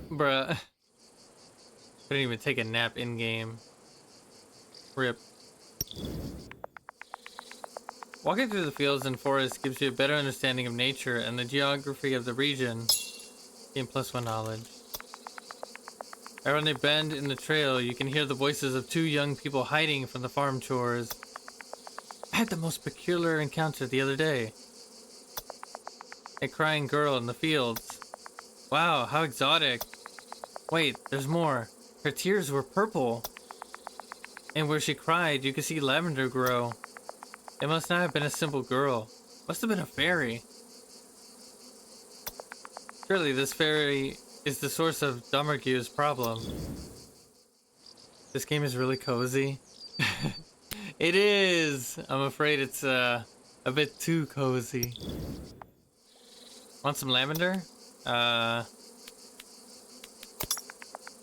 Bruh. Couldn't even take a nap in-game. Rip. Walking through the fields and forests gives you a better understanding of nature and the geography of the region. Gain +1 knowledge. Around a bend in the trail, you can hear the voices of two young people hiding from the farm chores. I had the most peculiar encounter the other day. A crying girl in the fields. Wow, how exotic. Wait, there's more. Her tears were purple. And where she cried, you could see lavender grow. It must not have been a simple girl. Must have been a fairy. Surely this fairy is the source of Domergue's problem. This game is really cozy. It is! I'm afraid it's a bit too cozy. Want some lavender?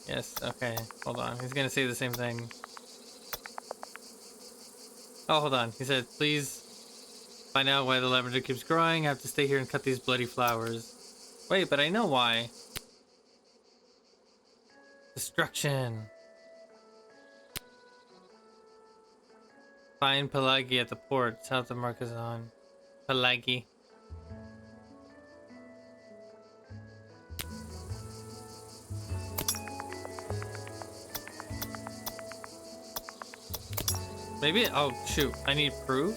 Yes, okay. Hold on. He's gonna say the same thing. Oh, hold on. He said, please find out why the lavender keeps growing. I have to stay here and cut these bloody flowers. Wait, but I know why. Destruction. Find Pelagi at the port, south of Marquezon. Pelagi. Maybe, oh shoot, I need proof?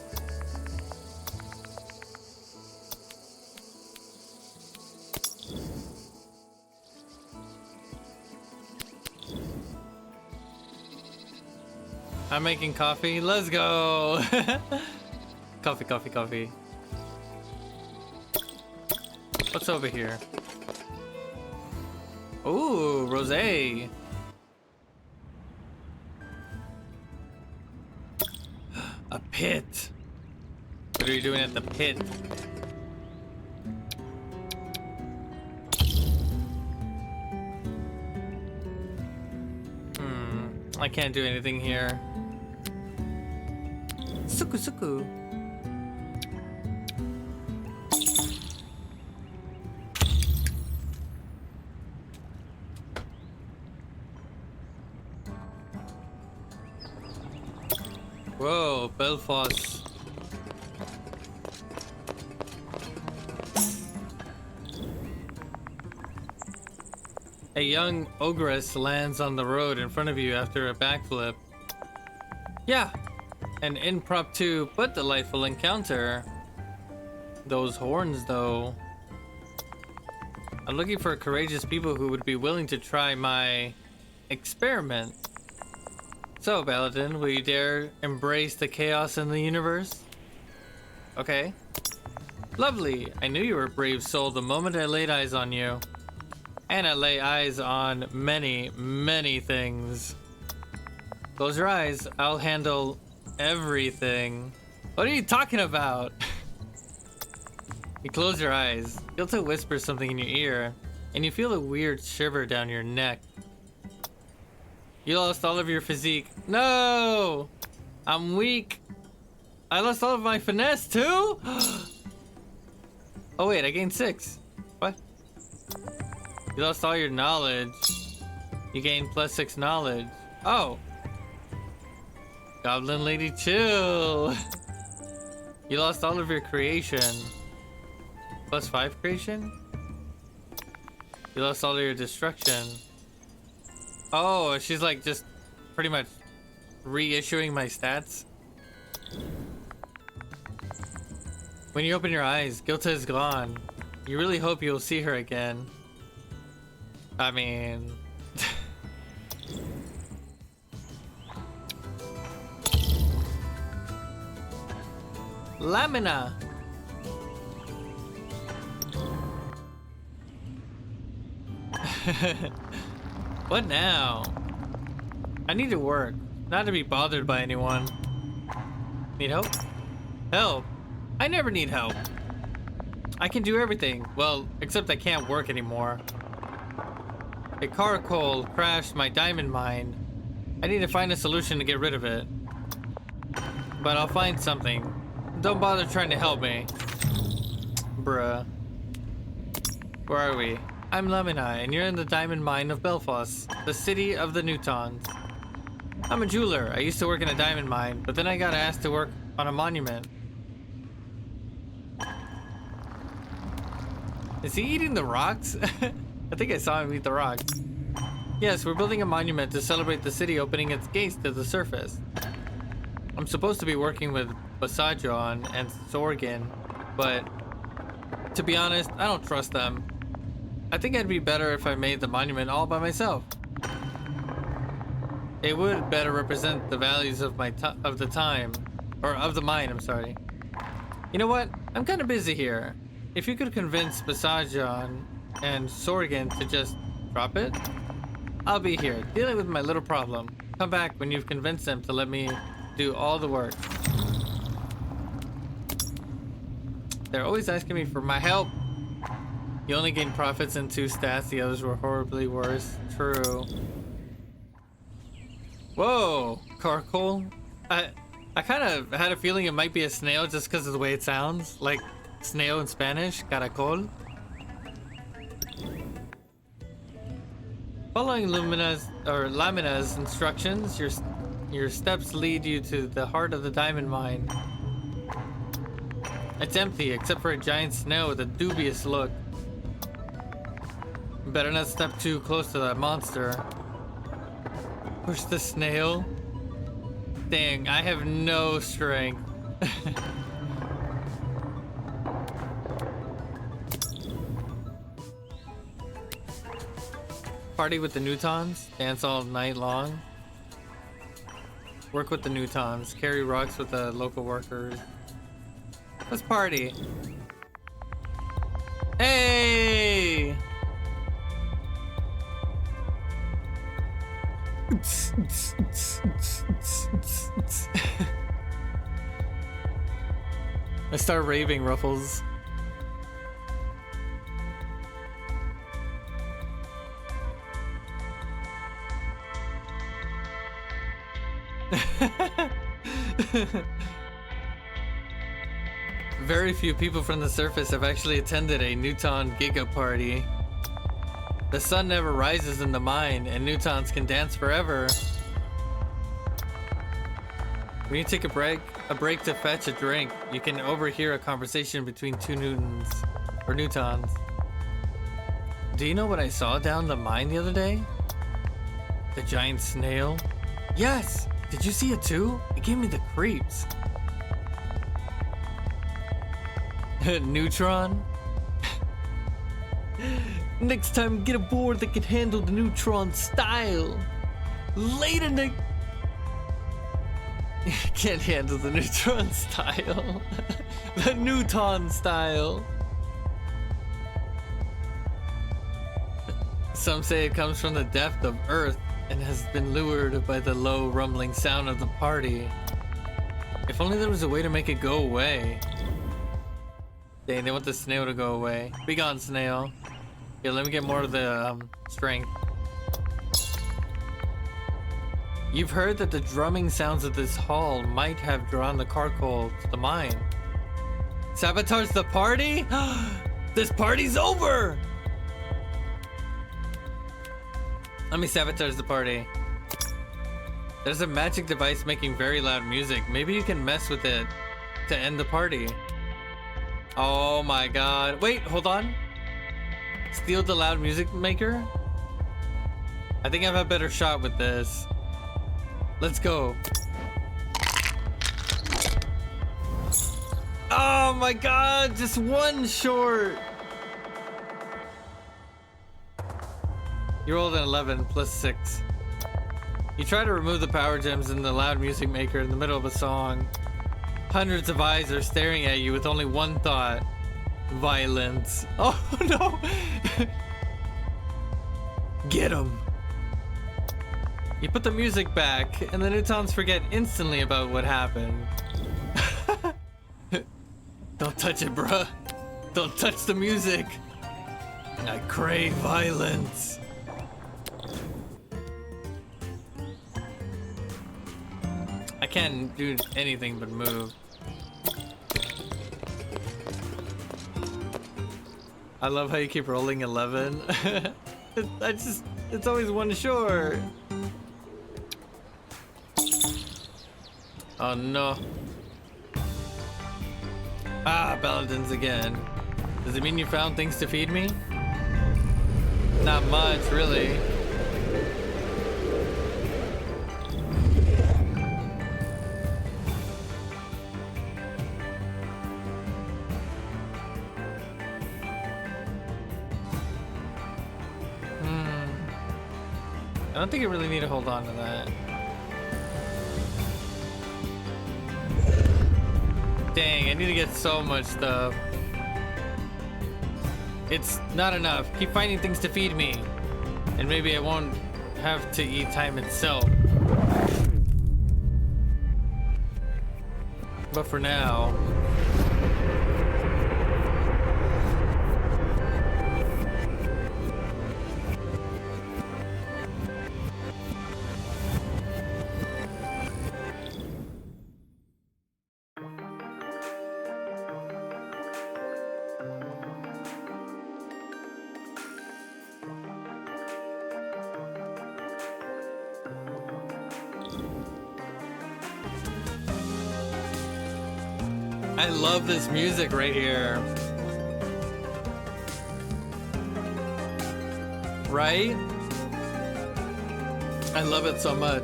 I'm making coffee, let's go! Coffee, coffee, coffee. What's over here? Ooh, rosé. A pit. What are you doing at the pit? I can't do anything here. Suku suku. Whoa, Belfast. A young ogress lands on the road in front of you after a backflip. Yeah, an impromptu but delightful encounter. Those horns, though. I'm looking for courageous people who would be willing to try my experiment. So, Baladin, will you dare embrace the chaos in the universe? Okay. Lovely. I knew you were a brave soul the moment I laid eyes on you. And I lay eyes on many, many things. Close your eyes. I'll handle everything. What are you talking about? You close your eyes. Gilta whispers something in your ear, and you feel a weird shiver down your neck. You lost all of your physique. No! I'm weak. I lost all of my finesse too? Oh wait, I gained 6. What? You lost all your knowledge. You gained +6 knowledge. Oh. Goblin lady chill. You lost all of your creation. +5 creation? You lost all of your destruction. Oh, she's like just pretty much reissuing my stats. When you open your eyes, Gilta is gone. You really hope you'll see her again. I mean... Lamina! What now? I need to work, not to be bothered by anyone. Need help? Help? I never need help. I can do everything. Well, except I can't work anymore. A caracol crashed my diamond mine. I need to find a solution to get rid of it. But I'll find something. Don't bother trying to help me. Bruh. Where are we? I'm Lamini, and you're in the diamond mine of Belfast, the city of the Newtons. I'm a jeweler. I used to work in a diamond mine, but then I got asked to work on a monument. Is he eating the rocks? I think I saw him eat the rocks. Yes, we're building a monument to celebrate the city opening its gates to the surface. I'm supposed to be working with Basadjon and Sorgan, but to be honest, I don't trust them. I think I'd be better if I made the monument all by myself. It would better represent the values of of the mine, I'm sorry. You know what? I'm kind of busy here. If you could convince Basadjon and Sorgan to just drop it, I'll be here, dealing with my little problem. Come back when you've convinced them to let me do all the work. They're always asking me for my help. You only gain profits in 2 stats, the others were horribly worse. True. Whoa, Carcoal. I kind of had a feeling it might be a snail just because of the way it sounds. Like snail in Spanish, caracol. Following Lamina's instructions, your steps lead you to the heart of the diamond mine. It's empty except for a giant snail with a dubious look. Better not step too close to that monster. Push the snail? Dang, I have no strength. Party with the Newtons, dance all night long. Work with the Newtons, carry rocks with the local workers. Let's party. Hey! I start raving, Ruffles. Very few people from the surface have actually attended a Newton Giga Party. The sun never rises in the mine, and Newtons can dance forever. When you take a break to fetch a drink, you can overhear a conversation between 2 Newtons. Do you know what I saw down the mine the other day? The giant snail? Yes! Did you see it too? It gave me the creeps. Neutron? Next time, get a board that can handle the Neutron style. Later, Nick. Can't handle the Neutron style. The Newton style. Some say it comes from the depth of Earth and has been lured by the low rumbling sound of the party. If only there was a way to make it go away. Dang, they want the snail to go away. Be gone, snail. Yeah, let me get more of the strength. You've heard that the drumming sounds of this hall might have drawn the Carcoal to the mine. Sabotage the party? This party's over! Let me sabotage the party. There's a magic device making very loud music. Maybe you can mess with it to end the party. Oh my god. Wait, hold on. Steal the loud music maker? I think I have a better shot with this. Let's go. Oh my god, just one short. You rolled an 11 plus 6. You try to remove the power gems in the loud music maker in the middle of a song. Hundreds of eyes are staring at you with only one thought. Violence. Oh no! Get him! You put the music back, and the Newtons forget instantly about what happened. Don't touch it, bruh. Don't touch the music. I crave violence. I can't do anything but move. I love how you keep rolling 11. It's always one short. Oh no. Ah, Baladins again. Does it mean you found things to feed me? Not much, really. I don't think you really need to hold on to that. Dang, I need to get so much stuff. It's not enough. Keep finding things to feed me. And maybe I won't have to eat time itself. But for now... I love this music right here. Right? I love it so much.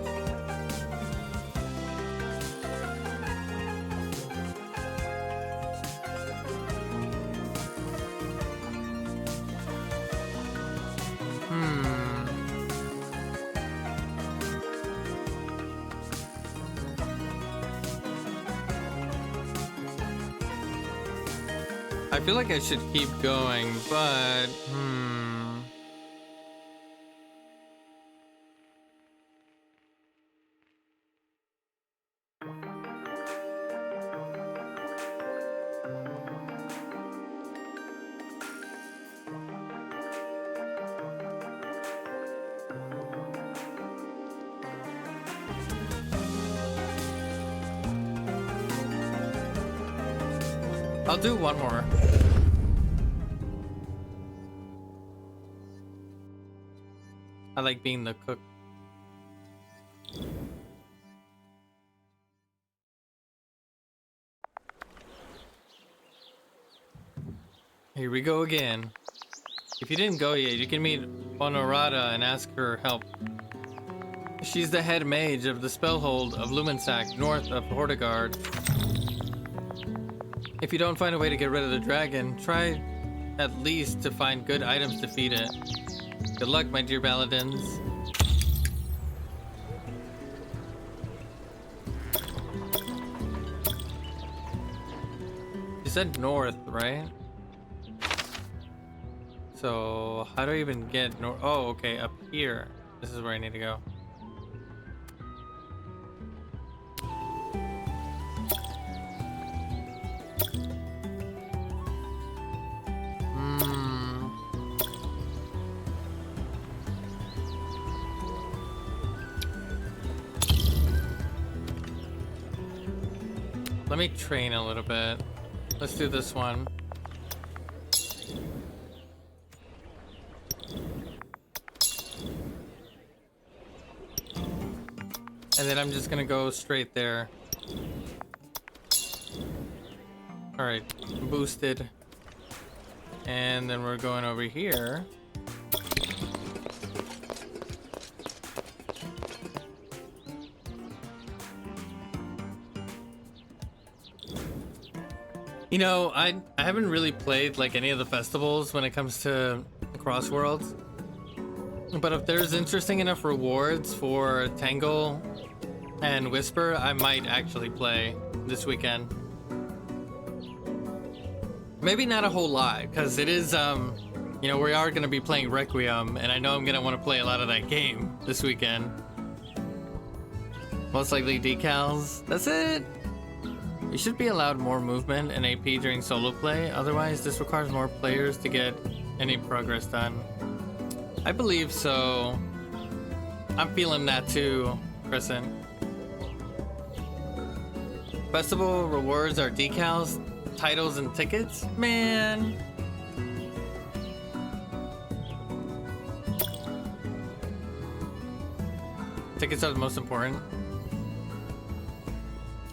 I feel like I should keep going, but I'll do one more. I like being the cook. Here we go again. If you didn't go yet, you can meet Honorata and ask her help. She's the head mage of the Spellhold of Lumensac, north of Hortigard. If you don't find a way to get rid of the dragon, try at least to find good items to feed it. Good luck, my dear Baladins. You said north, right? So, how do I even get north? Oh, okay, up here. This is where I need to go. Let me train a little bit. Let's do this one. And then I'm just gonna go straight there. Alright, boosted. And then we're going over here. You know, I haven't really played like any of the festivals when it comes to Cross Worlds. But if there's interesting enough rewards for Tangle and Whisper, I might actually play this weekend. Maybe not a whole lot, because it is, you know, we are going to be playing Requiem, and I know I'm going to want to play a lot of that game this weekend. Most likely decals. That's it. You should be allowed more movement and AP during solo play, otherwise this requires more players to get any progress done. I believe so. I'm feeling that too, Crescent. Festival rewards are decals, titles, and tickets? Man. Tickets are the most important.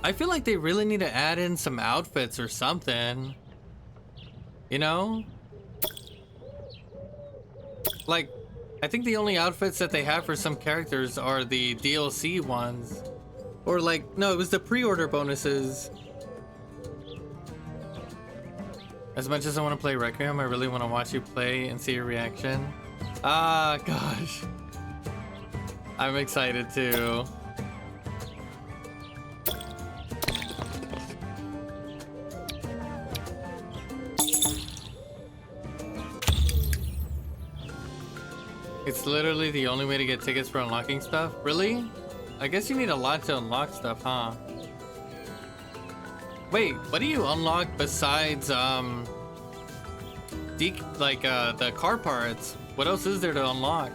I feel like they really need to add in some outfits or something. You know? Like, I think the only outfits that they have for some characters are the DLC ones. Or like, no, it was the pre-order bonuses. As much as I want to play Requiem, I really want to watch you play and see your reaction. Ah, gosh. I'm excited too. It's literally the only way to get tickets for unlocking stuff? Really? I guess you need a lot to unlock stuff, huh? Wait, what do you unlock besides, the car parts? What else is there to unlock?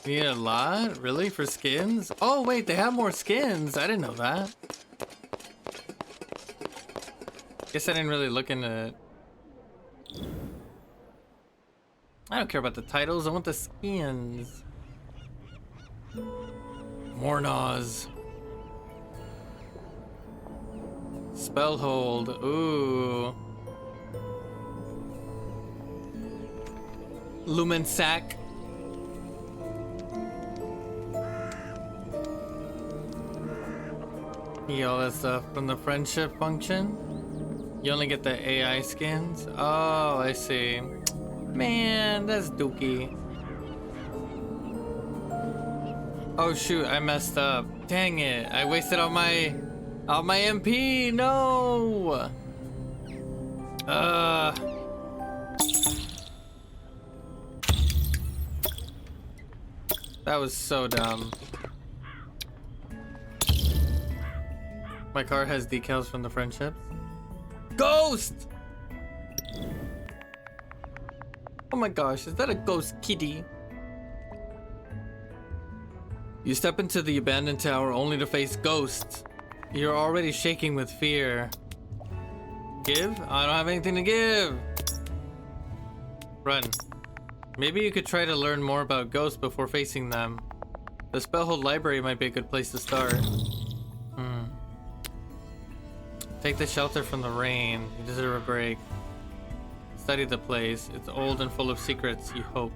You need a lot? Really? For skins? Oh, wait, they have more skins. I didn't know that. Guess I didn't really look into it. I don't care about the titles. I want the skins. Mornoz. Spellhold. Ooh. Lumen Sack. All that stuff from the friendship function. You only get the AI skins. Oh, I see. Man, that's dookie. Oh shoot, I messed up. Dang it! I wasted all my MP. No. That was so dumb. My car has decals from the friendships. Ghost! Oh my gosh, is that a ghost kitty? You step into the abandoned tower only to face ghosts. You're already shaking with fear. Give? I don't have anything to give. Run. Maybe you could try to learn more about ghosts before facing them. The Spellhold library might be a good place to start. Take the shelter from the rain. You deserve a break. Study the place. It's old and full of secrets, you hope.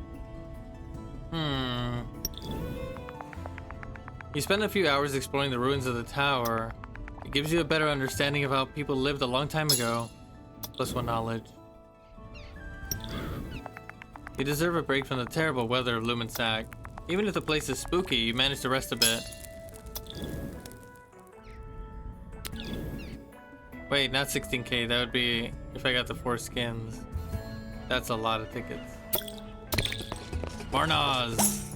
You spend a few hours exploring the ruins of the tower. It gives you a better understanding of how people lived a long time ago. +1 knowledge. You deserve a break from the terrible weather of Lumensac. Even if the place is spooky, you manage to rest a bit. Wait, not 16k. That would be if I got the 4 skins. That's a lot of tickets. Barnaz.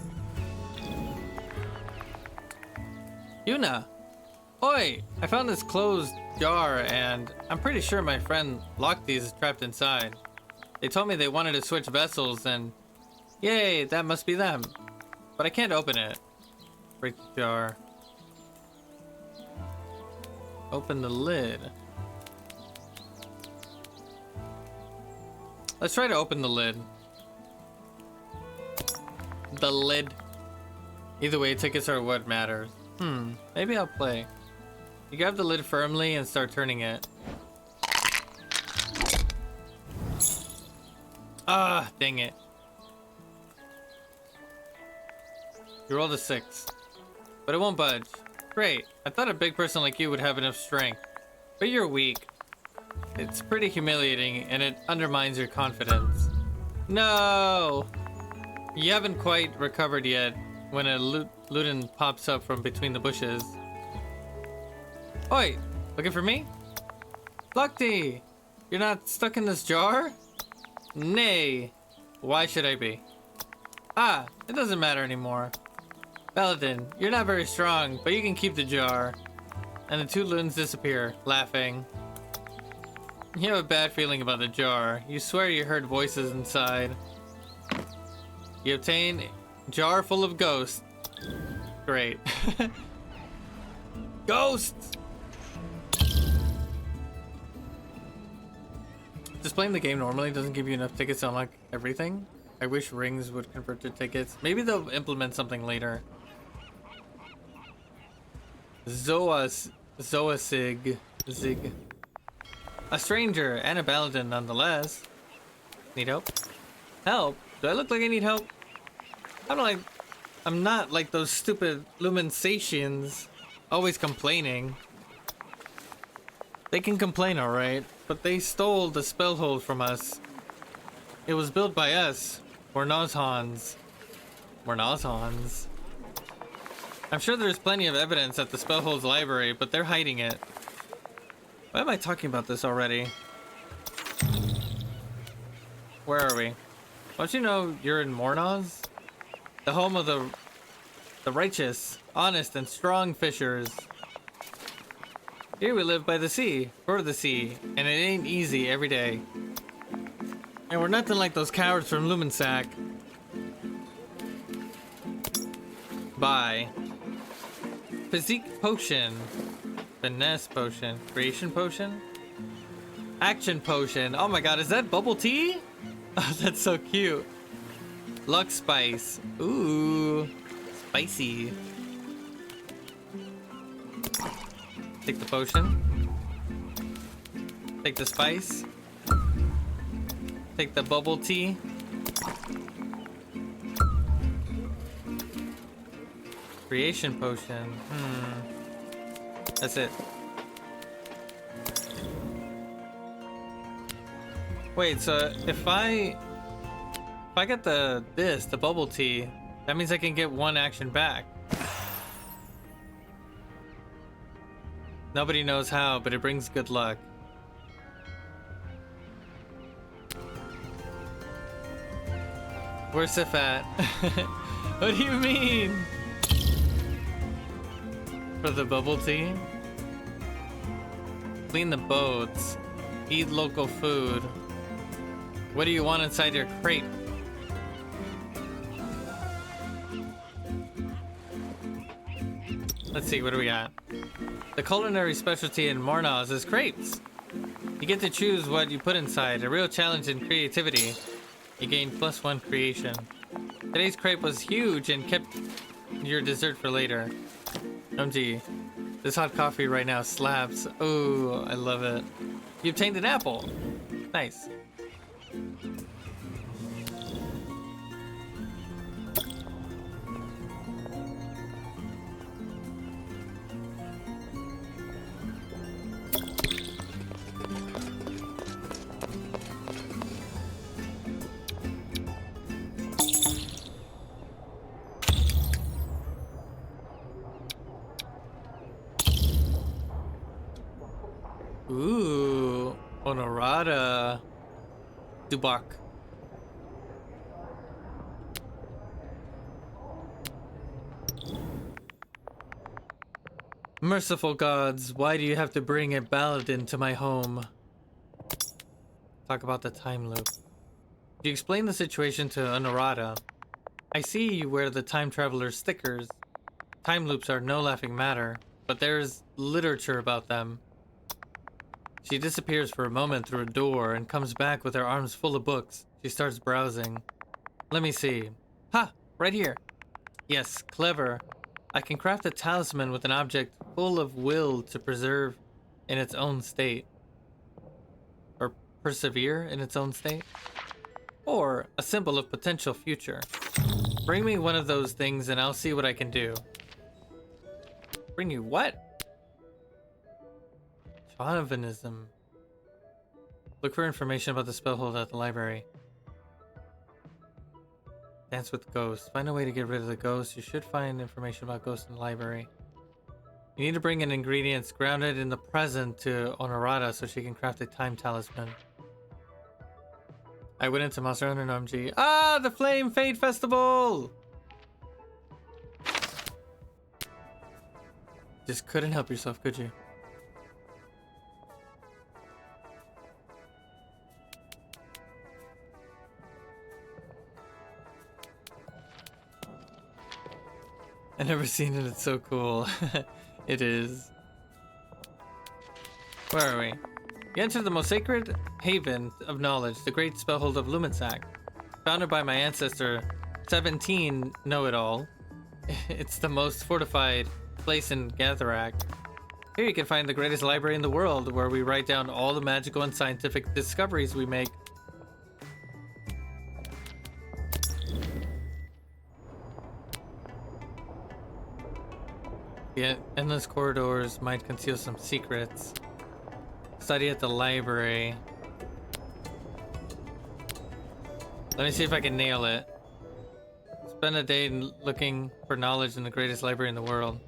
Yuna. Oi! I found this closed jar and I'm pretty sure my friend locked these trapped inside. They told me they wanted to switch vessels and... Yay, that must be them. But I can't open it. Break the jar. Open the lid. Let's try to open the lid. The lid. Either way, tickets are what matters. Maybe I'll play. You grab the lid firmly and start turning it. Ah, dang it. You rolled a 6. But it won't budge. Great. I thought a big person like you would have enough strength. But you're weak. It's pretty humiliating and it undermines your confidence. No! You haven't quite recovered yet when a Ludin pops up from between the bushes. Oi! Looking for me? Lukti! You're not stuck in this jar? Nay. Why should I be? Ah, it doesn't matter anymore. Baladin, you're not very strong, but you can keep the jar. And the 2 Ludins disappear, laughing. You have a bad feeling about the jar. You swear you heard voices inside. You obtain a jar full of ghosts. Great. Ghosts! Just playing the game normally doesn't give you enough tickets to unlock everything. I wish rings would convert to tickets. Maybe they'll implement something later. Zoasig. Zig. A stranger and a Baladin nonetheless. Need help? Help? Do I look like I need help? I don't like. I'm not like those stupid Lumensations always complaining. They can complain, alright, but they stole the spellhold from us. It was built by us. We're Nozhans. We're Nozhans. I'm sure there's plenty of evidence at the Spellhold's library, but they're hiding it. Why am I talking about this already? Where are we? Don't you know you're in Mornoz? The home of the righteous, honest, and strong fishers. Here we live by the sea, for the sea, and it ain't easy every day. And we're nothing like those cowards from Lumensac. Bye. Physique potion. Finesse potion. Creation potion? Action potion. Oh my god, is that bubble tea? Oh, that's so cute. Luck spice. Ooh. Spicy. Take the potion. Take the spice. Take the bubble tea. Creation potion. That's it. Wait, so if I get the bubble tea, that means I can get one action back. Nobody knows how, but it brings good luck. Where's Sif at? What do you mean? For the bubble tea? Clean the boats. Eat local food. What do you want inside your crate? Let's see, what do we got? The culinary specialty in Mornoz is crepes. You get to choose what you put inside, a real challenge in creativity. You gain +1 creation. Today's crepe was huge and kept your dessert for later. OMG, this hot coffee right now slaps. Oh, I love it. You obtained an apple. Nice. Ooh, Honorata. Dubak. Merciful gods, why do you have to bring a Baladin to my home? Talk about the time loop. You explain the situation to Honorata. I see you wear the time traveler stickers. Time loops are no laughing matter, but there's literature about them. She disappears for a moment through a door and comes back with her arms full of books. She starts browsing. Let me see. Ha! Right here. Yes, clever. I can craft a talisman with an object full of will to preserve in its own state. Or persevere in its own state. Or a symbol of potential future. Bring me one of those things and I'll see what I can do. Bring you what? Chauvinism. Look for information about the spellhold at the library. Dance with ghosts. Find a way to get rid of the ghosts. You should find information about ghosts in the library. You need to bring in ingredients grounded in the present to Honorata so she can craft a time talisman. I went into Monster Hunter OMG. Ah, the Flame Fade Festival! Just couldn't help yourself, could you? I've never seen it, it's so cool. It is. Where are we? You enter the most sacred haven of knowledge, the great spellhold of Lumensac. Founded by my ancestor, 17 Know-It-All. It's the most fortified place in Gatherak. Here you can find the greatest library in the world, where we write down all the magical and scientific discoveries we make. The endless corridors might conceal some secrets. Study at the library. Let me see if I can nail it. Spend a day looking for knowledge in the greatest library in the world.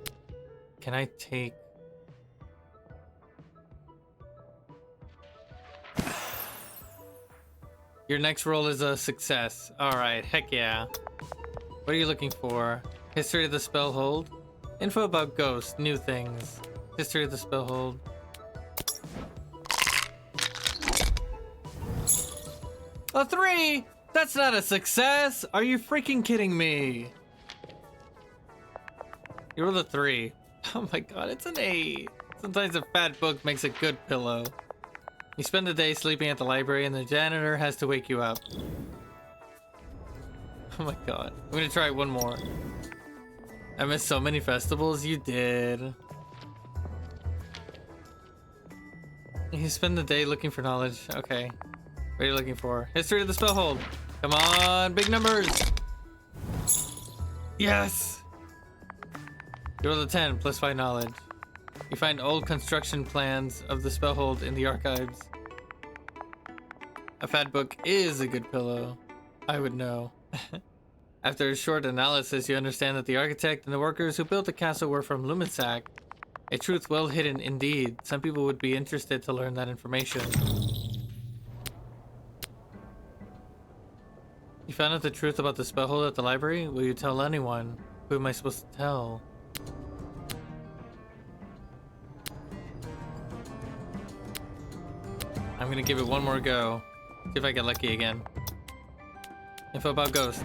Can I take... Your next roll is a success. Alright, heck yeah. What are you looking for? History of the Spellhold? Info about ghosts, new things. History of the Spellhold. A 3! That's not a success! Are you freaking kidding me? You rolled a 3. Oh my god, it's an 8. Sometimes a fat book makes a good pillow. You spend the day sleeping at the library and the janitor has to wake you up. Oh my god. I'm gonna try one more. I missed so many festivals. You did. You spend the day looking for knowledge. Okay. What are you looking for? History of the Spellhold. Come on, big numbers. Yes. You roll a 10 plus 5 knowledge. You find old construction plans of the Spellhold in the archives. A fat book is a good pillow. I would know. After a short analysis, you understand that the architect and the workers who built the castle were from Lumensac. A truth well hidden indeed. Some people would be interested to learn that information. You found out the truth about the Spellhold at the library? Will you tell anyone? Who am I supposed to tell? I'm gonna give it one more go. See if I get lucky again. Info about ghosts.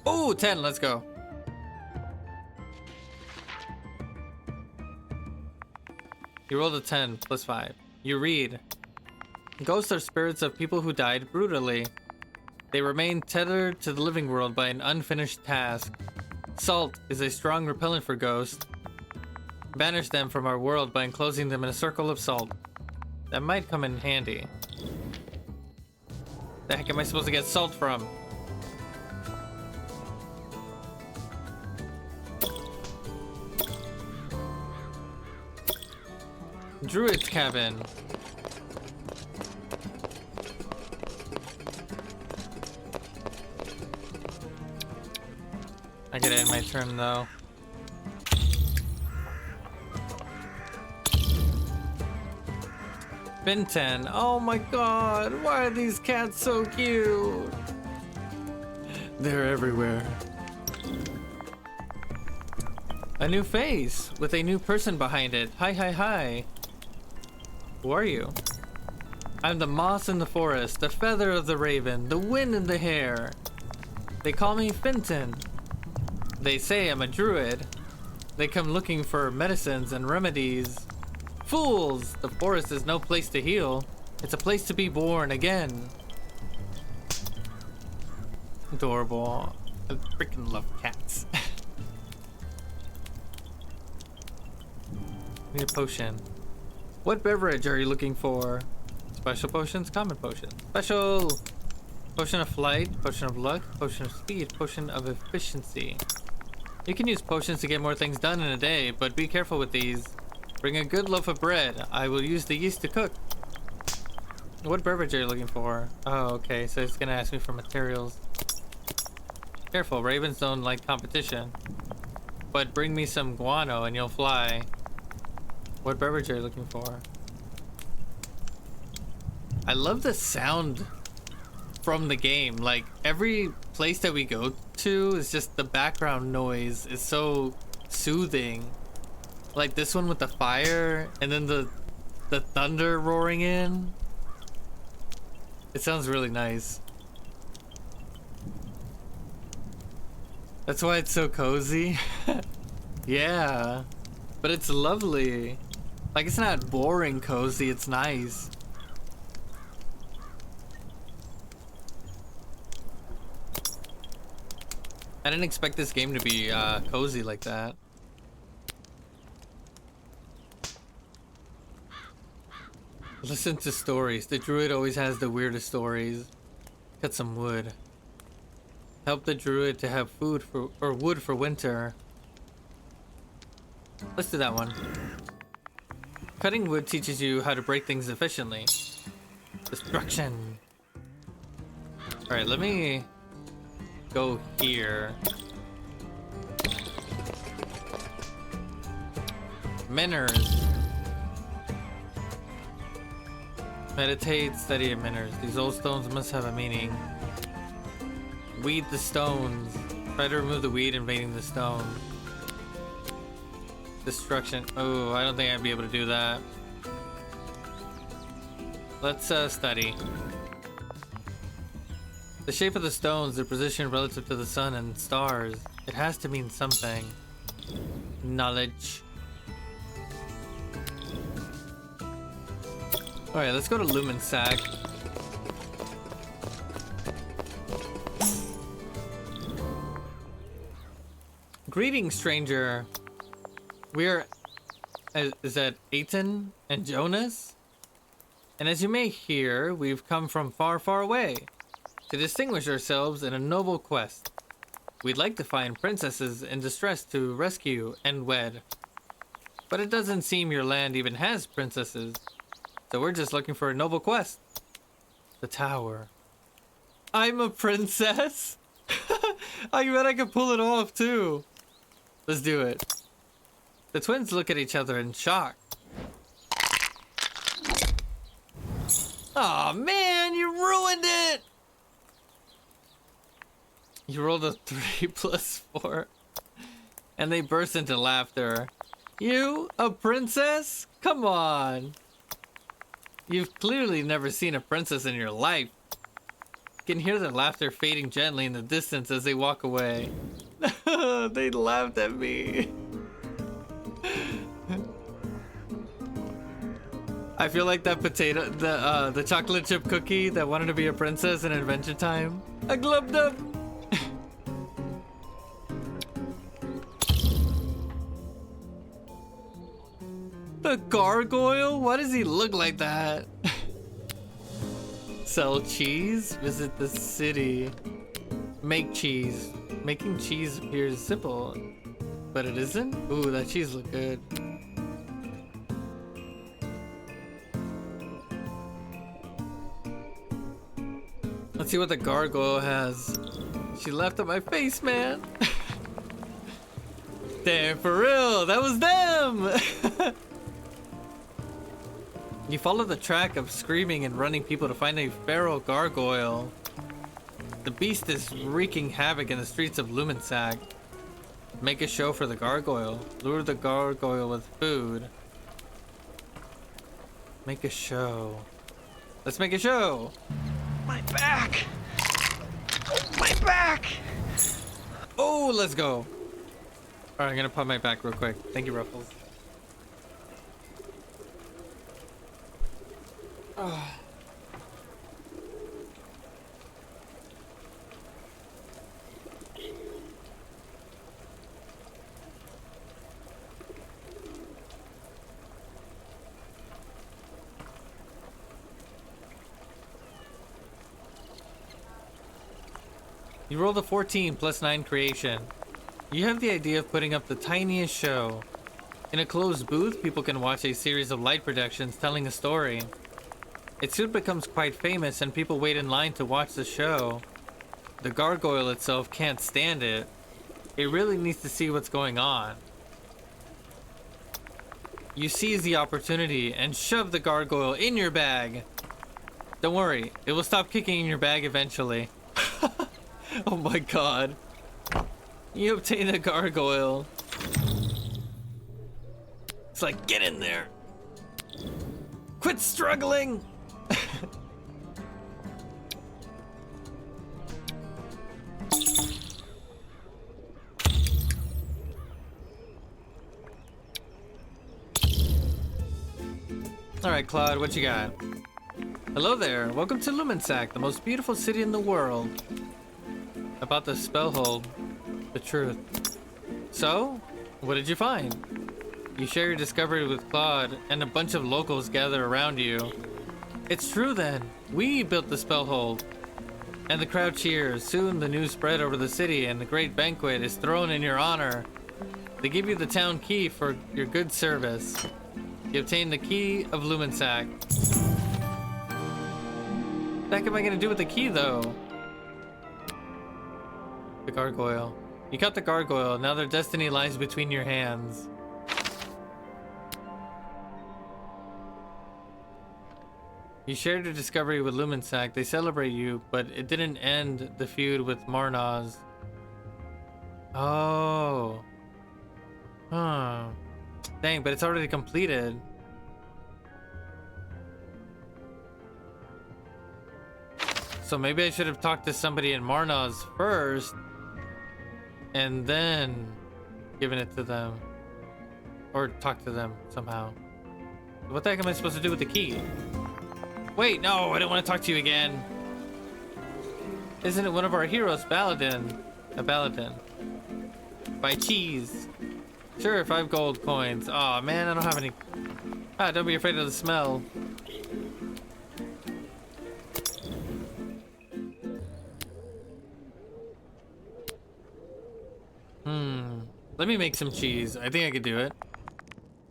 Oh, 10, let's go. You rolled a 10 plus 5. You read. Ghosts are spirits of people who died brutally. They remain tethered to the living world by an unfinished task. Salt is a strong repellent for ghosts. Banish them from our world by enclosing them in a circle of salt. That might come in handy. The heck am I supposed to get salt from? Druid's cabin. I gotta end my turn though. Ben 10. Oh my god, why are these cats so cute? They're everywhere. A new face with a new person behind it. Hi, hi, hi. Who are you? I'm the moss in the forest, the feather of the raven, the wind in the hair. They call me Finton. They say I'm a druid. They come looking for medicines and remedies. Fools! The forest is no place to heal. It's a place to be born again. Adorable. I freaking love cats. Need a potion. What beverage are you looking for? Special potions, common potions. Special! Potion of flight, potion of luck, potion of speed, potion of efficiency. You can use potions to get more things done in a day, but be careful with these. Bring a good loaf of bread. I will use the yeast to cook. What beverage are you looking for? Oh, okay, so it's gonna ask me for materials. Careful, ravens don't like competition. But bring me some guano and you'll fly. What beverage are you looking for? I love the sound from the game. Like, every place that we go to is just the background noise is so soothing. Like this one with the fire and then the thunder roaring in. It sounds really nice. That's why it's so cozy. Yeah. But it's lovely. Like, it's not boring cozy, it's nice. I didn't expect this game to be cozy like that. Listen to stories. The druid always has the weirdest stories. Cut some wood. Help the druid to have food for or wood for winter. Let's do that one. Cutting wood teaches you how to break things efficiently. Destruction. Alright, let me go here. Minners. Meditate, study at Minners. These old stones must have a meaning. Weed the stones. Try to remove the weed invading the stone. Destruction. Oh, I don't think I'd be able to do that. Let's study. The shape of the stones, their position relative to the sun and stars. It has to mean something. Knowledge. Alright, let's go to Lumen Sack. Greetings, stranger. We're... is that Aiton and Jonas? And as you may hear, we've come from far, far away to distinguish ourselves in a noble quest. We'd like to find princesses in distress to rescue and wed. But it doesn't seem your land even has princesses. So we're just looking for a noble quest. The tower. I'm a princess? I bet I could pull it off too. Let's do it. The twins look at each other in shock. Aw, man, you ruined it! You rolled a 3 plus 4. And they burst into laughter. You, a princess? Come on. You've clearly never seen a princess in your life. You can hear their laughter fading gently in the distance as they walk away. They laughed at me. I feel like that potato, the chocolate chip cookie that wanted to be a princess in Adventure Time. I glubbed up. The gargoyle? Why does he look like that? Sell cheese? Visit the city. Make cheese. Making cheese appears simple, but it isn't? Ooh, that cheese looked good. Let's see what the gargoyle has. She left at my face, man. Damn, for real, that was them! You follow the track of screaming and running people to find a feral gargoyle. The beast is wreaking havoc in the streets of Lumensac. Make a show for the gargoyle. Lure the gargoyle with food. Make a show. Let's make a show! My back! My back! Oh, let's go! Alright, I'm gonna pop my back real quick. Thank you, Ruffles. You rolled a 14 plus 9 creation. You have the idea of putting up the tiniest show. In a closed booth, people can watch a series of light projections telling a story. It soon becomes quite famous and people wait in line to watch the show. The gargoyle itself can't stand it. It really needs to see what's going on. You seize the opportunity and shove the gargoyle in your bag. Don't worry, it will stop kicking in your bag eventually. Oh my god. You obtain a gargoyle. It's like, get in there. Quit struggling. Alright, Claude, what you got? Hello there. Welcome to Lumensac, the most beautiful city in the world. About the spellhold. The truth. So, what did you find? You share your discovery with Claude, and a bunch of locals gather around you. It's true then. We built the spellhold. And the crowd cheers. Soon the news spread over the city and the great banquet is thrown in your honor. They give you the town key for your good service. You obtain the key of Lumensac. What the heck am I gonna do with the key though? The gargoyle. You caught the gargoyle. Now their destiny lies between your hands. You shared your discovery with Lumensac. They celebrate you, but it didn't end the feud with Marnoz. Oh. Huh. Dang, but it's already completed. So maybe I should have talked to somebody in Marnoz first and then given it to them. Or talked to them somehow. What the heck am I supposed to do with the key? Wait, no, I don't want to talk to you again. Isn't it one of our heroes, Baladin? A Baladin. Buy cheese. Sure, 5 gold coins. Aw, man, I don't have any. Ah, don't be afraid of the smell. Let me make some cheese. I think I could do it.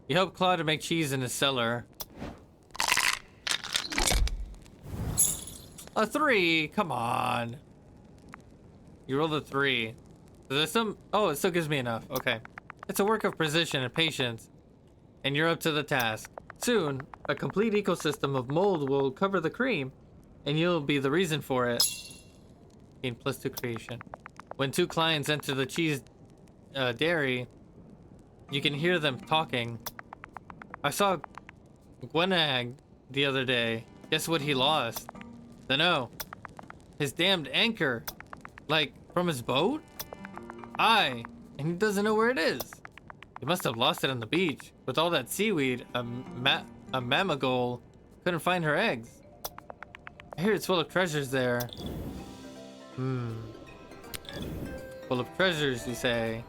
You helped Claude to make cheese in his cellar. A 3, come on. You rolled a 3. Is there some? Oh, it still gives me enough. Okay. It's a work of precision and patience, and you're up to the task. Soon, a complete ecosystem of mold will cover the cream, and you'll be the reason for it. Gain +2 creation. When 2 clients enter the cheese dairy, you can hear them talking. I saw Gwenag the other day. Guess what he lost? Dunno. His damned anchor. Like, from his boat? Aye, and he doesn't know where it is. He must have lost it on the beach. With all that seaweed, a mamagole couldn't find her eggs. I hear it's full of treasures there. Full of treasures, you say?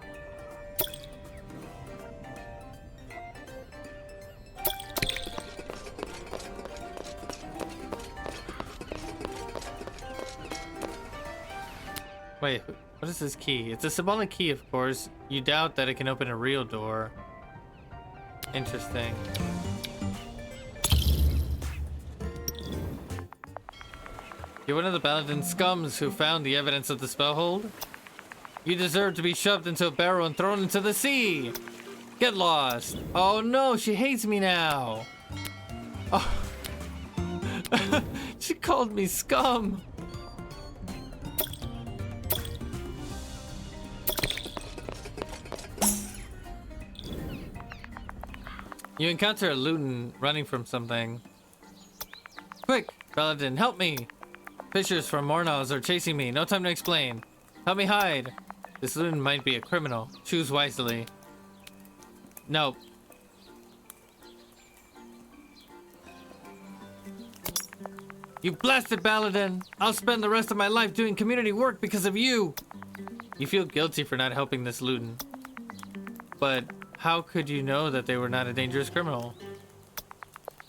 Wait, what is this key? It's a symbolic key, of course. You doubt that it can open a real door. Interesting. You're one of the Baladin scums who found the evidence of the spellhold. You deserve to be shoved into a barrel and thrown into the sea. Get lost. Oh no, she hates me now. Oh. She called me scum. You encounter a Luton running from something. Quick, Baladin, help me! Fishers from Mornoz are chasing me. No time to explain. Help me hide. This Luton might be a criminal. Choose wisely. Nope. You blasted Baladin! I'll spend the rest of my life doing community work because of you! You feel guilty for not helping this Luton. But how could you know that they were not a dangerous criminal?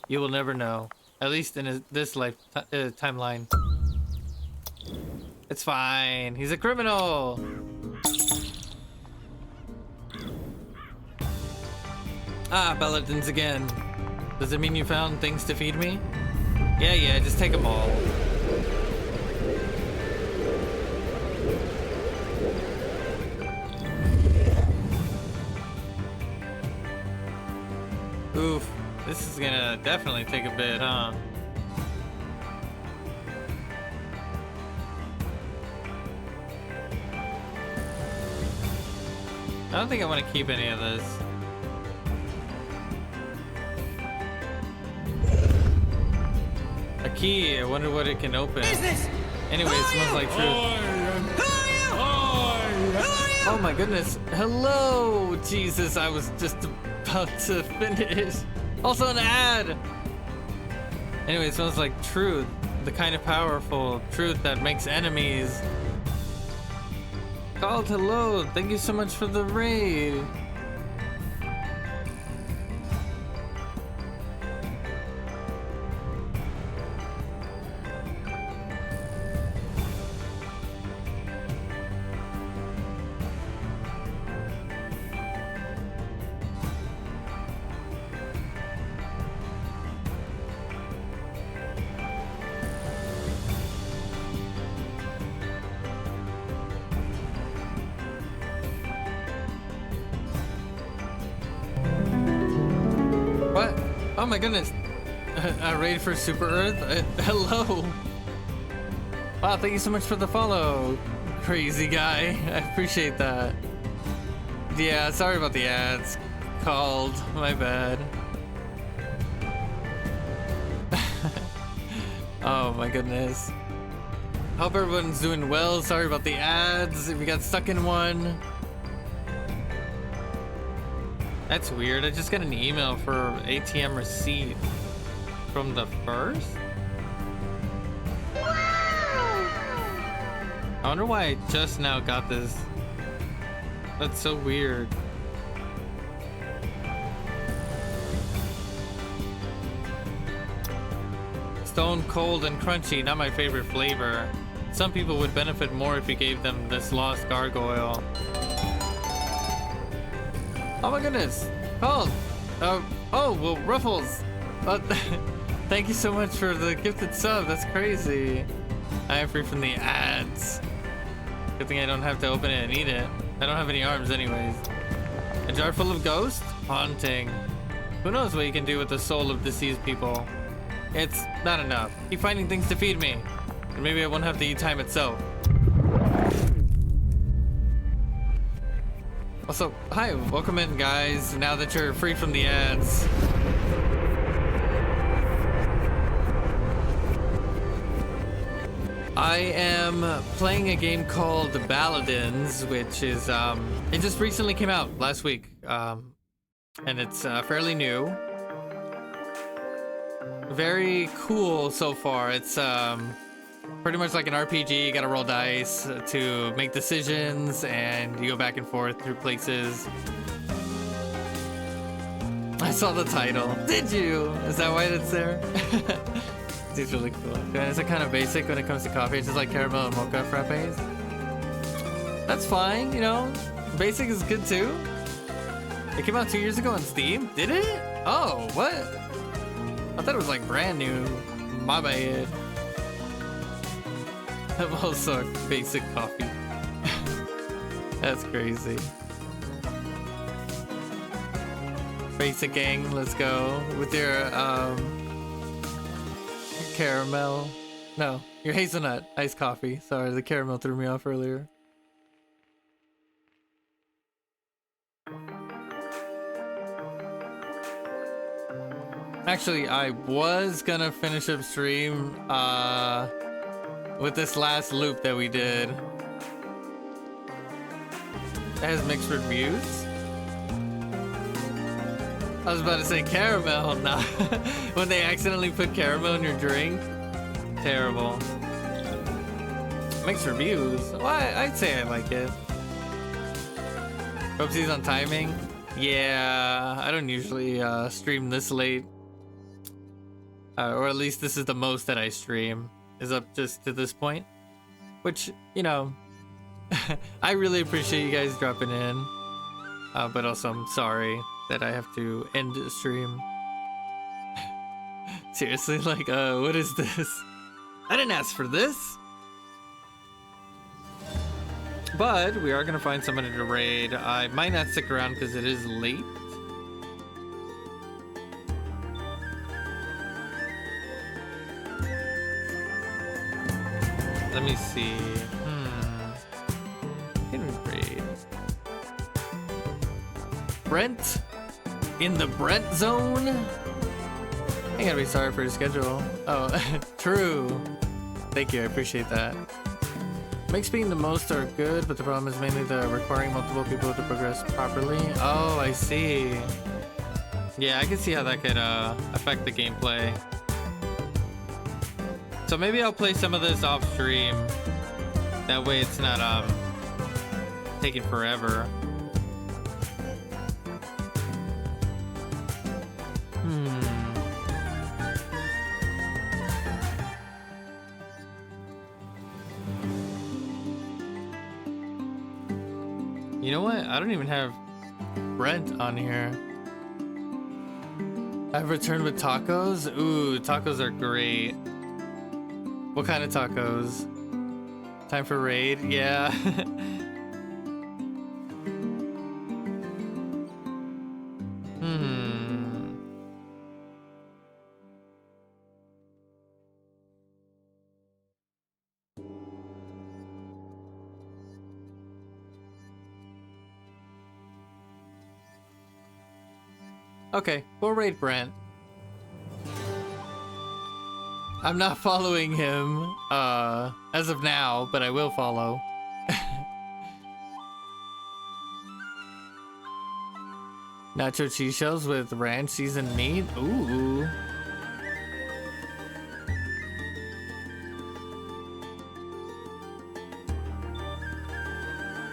You will never know. At least in this life timeline. It's fine. He's a criminal! Ah, Baladins again. Does it mean you found things to feed me? Yeah, just take them all. Oof, this is gonna definitely take a bit, huh? I don't think I want to keep any of this. A key, I wonder what it can open. Anyway, it smells like truth. Oh my goodness. Hello, Jesus, I was just about to finish. Also an ad. Anyway, it smells like truth. The kind of powerful truth that makes enemies. Called hello. Thank you so much for the raid. Oh my goodness. A raid for Super Earth? Hello. Wow, thank you so much for the follow, crazy guy. I appreciate that. Yeah, sorry about the ads. Called. My bad. Oh my goodness. Hope everyone's doing well. Sorry about the ads. If we got stuck in one. That's weird. I just got an email for ATM receipt from the first. I wonder why I just now got this. That's so weird. Stone cold and crunchy, not my favorite flavor. Some people would benefit more if you gave them this lost gargoyle. Oh my goodness, called. Oh, well, Ruffles. Thank you so much for the gifted sub. That's crazy. I am free from the ads. Good thing I don't have to open it and eat it. I don't have any arms anyways. A jar full of ghosts? Haunting. Who knows what you can do with the soul of deceased people? It's not enough. Keep finding things to feed me. And maybe I won't have to eat time itself. Also, hi, welcome in guys, now that you're free from the ads. I am playing a game called Baladins, which is, it just recently came out last week. And it's fairly new. Very cool so far. It's pretty much like an RPG. You gotta roll dice to make decisions, and you go back and forth through places. I saw the title. Did you? Is that why it's there? It's really cool. And is it kind of basic when it comes to coffee? It's just like caramel and mocha frappes. That's fine, you know. Basic is good too. It came out 2 years ago on Steam. Did it? Oh, what? I thought it was like brand new. My bad. I'm also a basic coffee. That's crazy. Basic gang, let's go with your caramel. No, your hazelnut iced coffee. Sorry, the caramel threw me off earlier. Actually, I was gonna finish up stream with this last loop that we did. It has mixed reviews. I was about to say caramel. Nah. When they accidentally put caramel in your drink. Terrible. Mixed reviews. Well, I'd say I like it. Oopsies on timing. Yeah, I don't usually stream this late. Or at least this is the most that I stream. Is up just to this point. Which, you know, I really appreciate you guys dropping in. But also I'm sorry that I have to end the stream. Seriously, like, what is this? I didn't ask for this. But we are gonna find somebody to raid. I might not stick around because it is late. Let me see. Can we raid? Brent? In the Brent zone? I gotta be sorry for your schedule. Oh, true. Thank you, I appreciate that. Makes being the most are good, but the problem is mainly the requiring multiple people to progress properly. Oh, I see. Yeah, I can see how that could affect the gameplay. So maybe I'll play some of this off stream. That way it's not taking forever. You know what? I don't even have Brent on here. I've returned with tacos. Ooh, tacos are great. What kind of tacos? Time for raid? Yeah. Okay, we'll raid Brent. I'm not following him as of now, but I will follow. Nacho cheese shells with ranch seasoned meat. Ooh.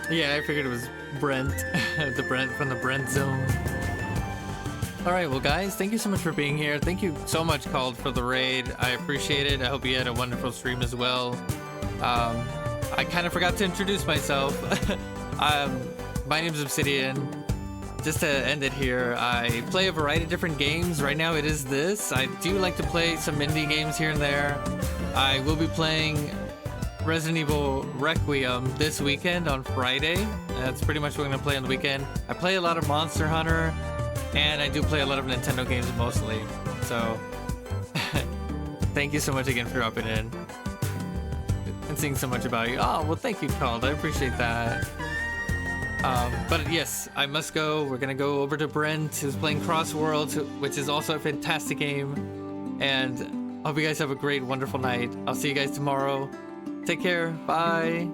Yeah, I figured it was Brent. The Brent from the Brent zone. Alright, well guys, thank you so much for being here. Thank you so much, Called, for the raid. I appreciate it. I hope you had a wonderful stream as well. I kind of forgot to introduce myself. My name's Obsidian. Just to end it here, I play a variety of different games. Right now it is this. I do like to play some indie games here and there. I will be playing Resident Evil Requiem this weekend on Friday. That's pretty much what I'm gonna play on the weekend. I play a lot of Monster Hunter, and I do play a lot of Nintendo games mostly. So, thank you so much again for dropping in and seeing so much about you. Oh, well, thank you, Called. I appreciate that. But yes, I must go. We're gonna go over to Brent, who's playing Cross Worlds, which is also a fantastic game. And I hope you guys have a great, wonderful night. I'll see you guys tomorrow. Take care. Bye.